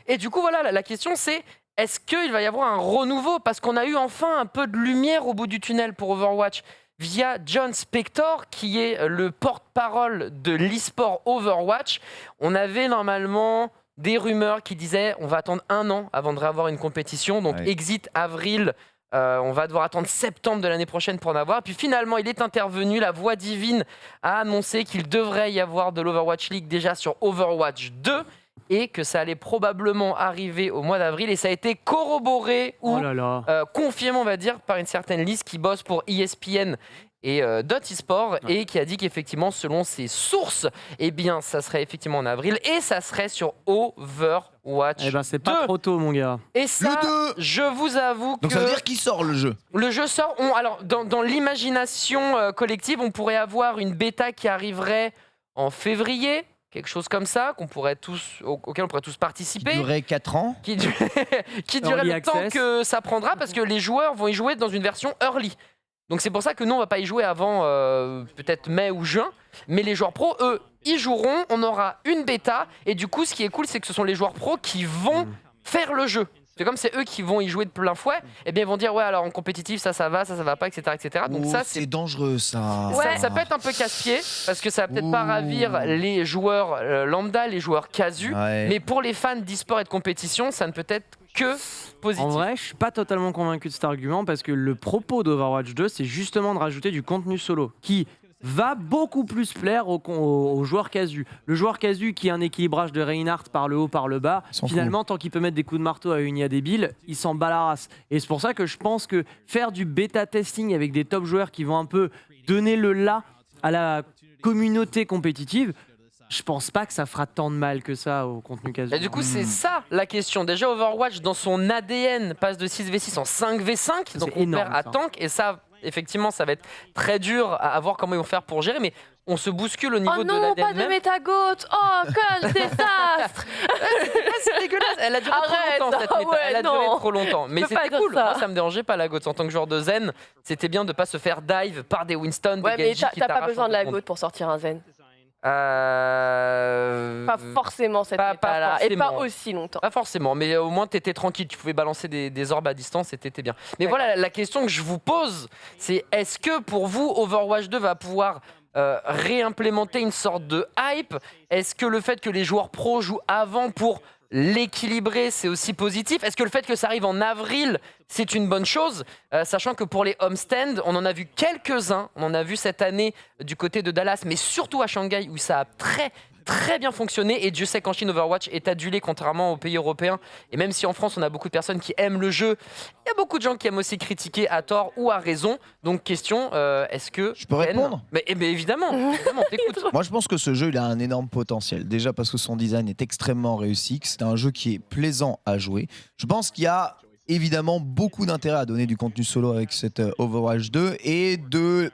Et du coup, voilà, la question, c'est est-ce qu'il va y avoir un renouveau? Parce qu'on a eu enfin un peu de lumière au bout du tunnel pour Overwatch via John Spector, qui est le porte-parole de l'e-sport Overwatch. On avait normalement des rumeurs qui disaient on va attendre 1 an avant de réavoir une compétition. Donc, exit avril. On va devoir attendre septembre de l'année prochaine pour en avoir. Puis finalement, il est intervenu. La voix divine a annoncé qu'il devrait y avoir de l'Overwatch League déjà sur Overwatch 2 et que ça allait probablement arriver au mois d'avril. Et ça a été corroboré ou confirmé, on va dire, par une certaine liste qui bosse pour ESPN et Dot eSport et qui a dit qu'effectivement, selon ses sources, eh bien, ça serait effectivement en avril et ça serait sur Overwatch. Eh ben, c'est pas trop tôt, mon gars. Et ça, je vous avoue que... Donc ça veut dire qu'il sort le jeu. Le jeu sort. Alors, dans l'imagination collective, on pourrait avoir une bêta qui arriverait en février. Quelque chose comme ça, auquel on pourrait tous participer. Qui durerait 4 ans. Qui durerait le temps que ça prendra, parce que les joueurs vont y jouer dans une version early. Donc c'est pour ça que nous, on va pas y jouer avant peut-être mai ou juin. Mais les joueurs pros, eux, y joueront. On aura une bêta. Et du coup, ce qui est cool, c'est que ce sont les joueurs pros qui vont faire le jeu. C'est comme c'est eux qui vont y jouer de plein fouet, et bien ils vont dire ouais alors en compétitif ça va pas, etc. Donc ça c'est dangereux ça. Ouais, ça peut être un peu casse-pied parce que ça va peut-être pas ravir les joueurs lambda, les joueurs casus, mais pour les fans d'e-sport et de compétition, ça ne peut être que positif. En vrai, je suis pas totalement convaincu de cet argument parce que le propos d'Overwatch 2, c'est justement de rajouter du contenu solo qui va beaucoup plus plaire aux joueurs casus. Le joueur casu qui a un équilibrage de Reinhardt par le haut, par le bas, finalement, tant qu'il peut mettre des coups de marteau à une IA débile, il s'en bat la race. Et c'est pour ça que je pense que faire du bêta testing avec des top joueurs qui vont un peu donner le là à la communauté compétitive, je pense pas que ça fera tant de mal que ça au contenu casu. Et du coup, c'est ça la question. Déjà, Overwatch, dans son ADN, passe de 6v6 en 5v5, donc on perd à tank, et ça... Effectivement, ça va être très dur à voir comment ils vont faire pour gérer, mais on se bouscule au niveau de l'ADN. Oh non, pas de métagoat. Oh, quel désastre. C'est dégueulasse. Elle a duré trop longtemps, cette méta. Elle a duré trop longtemps. Mais c'était cool. Moi, ça me dérangeait pas la goat. En tant que joueur de Zen, c'était bien de pas se faire dive par des Winston, des Genji qui t'as pas besoin de la goat pour sortir un Zen. Pas forcément cette méta-là, et pas aussi longtemps. Pas forcément, mais au moins t'étais tranquille, tu pouvais balancer des orbes à distance et t'étais bien. Mais voilà, la question que je vous pose, c'est est-ce que pour vous, Overwatch 2 va pouvoir réimplémenter une sorte de hype? Est-ce que le fait que les joueurs pros jouent avant pour l'équilibrer, c'est aussi positif? Est-ce que le fait que ça arrive en avril, c'est une bonne chose, sachant que pour les homestands, on en a vu quelques-uns. On en a vu cette année du côté de Dallas, mais surtout à Shanghai, où ça a très très bien fonctionné et Dieu sait qu'en Chine Overwatch est adulé contrairement aux pays européens et même si en France on a beaucoup de personnes qui aiment le jeu, il y a beaucoup de gens qui aiment aussi critiquer à tort ou à raison. Donc question, est-ce que... Je peux répondre ? mais évidemment, t'écoutes. Moi, je pense que ce jeu, il a un énorme potentiel. Déjà parce que son design est extrêmement réussi, que c'est un jeu qui est plaisant à jouer. Je pense qu'il y a évidemment beaucoup d'intérêt à donner du contenu solo avec cette Overwatch 2 et de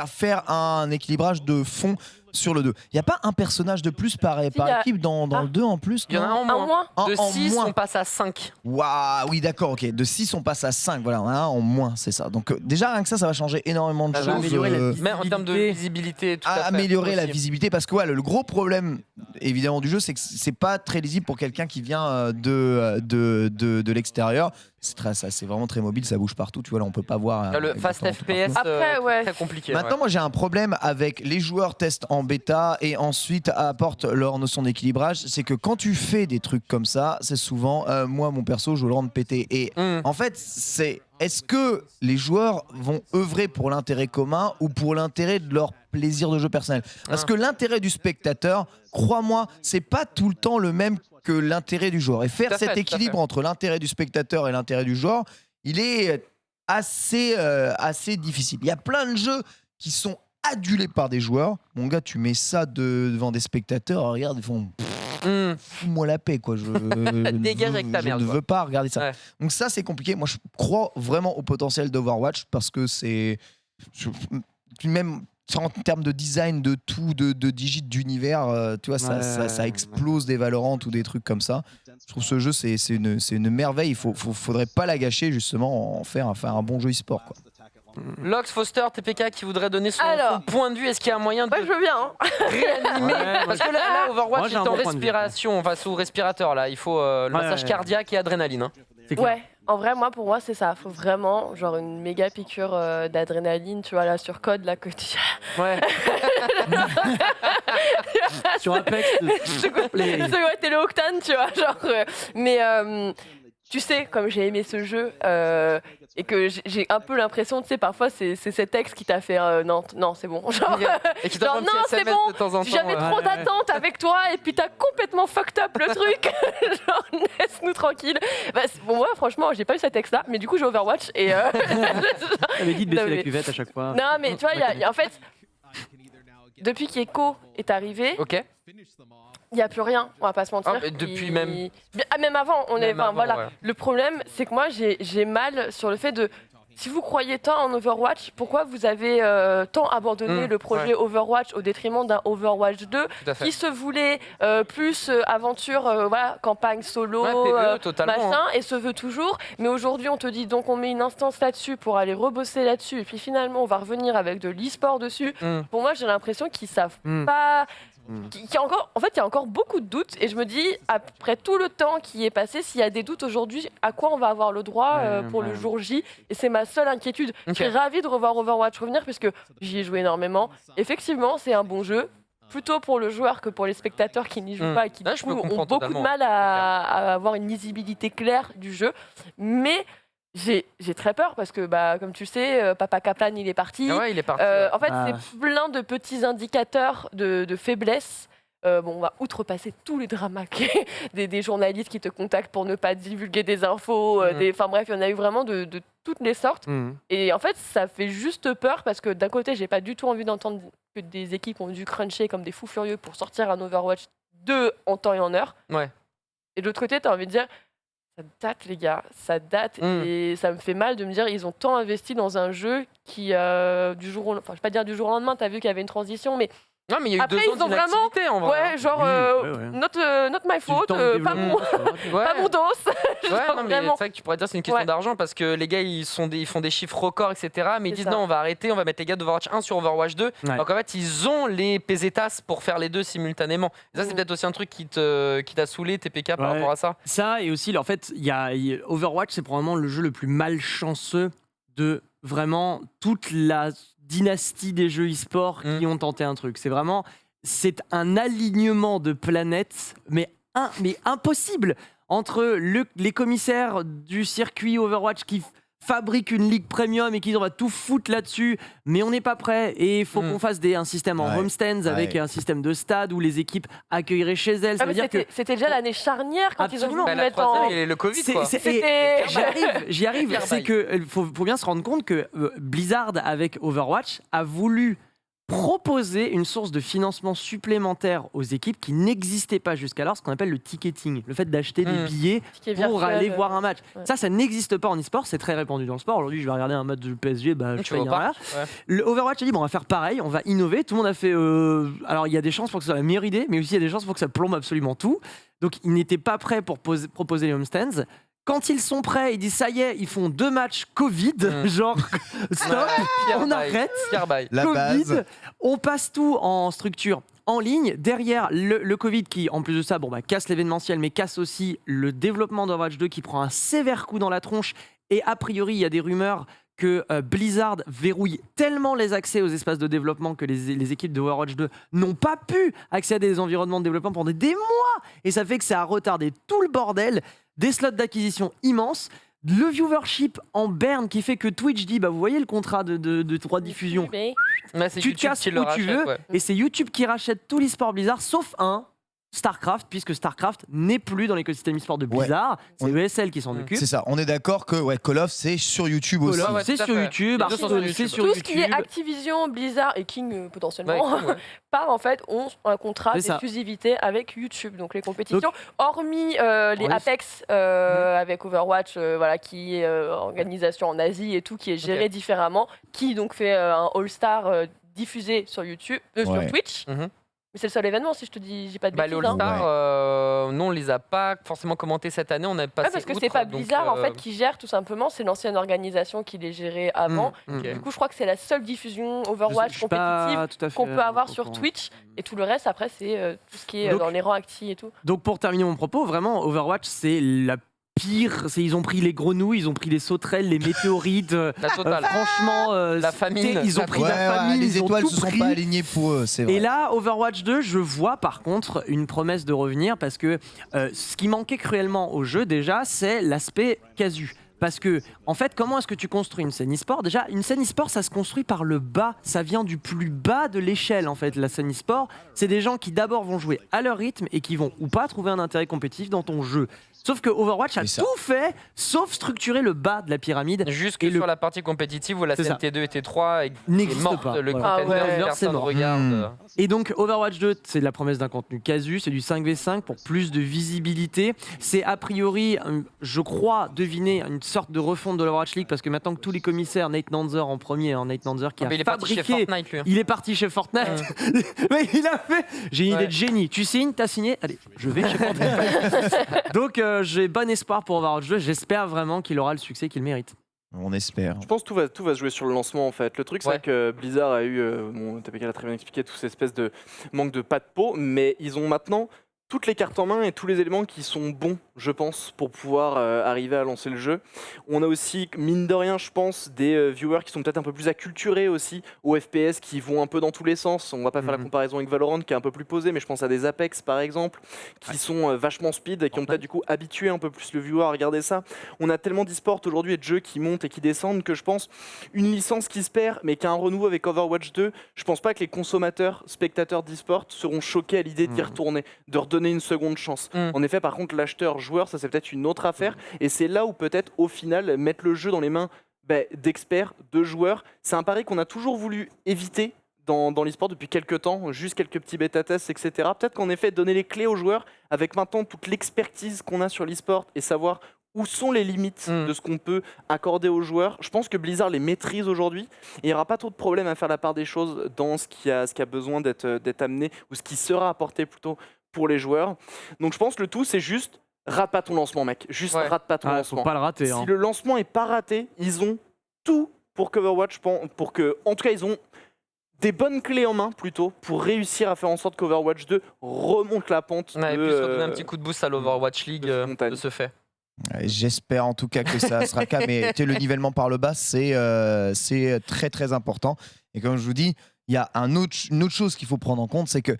faire un équilibrage de fond sur le 2. Il n'y a pas un personnage de plus par équipe dans le 2 en plus? Il y en a un en Un moins. moins. De En 6, moins. on passe à 5. Waouh, oui d'accord, ok. De 6 on passe à 5, voilà, on a un en moins, c'est ça. Donc déjà rien que ça va changer énormément de Ça va choses. améliorer la Même en termes de visibilité, tout à fait. Améliorer la aussi. visibilité parce que le gros problème évidemment du jeu c'est que c'est pas très lisible pour quelqu'un qui vient de l'extérieur. C'est vraiment très mobile, ça bouge partout, tu vois, là on peut pas voir Le fast exactement tout FPS, partout. Après, ouais. très compliqué. Maintenant, moi j'ai un problème avec les joueurs testent en bêta et ensuite apportent leur notion d'équilibrage. C'est que quand tu fais des trucs comme ça, c'est souvent moi, mon perso, je le rends pété. Et en fait, est-ce que les joueurs vont œuvrer pour l'intérêt commun ou pour l'intérêt de leur plaisir de jeu personnel? Parce que l'intérêt du spectateur, crois-moi, c'est pas tout le temps le même que l'intérêt du joueur. Et faire Tout à fait, cet tout à équilibre entre l'intérêt du spectateur et l'intérêt du joueur, il est assez difficile. Il y a plein de jeux qui sont adulés par des joueurs. Mon gars, tu mets ça devant des spectateurs, regarde, ils font fous-moi la paix, quoi. Dégage avec ta merde, Je ne quoi. veux pas regarder ça. Ouais. Donc ça, c'est compliqué. Moi, je crois vraiment au potentiel d'Overwatch parce que même en termes de design, de tout, de digits d'univers, tu vois, ça explose des Valorant ou des trucs comme ça. Je trouve ce jeu, c'est une merveille. Faudrait pas la gâcher, justement, en faire un bon jeu e-sport, quoi. Lox, Foster, TPK qui voudrait donner son point de vue. Est-ce qu'il y a un moyen de Moi, je veux bien. Hein. réanimer Parce que là Overwatch Moi, j'ai est un en bon point de vue. respiration, enfin sous respirateur là. Il faut le massage cardiaque et adrénaline. Hein. C'est clair. Ouais, en vrai, moi, pour moi, c'est ça. Faut vraiment, genre, une méga piqûre d'adrénaline, tu vois, là, sur code, là, que tu... Ouais. Sur Apex, C'est ouais, t'es le Octane, tu vois, genre... mais tu sais, comme j'ai aimé ce jeu, et que j'ai un peu l'impression, tu sais, parfois, c'est cet ex qui t'a fait non, c'est bon. Genre, Et qui genre, t'envoie un non, petit c'est SMS bon, de temps en temps. j'avais trop d'attentes avec toi, et puis t'as complètement fucked up le truc. Genre, laisse-nous tranquille. Bah, bon, moi, franchement, j'ai pas eu cet ex-là, mais du coup, j'ai Overwatch, et... t'avais dit de baisser Non, mais- la cuvette à chaque fois. Non, mais tu vois, en fait, depuis qu'Echo est arrivé, Ok. il n'y a plus rien, on va pas se mentir. Ah, mais depuis même- Même avant, Même avant, voilà. ouais. Le problème, c'est que moi, j'ai mal sur le fait de... Si vous croyez tant en Overwatch, pourquoi vous avez tant abandonné le projet Overwatch au détriment d'un Overwatch 2 Tout à fait. qui se voulait plus aventure, voilà, campagne solo, Ouais, PvE, totalement, machin, et se veut toujours. Mais aujourd'hui, on te dit donc on met une instance là-dessus pour aller rebosser là-dessus, et puis finalement, on va revenir avec de l'e-sport dessus. Pour moi, j'ai l'impression qu'ils savent pas... Qu'il y a encore, en fait, il y a encore beaucoup de doutes et je me dis, après tout le temps qui est passé, s'il y a des doutes aujourd'hui, à quoi on va avoir le droit pour le jour J? Et c'est ma seule inquiétude. Je serais ravie de revoir Overwatch revenir puisque j'y ai joué énormément. Effectivement, c'est un bon jeu. Plutôt pour le joueur que pour les spectateurs qui n'y jouent pas et qui Ah, du je coup, peux ont comprendre beaucoup de totalement. mal à avoir une lisibilité claire du jeu. Mais j'ai très peur parce que, bah, comme tu le sais, Papa Kaplan, il est parti. Ah ouais, il est parti. En fait, c'est plein de petits indicateurs de faiblesse. On va outrepasser tous les dramas des journalistes qui te contactent pour ne pas divulguer des infos. Enfin bref, il y en a eu vraiment de toutes les sortes. Et en fait, ça fait juste peur parce que d'un côté, j'ai pas du tout envie d'entendre que des équipes ont dû cruncher comme des fous furieux pour sortir un Overwatch 2 en temps et en heure. Ouais. Et de l'autre côté, tu as envie de dire, ça date les gars, ça date. Et ça me fait mal de me dire, ils ont tant investi dans un jeu qui, du jour au lendemain, enfin je vais pas dire du jour au lendemain, tu as vu qu'il y avait une transition, mais Non, mais il y a eu après, 2 ans ils ont vraiment- d'inactivité en vrai. ouais, genre, not my fault, pas mon, Ouais. pas mon dos. Ouais, Genre, non, mais vraiment. c'est vrai que tu pourrais dire c'est une question Ouais. d'argent parce que les gars ils font des chiffres records, etc. Mais ils C'est disent ça. non, on va arrêter, on va mettre les gars d'Overwatch 1 sur Overwatch 2. Ouais. Donc en fait, ils ont les pesetas pour faire les deux simultanément. Et ça, c'est peut-être aussi un truc qui t'a saoulé, TPK, par Ouais. rapport à ça. Ça, et aussi, en fait, Overwatch, c'est probablement le jeu le plus malchanceux de vraiment toute la dynastie des jeux e-sport qui ont tenté un truc. C'est un alignement de planètes, mais impossible, entre les commissaires du circuit Overwatch qui fabriquent une ligue premium et qu'ils on va tout foutre là-dessus, mais on n'est pas prêt et il faut qu'on fasse un système en homestands avec un système de stade où les équipes accueilleraient chez elles. Ça veut dire que c'était déjà l'année charnière quand ils ont voulu la mettre en... troisième, et le Covid, quoi. J'y arrive. C'est que faut bien se rendre compte que Blizzard avec Overwatch a voulu proposer une source de financement supplémentaire aux équipes qui n'existait pas jusqu'alors, ce qu'on appelle le ticketing, le fait d'acheter des billets pour aller voir un match. Ouais. Ça n'existe pas en e-sport, c'est très répandu dans le sport. Aujourd'hui, je vais regarder un match du PSG, je paye rien. Le Overwatch a dit, on va faire pareil, on va innover. Tout le monde a fait... Alors, il y a des chances pour que ce soit la meilleure idée, mais aussi il y a des chances pour que ça plombe absolument tout. Donc, ils n'étaient pas prêts pour proposer les homestands. Quand ils sont prêts, ils disent ça y est, ils font 2 matchs Covid, genre stop, on arrête, Covid, on passe tout en structure en ligne. Derrière, le Covid qui, en plus de ça, casse l'événementiel, mais casse aussi le développement d'Overwatch 2 qui prend un sévère coup dans la tronche. Et a priori, il y a des rumeurs que Blizzard verrouille tellement les accès aux espaces de développement que les équipes de Overwatch 2 n'ont pas pu accéder à des environnements de développement pendant des mois. Et ça fait que ça a retardé tout le bordel. Des slots d'acquisition immenses, le viewership en berne qui fait que Twitch dit vous voyez le contrat de droit de diffusion, tu te casses où tu veux, et c'est YouTube qui rachète tout l'e-sport Blizzard sauf StarCraft, puisque StarCraft n'est plus dans l'écosystème e-sport de Blizzard, c'est ESL qui s'en occupe. C'est ça, on est d'accord que Call of c'est sur YouTube aussi. C'est sur YouTube, Hearthstone c'est sur YouTube. Tout ce qui est Activision, Blizzard et King potentiellement, part en fait, ont un contrat d'exclusivité avec YouTube. Donc les compétitions, hormis les Apex avec Overwatch, qui est organisation en Asie et tout, qui est gérée différemment, qui donc fait un All-Star diffusé sur YouTube, sur Twitch. Mais c'est le seul événement, si je te dis, j'ai pas de bêtises. Les All-Stars, non, on les a pas forcément commentés cette année. On a passé parce que c'est pas Blizzard en fait qui gère tout simplement, c'est l'ancienne organisation qui les gérait avant. Du coup, je crois que c'est la seule diffusion Overwatch compétitive qu'on peut avoir sur Twitch. Et tout le reste, après, c'est tout ce qui est dans les rangs actifs et tout. Donc, pour terminer mon propos, vraiment, Overwatch, c'est la pire, ils ont pris les grenouilles, ils ont pris les sauterelles, les météorites. La totale. Franchement, la famine. Ils ont pris la famine. Les étoiles ne se sont pas alignées pour eux, c'est vrai. Et là, Overwatch 2, je vois par contre une promesse de revenir parce que ce qui manquait cruellement au jeu déjà, c'est l'aspect casu. Parce que, en fait, comment est-ce que tu construis une scène e-sport ? Déjà, une scène e-sport, ça se construit par le bas. Ça vient du plus bas de l'échelle, en fait, la scène e-sport. C'est des gens qui, d'abord, vont jouer à leur rythme et qui vont ou pas trouver un intérêt compétitif dans ton jeu. Sauf que Overwatch a tout fait, sauf structurer le bas de la pyramide. Jusque sur la partie compétitive où la scène T2 et T3 n'existe morte, pas. Le contender, personne ne regarde. Et donc Overwatch 2, c'est de la promesse d'un contenu casu, c'est du 5v5 pour plus de visibilité. C'est a priori, je crois, deviner une sorte de refonte de l'Overwatch League parce que maintenant que tous les commissaires, Nate Nanzer en premier, Nate Nanzer qui a il est parti chez Fortnite, lui. Il est parti chez Fortnite. Mais il a fait. J'ai une idée de génie. Tu signes, t'as signé. Allez, je vais chez Fortnite. Donc j'ai bon espoir pour Overwatch 2. J'espère vraiment qu'il aura le succès qu'il mérite. On espère. Je pense que tout va se jouer sur le lancement en fait. Le truc c'est que Blizzard a eu, TPK l'a très bien expliqué, toute cette espèce de manque de pas de peau, mais ils ont maintenant toutes les cartes en main et tous les éléments qui sont bons, je pense, pour pouvoir arriver à lancer le jeu. On a aussi, mine de rien, je pense, des viewers qui sont peut-être un peu plus acculturés aussi aux FPS, qui vont un peu dans tous les sens. On va pas faire la comparaison avec Valorant, qui est un peu plus posé, mais je pense à des Apex, par exemple, qui sont vachement speed et qui ont peut-être du coup habitué un peu plus le viewer à regarder ça. On a tellement d'e-sport aujourd'hui et de jeux qui montent et qui descendent que je pense une licence qui se perd, mais qui a un renouveau avec Overwatch 2, je pense pas que les consommateurs, spectateurs d'e-sport seront choqués à l'idée d'y retourner, de redonner une seconde chance. En effet, par contre, l'acheteur-joueur, ça c'est peut-être une autre affaire, et c'est là où peut-être au final mettre le jeu dans les mains d'experts, de joueurs, c'est un pari qu'on a toujours voulu éviter dans l'e-sport depuis quelques temps, juste quelques petits bêta-tests, etc. Peut-être qu'en effet, donner les clés aux joueurs, avec maintenant toute l'expertise qu'on a sur l'e-sport, et savoir où sont les limites de ce qu'on peut accorder aux joueurs. Je pense que Blizzard les maîtrise aujourd'hui, et il n'y aura pas trop de problème à faire la part des choses dans ce qui a besoin d'être amené, ou ce qui sera apporté plutôt pour les joueurs. Donc je pense que le tout, c'est juste rate pas ton lancement, mec. Juste rate pas ton lancement. Faut pas le rater. Si le lancement est pas raté, ils ont tout pour que Overwatch, pour que, en tout cas, ils ont des bonnes clés en main plutôt pour réussir à faire en sorte qu'Overwatch 2 remonte la pente. Et puis ça donne un petit coup de boost à l'Overwatch League de ce fait. J'espère en tout cas que ça sera le cas, mais le nivellement par le bas, c'est très très important. Et comme je vous dis, il y a une autre chose qu'il faut prendre en compte, c'est que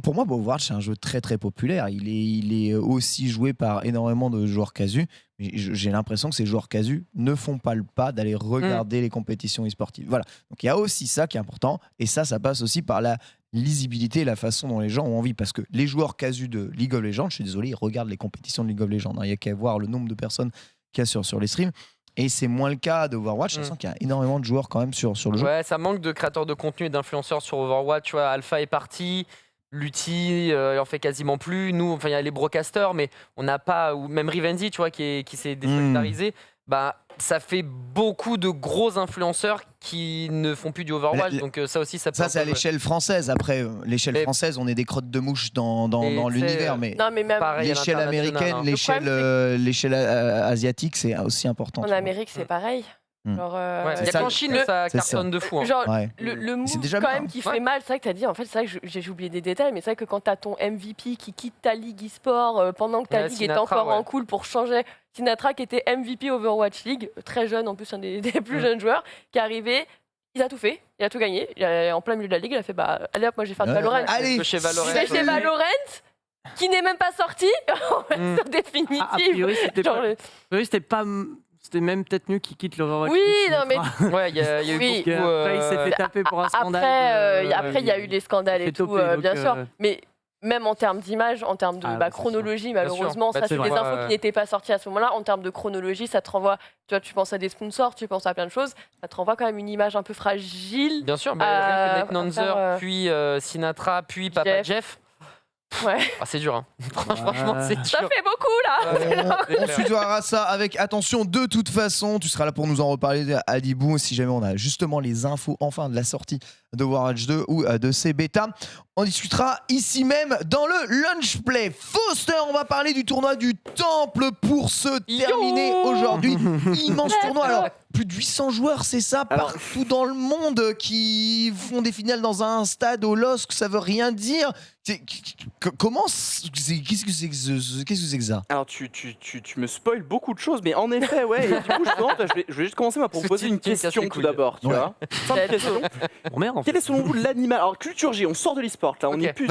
Pour moi, Overwatch, c'est un jeu très très populaire. Il est aussi joué par énormément de joueurs casus. Mais j'ai l'impression que ces joueurs casus ne font pas le pas d'aller regarder les compétitions e-sportives. Voilà. Donc il y a aussi ça qui est important. Et ça passe aussi par la lisibilité et la façon dont les gens ont envie. Parce que les joueurs casus de League of Legends, je suis désolé, ils regardent les compétitions de League of Legends. Il n'y a qu'à voir le nombre de personnes qu'il y a sur les streams. Et c'est moins le cas d'Overwatch. Je sens qu'il y a énormément de joueurs quand même sur le jeu. Ouais, ça manque de créateurs de contenu et d'influenceurs sur Overwatch. Tu vois, Alpha est parti. Lutti, il en fait quasiment plus. Nous, enfin, il y a les broadcasters, mais on n'a pas, ou même Rivendi, tu vois, qui s'est désolidarisé. Bah, ça fait beaucoup de gros influenceurs qui ne font plus du Overwatch. Donc ça aussi, ça peut. Ça, c'est à l'échelle française. Après, l'échelle française, on est des crottes de mouche dans l'univers, mais Non, mais même l'échelle américaine, l'échelle asiatique, c'est aussi important. en Amérique, c'est pareil. Genre, il y a qu'en Chine, ça cartonne de fou. Hein. Genre, le move déjà quand bien. même qui fait mal, c'est vrai que t'as dit, en fait, c'est vrai que j'ai oublié des détails, mais c'est vrai que quand t'as ton MVP qui quitte ta ligue e-sport pendant que ta ligue est encore en cool pour changer, Sinatra qui était MVP Overwatch League, très jeune en plus, un des plus jeunes joueurs, qui est arrivé, il a tout fait, il a tout gagné, en plein milieu de la ligue, il a fait, bah allez hop, moi je vais faire de Valorant. Allez, chez Valorant. Je vais chez Valorant, qui n'est même pas sorti, en version définitive. A priori, c'était pas. C'était même peut-être mieux qu'il quitte l'Overwatch. Oui, non mais Ouais, il y a eu Oui. beaucoup. Après, il s'est fait taper pour un scandale. Après, il y a eu les scandales et fait tout, toper, bien donc, sûr. Mais même en termes d'image, en termes de c'est chronologie, sûr. malheureusement, Bah, ça c'est c'est des vrai. infos qui n'étaient pas sorties à ce moment-là. En termes de chronologie, ça te renvoie. Tu vois, tu penses à des sponsors, tu penses à plein de choses. Ça te renvoie quand même une image un peu fragile. Bien sûr, rien que Nate Nanzer, puis Sinatra, puis Papa Jeff. Ouais. Ah, c'est dur, hein. Franchement, c'est dur. Ça fait beaucoup là. On suivra ça avec attention. De toute façon, tu seras là pour nous en reparler, Adibou, si jamais on a justement les infos enfin de la sortie de Overwatch 2 ou de ses bêtas. On discutera ici même dans le Lunch Play. Foster, on va parler du tournoi du Temple pour se terminer aujourd'hui. Immense tournoi. Alors, plus de 800 joueurs, c'est ça, partout dans le monde qui font des finales dans un stade au LOSC, ça veut rien dire. Comment qu'est-ce que c'est que ça? Alors tu me spoil beaucoup de choses, mais en effet, ouais. Et du coup, je vais juste commencer par poser une question tout d'abord, tu vois. Simple question. Pour merde, en fait. Quel est selon vous l'animal? Alors culture G, on sort de l'e-sport là, on est plus.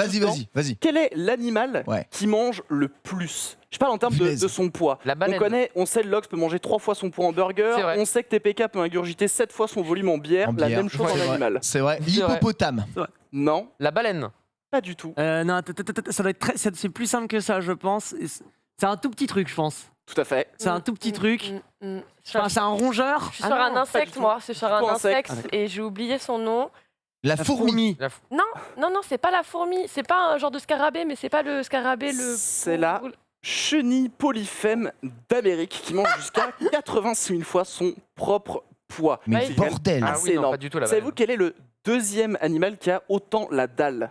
Vas-y. Quel est l'animal qui mange le plus? Je parle en termes de son poids. La baleine. On sait le Lox peut manger 3 fois son poids en burger. On sait que TPK peut ingurgiter 7 fois son volume en bière. La même chose en animal. C'est vrai. L'hippopotame. Non, La baleine. pas du tout. Non, ça doit être c'est plus simple que ça, je pense. C'est un tout petit truc, je pense. Tout à fait. C'est un tout petit truc. Je Enfin, c'est un rongeur. suis sur un pas insecte, du tout. moi. C'est sur un Plutôt insecte insecte. et j'ai oublié son nom. La fourmi. Non, c'est pas la fourmi. C'est pas un genre de scarabée, mais c'est pas le scarabée. C'est la chenille polyphème d'Amérique qui mange jusqu'à 86 000 fois son propre poids. Mais Ouais, bordel. Ah oui, non, énorme. pas du tout la Savez-vous baleine. quel est le deuxième animal qui a autant la dalle?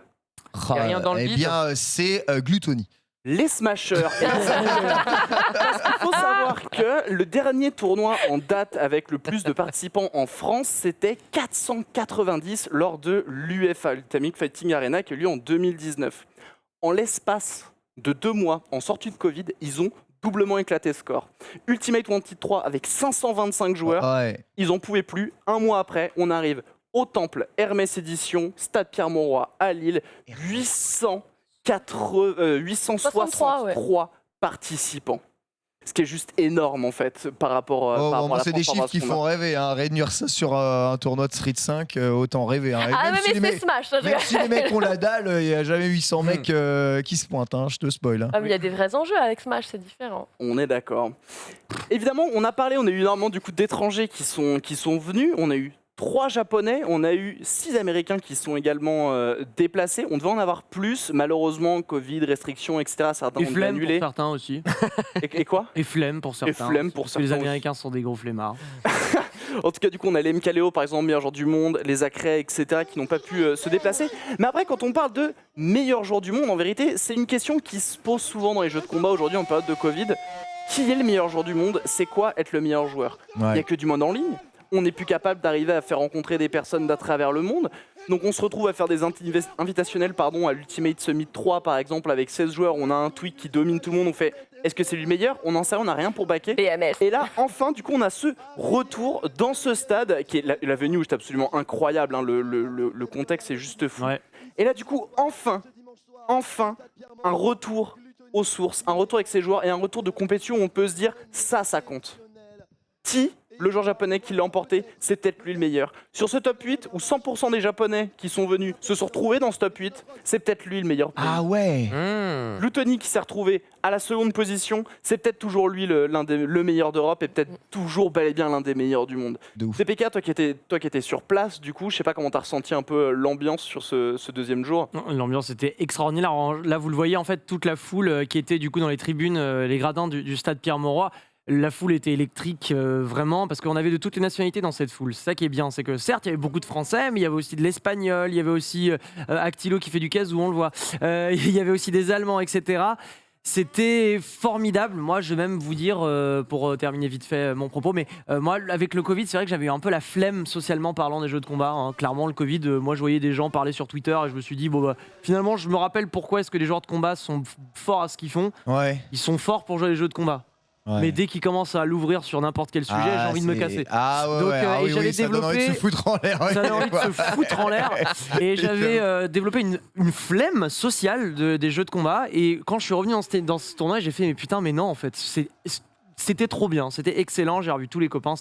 Oh, Y a rien dans le eh bide. bien, c'est Gluttony. Les Smashers. Parce qu'il faut savoir que le dernier tournoi en date avec le plus de participants en France, c'était 490 lors de l'UFA, Ultimate Fighting Arena, qui a eu lieu en 2019. En l'espace de 2 mois, en sortie de Covid, ils ont doublement éclaté ce score. Ultimate Wanted 3 avec 525 joueurs, Ouais. ils en pouvaient plus. 1 mois après, on arrive au Temple Hermès Édition, Stade Pierre-Mauroy à Lille, 863 participants. Ce qui est juste énorme en fait par rapport, par rapport à la c'est des chiffres qui transformation. font rêver. Hein. Réunir ça sur un tournoi de Street 5, autant rêver. Hein. Et Ah, même si les mais c'est mecs- Smash, ça, je même si les mecs ont la dalle, il n'y a jamais 800 mecs qui se pointent. Hein. Je te spoil. Hein. Ah, mais il y a des vrais enjeux avec Smash, c'est différent. On est d'accord. Évidemment, on a eu énormément du coup d'étrangers qui sont venus. On a eu 3 Japonais, on a eu 6 Américains qui sont également déplacés. On devait en avoir plus. Malheureusement, Covid, restrictions, etc. Certains Et ont dû flemme pour annuler. certains aussi. Et quoi? Et flemme pour certains. flemme aussi, pour parce que les certains Américains sont des gros flemmards. En tout cas, du coup, on a les MKLeo, par exemple, meilleurs joueurs du monde, les Acré, etc., qui n'ont pas pu se déplacer. Mais après, quand on parle de meilleurs joueurs du monde, en vérité, c'est une question qui se pose souvent dans les jeux de combat aujourd'hui en période de Covid. Qui est le meilleur joueur du monde? C'est quoi être le meilleur joueur? Il n'y a que du monde en ligne. On n'est plus capable d'arriver à faire rencontrer des personnes d'à travers le monde. Donc on se retrouve à faire des invitationnels à l'Ultimate Summit 3 par exemple avec 16 joueurs. On a un tweet qui domine tout le monde. On fait est-ce que c'est lui le meilleur? On n'en sait rien, on n'a rien pour baquer. BMS. Et là enfin du coup on a ce retour dans ce stade qui est la venue est absolument incroyable. Hein. Le contexte est juste fou. Ouais. Et là du coup enfin enfin un retour aux sources, un retour avec ses joueurs et un retour de compétition où on peut se dire ça compte. Le joueur japonais qui l'a emporté, c'est peut-être lui le meilleur. Sur ce top 8, où 100% des Japonais qui sont venus se sont retrouvés dans ce top 8, c'est peut-être lui le meilleur. Ah ouais. Lutoni qui s'est retrouvé à la seconde position, c'est peut-être toujours lui le meilleur d'Europe et peut-être toujours bel et bien l'un des meilleurs du monde. TPK, toi qui étais sur place, du coup, je sais pas comment t'as ressenti un peu l'ambiance sur ce deuxième jour. L'ambiance était extraordinaire. Alors, là, vous le voyez, en fait, toute la foule qui était du coup dans les tribunes, les gradins du stade Pierre-Mauroy. La foule était électrique vraiment parce qu'on avait de toutes les nationalités dans cette foule. C'est ça qui est bien, c'est que certes il y avait beaucoup de Français, mais il y avait aussi de l'Espagnol, il y avait aussi Actilo qui fait du casou, on le voit. Il y avait aussi des Allemands, etc. C'était formidable. Moi, je vais même vous dire, pour terminer vite fait mon propos, mais moi, avec le Covid, c'est vrai que j'avais eu un peu la flemme socialement parlant des jeux de combat. Hein. Clairement, le Covid, moi, je voyais des gens parler sur Twitter et je me suis dit, bon, bah, finalement, je me rappelle pourquoi est-ce que les joueurs de combat sont forts à ce qu'ils font. Ouais. Ils sont forts pour jouer les jeux de combat. Ouais. Mais dès qu'ils commencent à l'ouvrir sur n'importe quel sujet, j'ai envie de me casser. Ah ouais, donc, et j'avais ça donne envie de se foutre en l'air. Ça donne envie de se foutre en l'air. Et j'avais développé une flemme sociale des jeux de combat. Et quand je suis revenu dans ce tournoi, j'ai fait, mais putain, mais non, en fait, c'était trop bien. C'était excellent. J'ai revu tous les copains.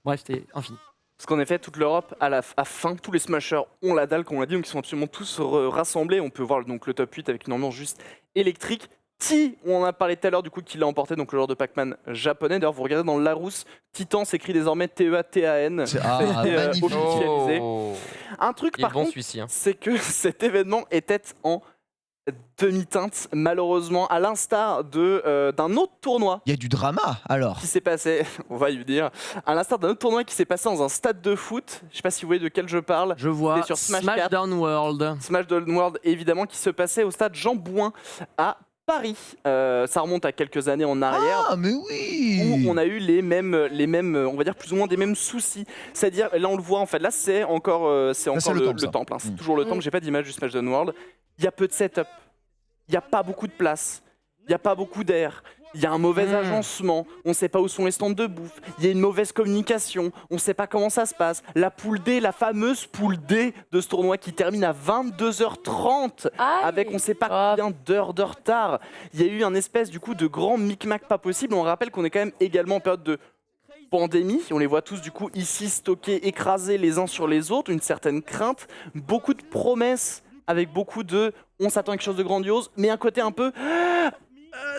Bref, c'était infini. Parce qu'en effet, toute l'Europe, à fin, tous les smashers ont la dalle, comme on l'a dit, donc ils sont absolument tous rassemblés. On peut voir donc le top 8 avec une ambiance juste électrique. On en a parlé tout à l'heure, du coup, qui l'a emporté, donc le joueur de Pac-Man japonais. D'ailleurs, vous regardez dans le Larousse, Titan s'écrit désormais TEATAN. Magnifique. Officialisé. Un truc, par contre, c'est que cet événement était en demi-teinte, malheureusement, à l'instar d'un autre tournoi. Il y a du drama, alors. Qui s'est passé, on va y venir, à l'instar d'un autre tournoi qui s'est passé dans un stade de foot. Je sais pas si vous voyez de quel je parle. Je vois sur Smashdown World. Smashdown World, évidemment, qui se passait au stade Jean Bouin à Paris. Ça remonte à quelques années en arrière. Ah, mais oui. Où on a eu les mêmes, on va dire plus ou moins des mêmes soucis. C'est-à-dire, là on le voit en fait, là c'est encore le temple. Hein. C'est toujours le temple, j'ai pas d'image du Smashdown World. Il y a peu de setup, il n'y a pas beaucoup de place, il n'y a pas beaucoup d'air. Il y a un mauvais agencement, on ne sait pas où sont les stands de bouffe, il y a une mauvaise communication, on ne sait pas comment ça se passe. La poule D, la fameuse poule D de ce tournoi qui termine à 22h30 avec on ne sait pas combien d'heures de retard. Il y a eu un espèce du coup de grand micmac pas possible. On rappelle qu'on est quand même également en période de pandémie. On les voit tous du coup ici stockés, écrasés les uns sur les autres, une certaine crainte, beaucoup de promesses avec beaucoup de on s'attend à quelque chose de grandiose, mais un côté un peu...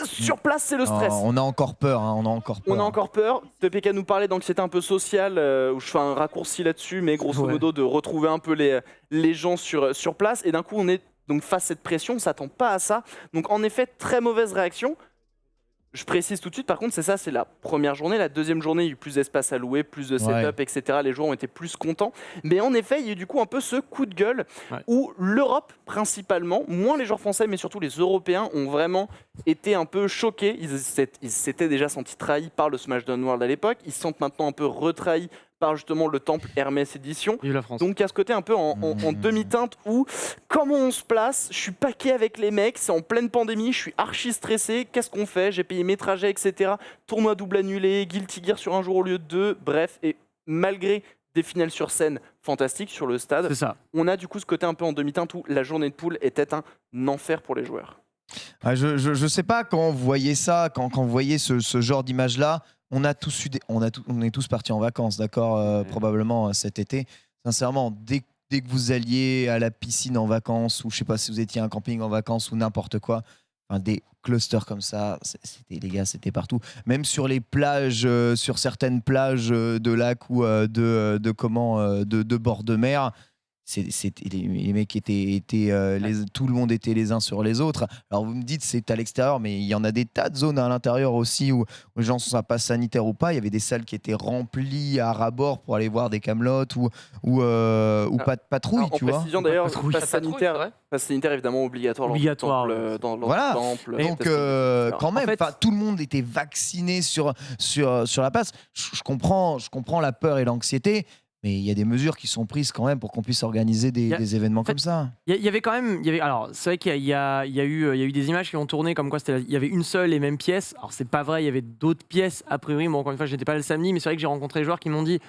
sur place, c'est le stress. On a encore peur, hein, on a encore peur. TPK nous parlait d'anxiété un peu sociale, où je fais un raccourci là-dessus, mais grosso modo de retrouver un peu les gens sur place. Et d'un coup, on est donc face à cette pression, on ne s'attend pas à ça. Donc en effet, très mauvaise réaction. Je précise tout de suite, par contre, c'est la première journée. La deuxième journée, il y a eu plus d'espace à louer, plus de setup, etc. Les joueurs ont été plus contents. Mais en effet, il y a eu du coup un peu ce coup de gueule où l'Europe, principalement, moins les joueurs français, mais surtout les Européens, ont vraiment été un peu choqués. Ils s'étaient déjà sentis trahis par le Smashdown World à l'époque. Ils se sentent maintenant un peu retrahis par justement le temple Hermès Édition. Donc il y a ce côté un peu en demi-teinte où comment on se place, je suis paqué avec les mecs, c'est en pleine pandémie, je suis archi stressé, qu'est-ce qu'on fait, j'ai payé mes trajets, etc. Tournoi double annulé, Guilty Gear sur un jour au lieu de deux, bref, et malgré des finales sur scène fantastiques sur le stade, on a du coup ce côté un peu en demi-teinte où la journée de poule était un enfer pour les joueurs. Je sais pas quand vous voyez ça, quand vous voyez ce genre d'image-là, on est tous partis en vacances, d'accord, probablement cet été. Sincèrement, dès que vous alliez à la piscine en vacances, ou je sais pas si vous étiez à un camping en vacances ou n'importe quoi, des clusters comme ça, c'était partout. Même sur les plages, sur certaines plages de lacs ou de bord de mer. Les mecs étaient tout le monde était les uns sur les autres. Alors vous me dites c'est à l'extérieur, mais il y en a des tas de zones à l'intérieur aussi où les gens sont à passe sanitaire ou pas. Il y avait des salles qui étaient remplies à ras-bord pour aller voir des camelotes ou pas de patrouille, tu vois. En précision d'ailleurs, passe sanitaire évidemment obligatoire dans le temple. Donc quand même, tout le monde était vacciné sur la passe. Je comprends la peur et l'anxiété. Mais il y a des mesures qui sont prises quand même pour qu'on puisse organiser des événements comme ça. Il y avait quand même, alors c'est vrai qu'il y a eu des images qui ont tourné comme quoi il y avait une seule et même pièce. Alors c'est pas vrai, il y avait d'autres pièces a priori. Bon, encore une fois, j'étais pas le samedi, mais c'est vrai que j'ai rencontré des joueurs qui m'ont dit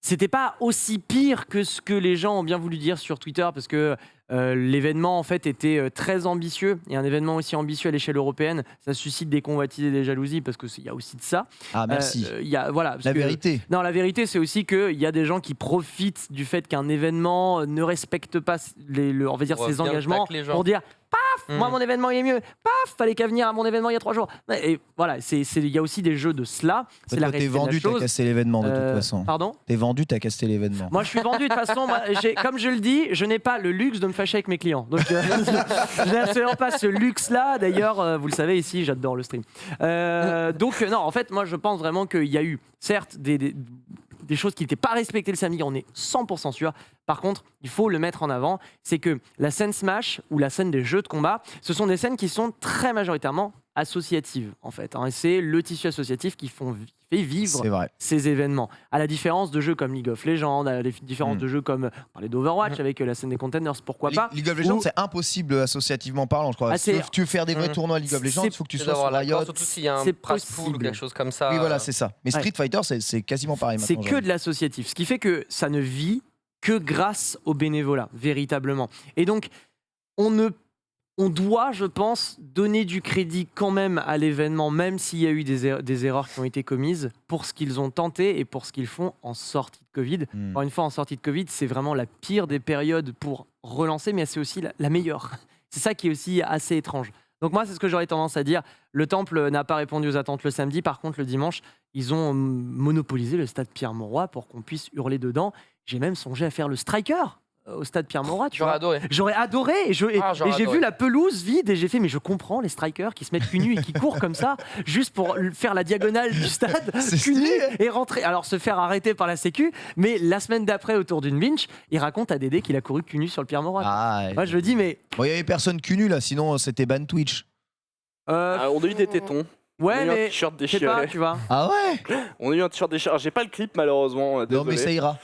c'était pas aussi pire que ce que les gens ont bien voulu dire sur Twitter, parce que l'événement en fait était très ambitieux, et un événement aussi ambitieux à l'échelle européenne, ça suscite des convoitises et des jalousies, parce qu'il y a aussi de ça. Ah merci. Voilà, parce La que- vérité. Non, la vérité, c'est aussi qu'il y a des gens qui profitent du fait qu'un événement ne respecte pas on va dire, Pour ses bien engagements tacler les gens. pour dire paf, moi mon événement il est mieux, paf, fallait qu'à venir à mon événement il y a 3 jours. Et voilà, il y a aussi des jeux de cela. C'est la Toi, t'es réalité de la vendu, t'as chose. cassé l'événement de toute façon. Pardon. T'es vendu, t'as cassé l'événement. Moi, je suis vendu de toute façon. Comme je le dis, je n'ai pas le luxe de me fâcher avec mes clients. Donc, je n'ai absolument pas ce luxe-là. D'ailleurs, vous le savez, ici, j'adore le stream. Donc, non, en fait, moi, je pense vraiment qu'il y a eu, certes, des choses qui n'étaient pas respectées le samedi, on est 100% sûr. Par contre, il faut le mettre en avant, c'est que la scène Smash ou la scène des jeux de combat, ce sont des scènes qui sont très majoritairement associatives, en fait. Et c'est le tissu associatif qui fait vivre C'est vrai. ces événements. À la différence de jeux comme League of Legends, à la différence de jeux comme, on parlait d'Overwatch avec la scène des Containers, pourquoi pas. League of Legends, Ou- c'est impossible associativement parlant, je crois. Ah, Si tu veux faire des vrais tournois League of Legends, il faut que tu C'est sois sur d'avoir l'accord, Riot. surtout s'il y a un c'est prize pool ou possible. quelque chose comme ça. Oui, voilà, c'est ça. Mais Ouais. Street Fighter, c'est quasiment pareil C'est maintenant. que de l'associatif, ce qui fait que ça ne vit que grâce au bénévolat, véritablement. Et donc, on doit, je pense, donner du crédit quand même à l'événement, même s'il y a eu des erreurs qui ont été commises, pour ce qu'ils ont tenté et pour ce qu'ils font en sortie de Covid. Hmm. Encore une fois, en sortie de Covid, c'est vraiment la pire des périodes pour relancer, mais c'est aussi la meilleure. C'est ça qui est aussi assez étrange. Donc moi, c'est ce que j'aurais tendance à dire. Le Temple n'a pas répondu aux attentes le samedi. Par contre, le dimanche, ils ont monopolisé le stade Pierre-Mauroy pour qu'on puisse hurler dedans. J'ai même songé à faire le striker au stade Pierre-Mauroy. Tu J'aurais vois. adoré. J'aurais adoré. Et j'ai adoré. vu la pelouse vide et j'ai fait, mais je comprends les strikers qui se mettent cul nu et qui courent comme ça, juste pour faire la diagonale du stade, C'est cul nu stylé. et rentrer. Alors se faire arrêter par la sécu, mais la semaine d'après, autour d'une bench, il raconte à Dédé qu'il a couru cul nu sur le Pierre-Mauroy. Ah, ouais. Moi, je me dis, mais Bon, il y avait personne cul nu là, sinon c'était ban Twitch. Ah, on a eu des tétons. On a ouais, eu un mais t-shirt je sais pas, déchiré. tu vois. Ah ouais. On a eu un t-shirt déchiré. J'ai pas le clip malheureusement. Non Désolé. mais ça ira.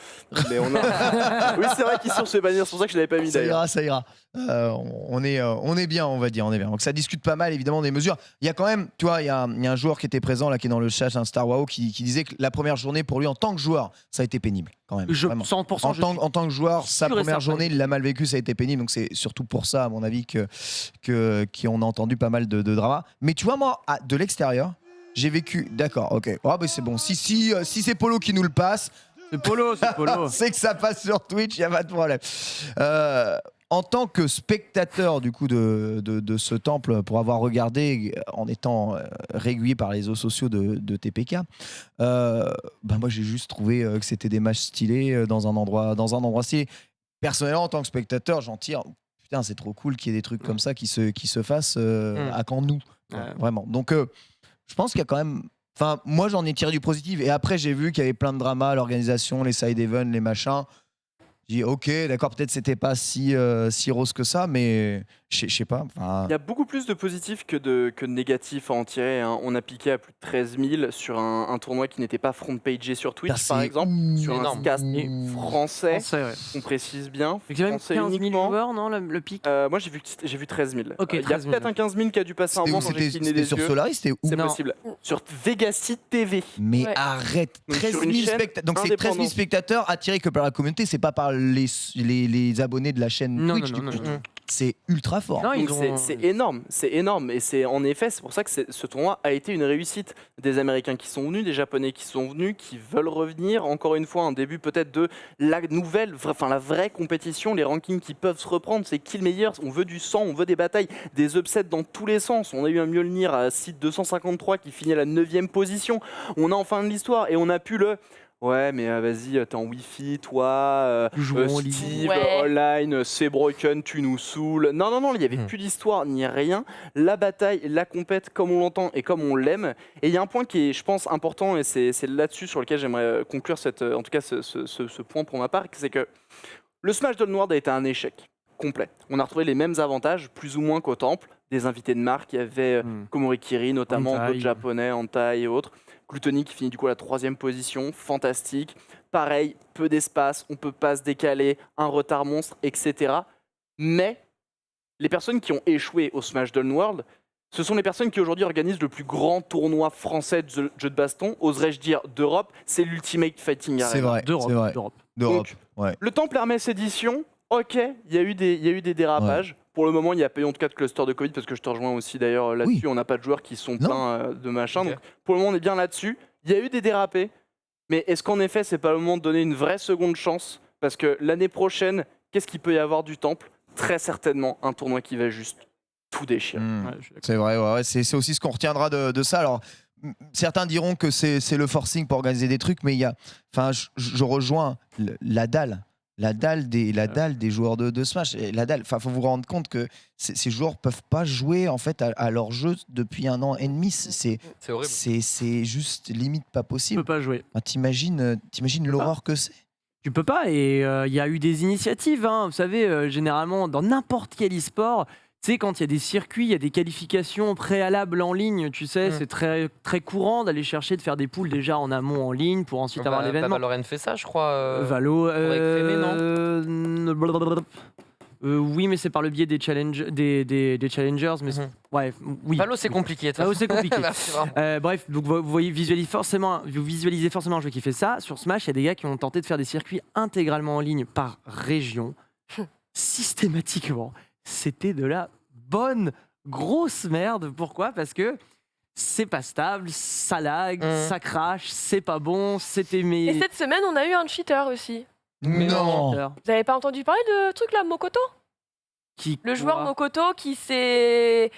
Mais on a... oui, c'est vrai qu'ici on se fait bannir, c'est pour ça que je l'avais pas mis Ça d'ailleurs. ira, ça ira. On est bien, on va dire, on est bien. Donc ça discute pas mal évidemment des mesures. Il y a quand même, tu vois, il y a un joueur qui était présent là, qui est dans le chat, un Star Wow, qui disait que la première journée pour lui en tant que joueur, ça a été pénible quand même. Je, vraiment. 100%, En tant que joueur, sa sûr et première certain. journée, il l'a mal vécu, ça a été pénible. Donc c'est surtout pour ça, à mon avis, qu'on a entendu pas mal de drama. Mais tu vois, moi, de l'extérieur, j'ai vécu. D'accord, ok. Oh, bah c'est bon. Si c'est Polo qui nous le passe, C'est Polo, c'est Polo. c'est que ça passe sur Twitch, il n'y a pas de problème. En tant que spectateur du coup de ce temple, pour avoir regardé en étant régulier par les réseaux sociaux de TPK, moi j'ai juste trouvé que c'était des matchs stylés dans un endroit stylé. Personnellement, en tant que spectateur, j'en tire. Putain, c'est trop cool qu'il y ait des trucs comme ça qui se fassent à quand nous, vraiment. Donc, je pense qu'il y a quand même. Enfin, moi j'en ai tiré du positif. Et après, j'ai vu qu'il y avait plein de dramas, l'organisation, les side events, les machins. J'ai dit, ok, d'accord, peut-être c'était pas si rose que ça, mais je sais pas. Il y a beaucoup plus de positifs que de négatifs à en tirer. Hein. On a piqué à plus de 13 000 sur un tournoi qui n'était pas front-pagé sur Twitch, Putain, par c'est exemple. Sur un énorme. cast français, Français, ouais. on précise bien. Fait que j'ai même Français 15 000 uniquement. viewers, non, le pic. Moi, j'ai vu 13 000. Ok, Il y a 13 000. peut-être un 15 000 qui a dû passer un C'était où? moment quand j'ai cligné C'était des sur yeux. Solaris, c'était où? C'est Non. possible. Sur Vegasite TV. Mais Ouais. arrête, Donc, 13 sur 000 une chaîne spectateurs. Donc c'est 13 000 indépendante. spectateurs attirés que par la communauté, c'est pas par les abonnés de la chaîne Non, Twitch. non, non, du coup. non. C'est ultra fort. Non, ils Donc ont- c'est énorme, c'est énorme. Et c'est en effet, c'est pour ça que ce tournoi a été une réussite. Des Américains qui sont venus, des Japonais qui sont venus, qui veulent revenir. Encore une fois, un début peut-être de la nouvelle, enfin la vraie compétition, les rankings qui peuvent se reprendre. C'est qui le meilleur? On veut du sang, on veut des batailles, des upsets dans tous les sens. On a eu un Mjolnir à site 253 qui finit à la 9e position. On a enfin de l'histoire et on a pu le... Ouais, mais vas-y, t'es en Wi-Fi, toi, Jouons en ligne. Steve, Ouais. online, c'est broken, tu nous saoules. Non, il n'y avait plus d'histoire ni rien. La bataille, la compète, comme on l'entend et comme on l'aime. Et il y a un point qui est, je pense, important, et c'est là-dessus sur lequel j'aimerais conclure en tout cas ce point pour ma part, c'est que le Smash Downward a été un échec complet. On a retrouvé les mêmes avantages, plus ou moins qu'au Temple. Des invités de marque, il y avait Komori Kiri notamment, Antai. d'autres japonais, Antai et autres. Gluttony qui finit du coup à la 3e position, fantastique. Pareil, peu d'espace, on peut pas se décaler, un retard monstre, etc. Mais les personnes qui ont échoué au Smash Downworld ce sont les personnes qui aujourd'hui organisent le plus grand tournoi français de jeux de baston, oserais-je dire d'Europe, c'est l'Ultimate Fighting Arena. C'est vrai, D'Europe. c'est vrai. d'Europe. D'Europe, Donc, ouais. Le Temple Hermès édition, ok, il y a eu des dérapages. Pour le moment, il n'y a pas eu en tout cas de cluster de Covid, parce que je te rejoins aussi d'ailleurs là-dessus, Oui. on n'a pas de joueurs qui sont Non. pleins de machin. Ok. Donc pour le moment, on est bien là-dessus. Il y a eu des dérapés, mais est-ce qu'en effet, c'est pas le moment de donner une vraie seconde chance? Parce que l'année prochaine, qu'est-ce qu'il peut y avoir du Temple? Très certainement un tournoi qui va juste tout déchirer. Mm. Ouais, je suis d'accord. C'est vrai, ouais, c'est aussi ce qu'on retiendra de ça. Alors, certains diront que c'est le forcing pour organiser des trucs, mais il y a, enfin, je rejoins la dalle des joueurs de Smash. Et la dalle, enfin, faut vous rendre compte que ces joueurs peuvent pas jouer en fait à leur jeu depuis 1 an et demi. C'est horrible. c'est juste limite pas Tu possible. peux pas jouer. Enfin, t'imagines l'horreur que c'est. Tu peux pas, et il y a eu des initiatives, hein. Vous savez, généralement, dans n'importe quel e-sport, tu sais, quand il y a des circuits, il y a des qualifications préalables en ligne, tu sais, c'est très, très courant d'aller chercher, de faire des poules déjà en amont en ligne pour ensuite avoir l'événement. Valorant fait ça, je crois. Valo, écrémer, oui, mais c'est par le biais des challengers, mais ouais, oui. Valo, c'est compliqué. Valo, c'est compliqué. Merci, vraiment. Bref, donc vous visualisez forcément un jeu qui fait ça. Sur Smash, il y a des gars qui ont tenté de faire des circuits intégralement en ligne par région. Systématiquement, c'était de la bonne grosse merde. Pourquoi? Parce que c'est pas stable, ça lag, ça crache, c'est pas bon, c'était Et cette semaine, on a eu un cheater aussi. Mais non. Vous avez pas entendu parler de truc là, Mokoto? Le joueur quoi Mokoto qui s'est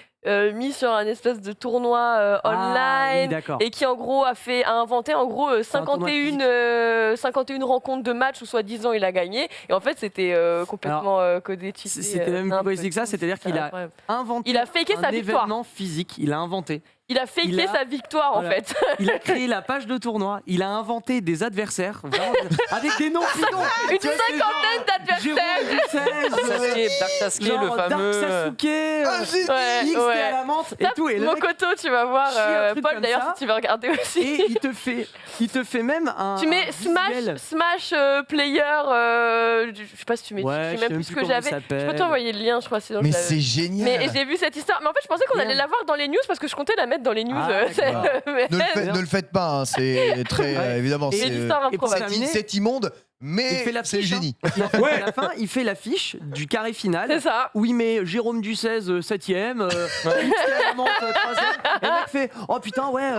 mis sur un espèce de tournoi Ah, oui, online d'accord. et qui en gros a inventé en gros un tournoi 51 rencontres de match où soi-disant il a gagné, et en fait c'était complètement codé, cheaté. C'était même plus basique que ça, c'est-à-dire qu'il a inventé Il a faké un sa victoire. événement physique, il a inventé. Il a faké Il a- sa victoire en Voilà. fait. Il a créé la page de tournoi, il a inventé des adversaires, vraiment, avec des noms bidons. Une Tu vois, c'est cinquantaine Jérôme d'adversaires. Ducès, Dark Sasuke, le genre Dark fameux. Sasuke, Ouais, XT ouais. à la menthe et Tape tout. Et le mec, Mokoto, tu vas voir. chie un truc Paul comme d'ailleurs ça. si tu veux regarder aussi. et il te fait même un. Tu mets un Smash, visuel. Player, je sais pas si tu mets, Ouais, je sais même plus ce que comment il j'avais. Je s'appelle. peux t'envoyer le lien, je crois. Sinon Mais je l'avais. c'est génial. Mais j'ai vu cette histoire. Mais en fait, je pensais qu'on allait Merde. la voir dans les news parce que je comptais la mettre dans les news. Ah, d'accord. Mais- Ne le faites pas, hein, c'est très Ouais. évidemment. Et l'histoire et pour improbable. terminer, C'est immonde, il mais fait la c'est le fiche, génie. À la fin, il fait l'affiche du carré final. C'est ça. Où il met Jérôme Ducès 7ème, XT à la menthe 3ème. Et le mec fait oh putain, ouais,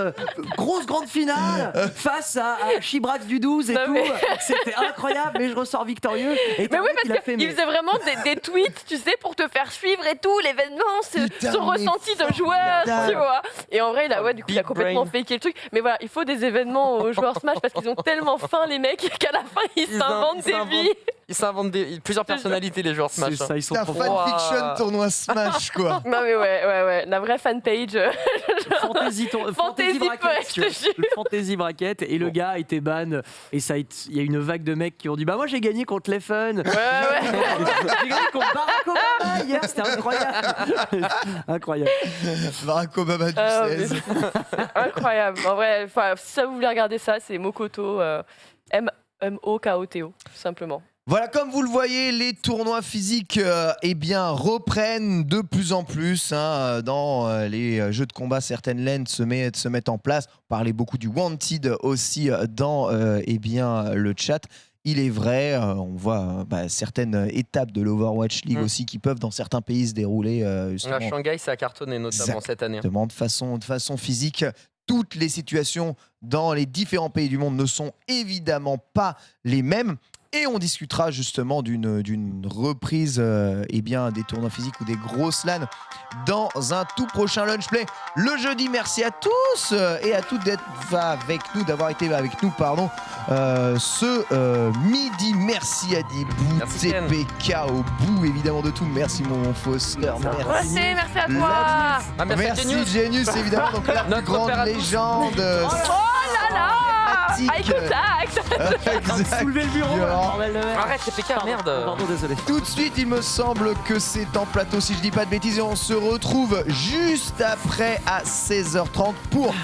grosse grande finale face à Chibrax du 12 et Non, tout. mais- C'était incroyable, mais je ressors victorieux. Et Mais t'as un oui, mec qui l'a parce fait, qu'il mais- faisait vraiment des tweets, tu sais, pour te faire suivre et tout, l'événement, Putain, son mais ressenti de joueur, formidable. tu vois. Et en vrai, du coup, il a Big complètement brain. faké le truc. Mais voilà, il faut des événements aux joueurs Smash parce qu'ils ont tellement faim, les mecs, qu'à la fin, ils s'inventent des vies. Ils s'inventent plusieurs personnalités, les joueurs Smash. C'est ça, ils sont C'est un trop fanfiction Wow. tournoi Smash, quoi. Non, mais ouais, la vraie fanpage. Fantasy Fantasy, bracket, ouais, tu vois. je te jure. Le fantasy bracket et le gars a été ban et ça il y a une vague de mecs qui ont dit bah moi j'ai gagné contre les fun. Ouais. J'ai gagné contre Barack Obama hier, c'était incroyable. Incroyable. Barack Obama du Ah, mais 16. Incroyable. En vrai, si ça vous voulez regarder ça, c'est Mokoto, M-O-K-O-T-O, tout simplement. Voilà, comme vous le voyez, les tournois physiques reprennent de plus en plus hein, dans les jeux de combat. Certaines lanes se mettent en place. On parlait beaucoup du Wanted aussi dans le chat. Il est vrai, on voit certaines étapes de l'Overwatch League aussi qui peuvent dans certains pays se dérouler justement, À Shanghai, ça a cartonné notamment cette année. de façon physique. Toutes les situations dans les différents pays du monde ne sont évidemment pas les mêmes. Et on discutera justement d'une reprise des tournois physiques ou des grosses LAN dans un tout prochain Lunch Play le jeudi. Merci à tous et à toutes d'avoir été avec nous ce midi. Merci à Dibou, Merci, Ken. TPK au bout évidemment de tout. Merci mon Foster. Merci à toi. Ah, merci, Merci Genius. Genius évidemment, donc la plus Notre grande opérateur. légende. Oh là là. Eye contact. Exact. Soulever le bureau, Violent. bordel de merde. Arrête, TPK, merde. Pardon, désolé. Tout de suite, il me semble que c'est en plateau, si je dis pas de bêtises, et on se retrouve juste après à 16h30 pour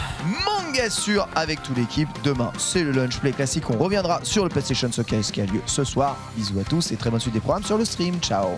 Mangasure avec toute l'équipe. Demain, c'est le Lunch Play classique. On reviendra sur le PlayStation Showcase qui a lieu ce soir. Bisous à tous et très bonne suite des programmes sur le stream. Ciao.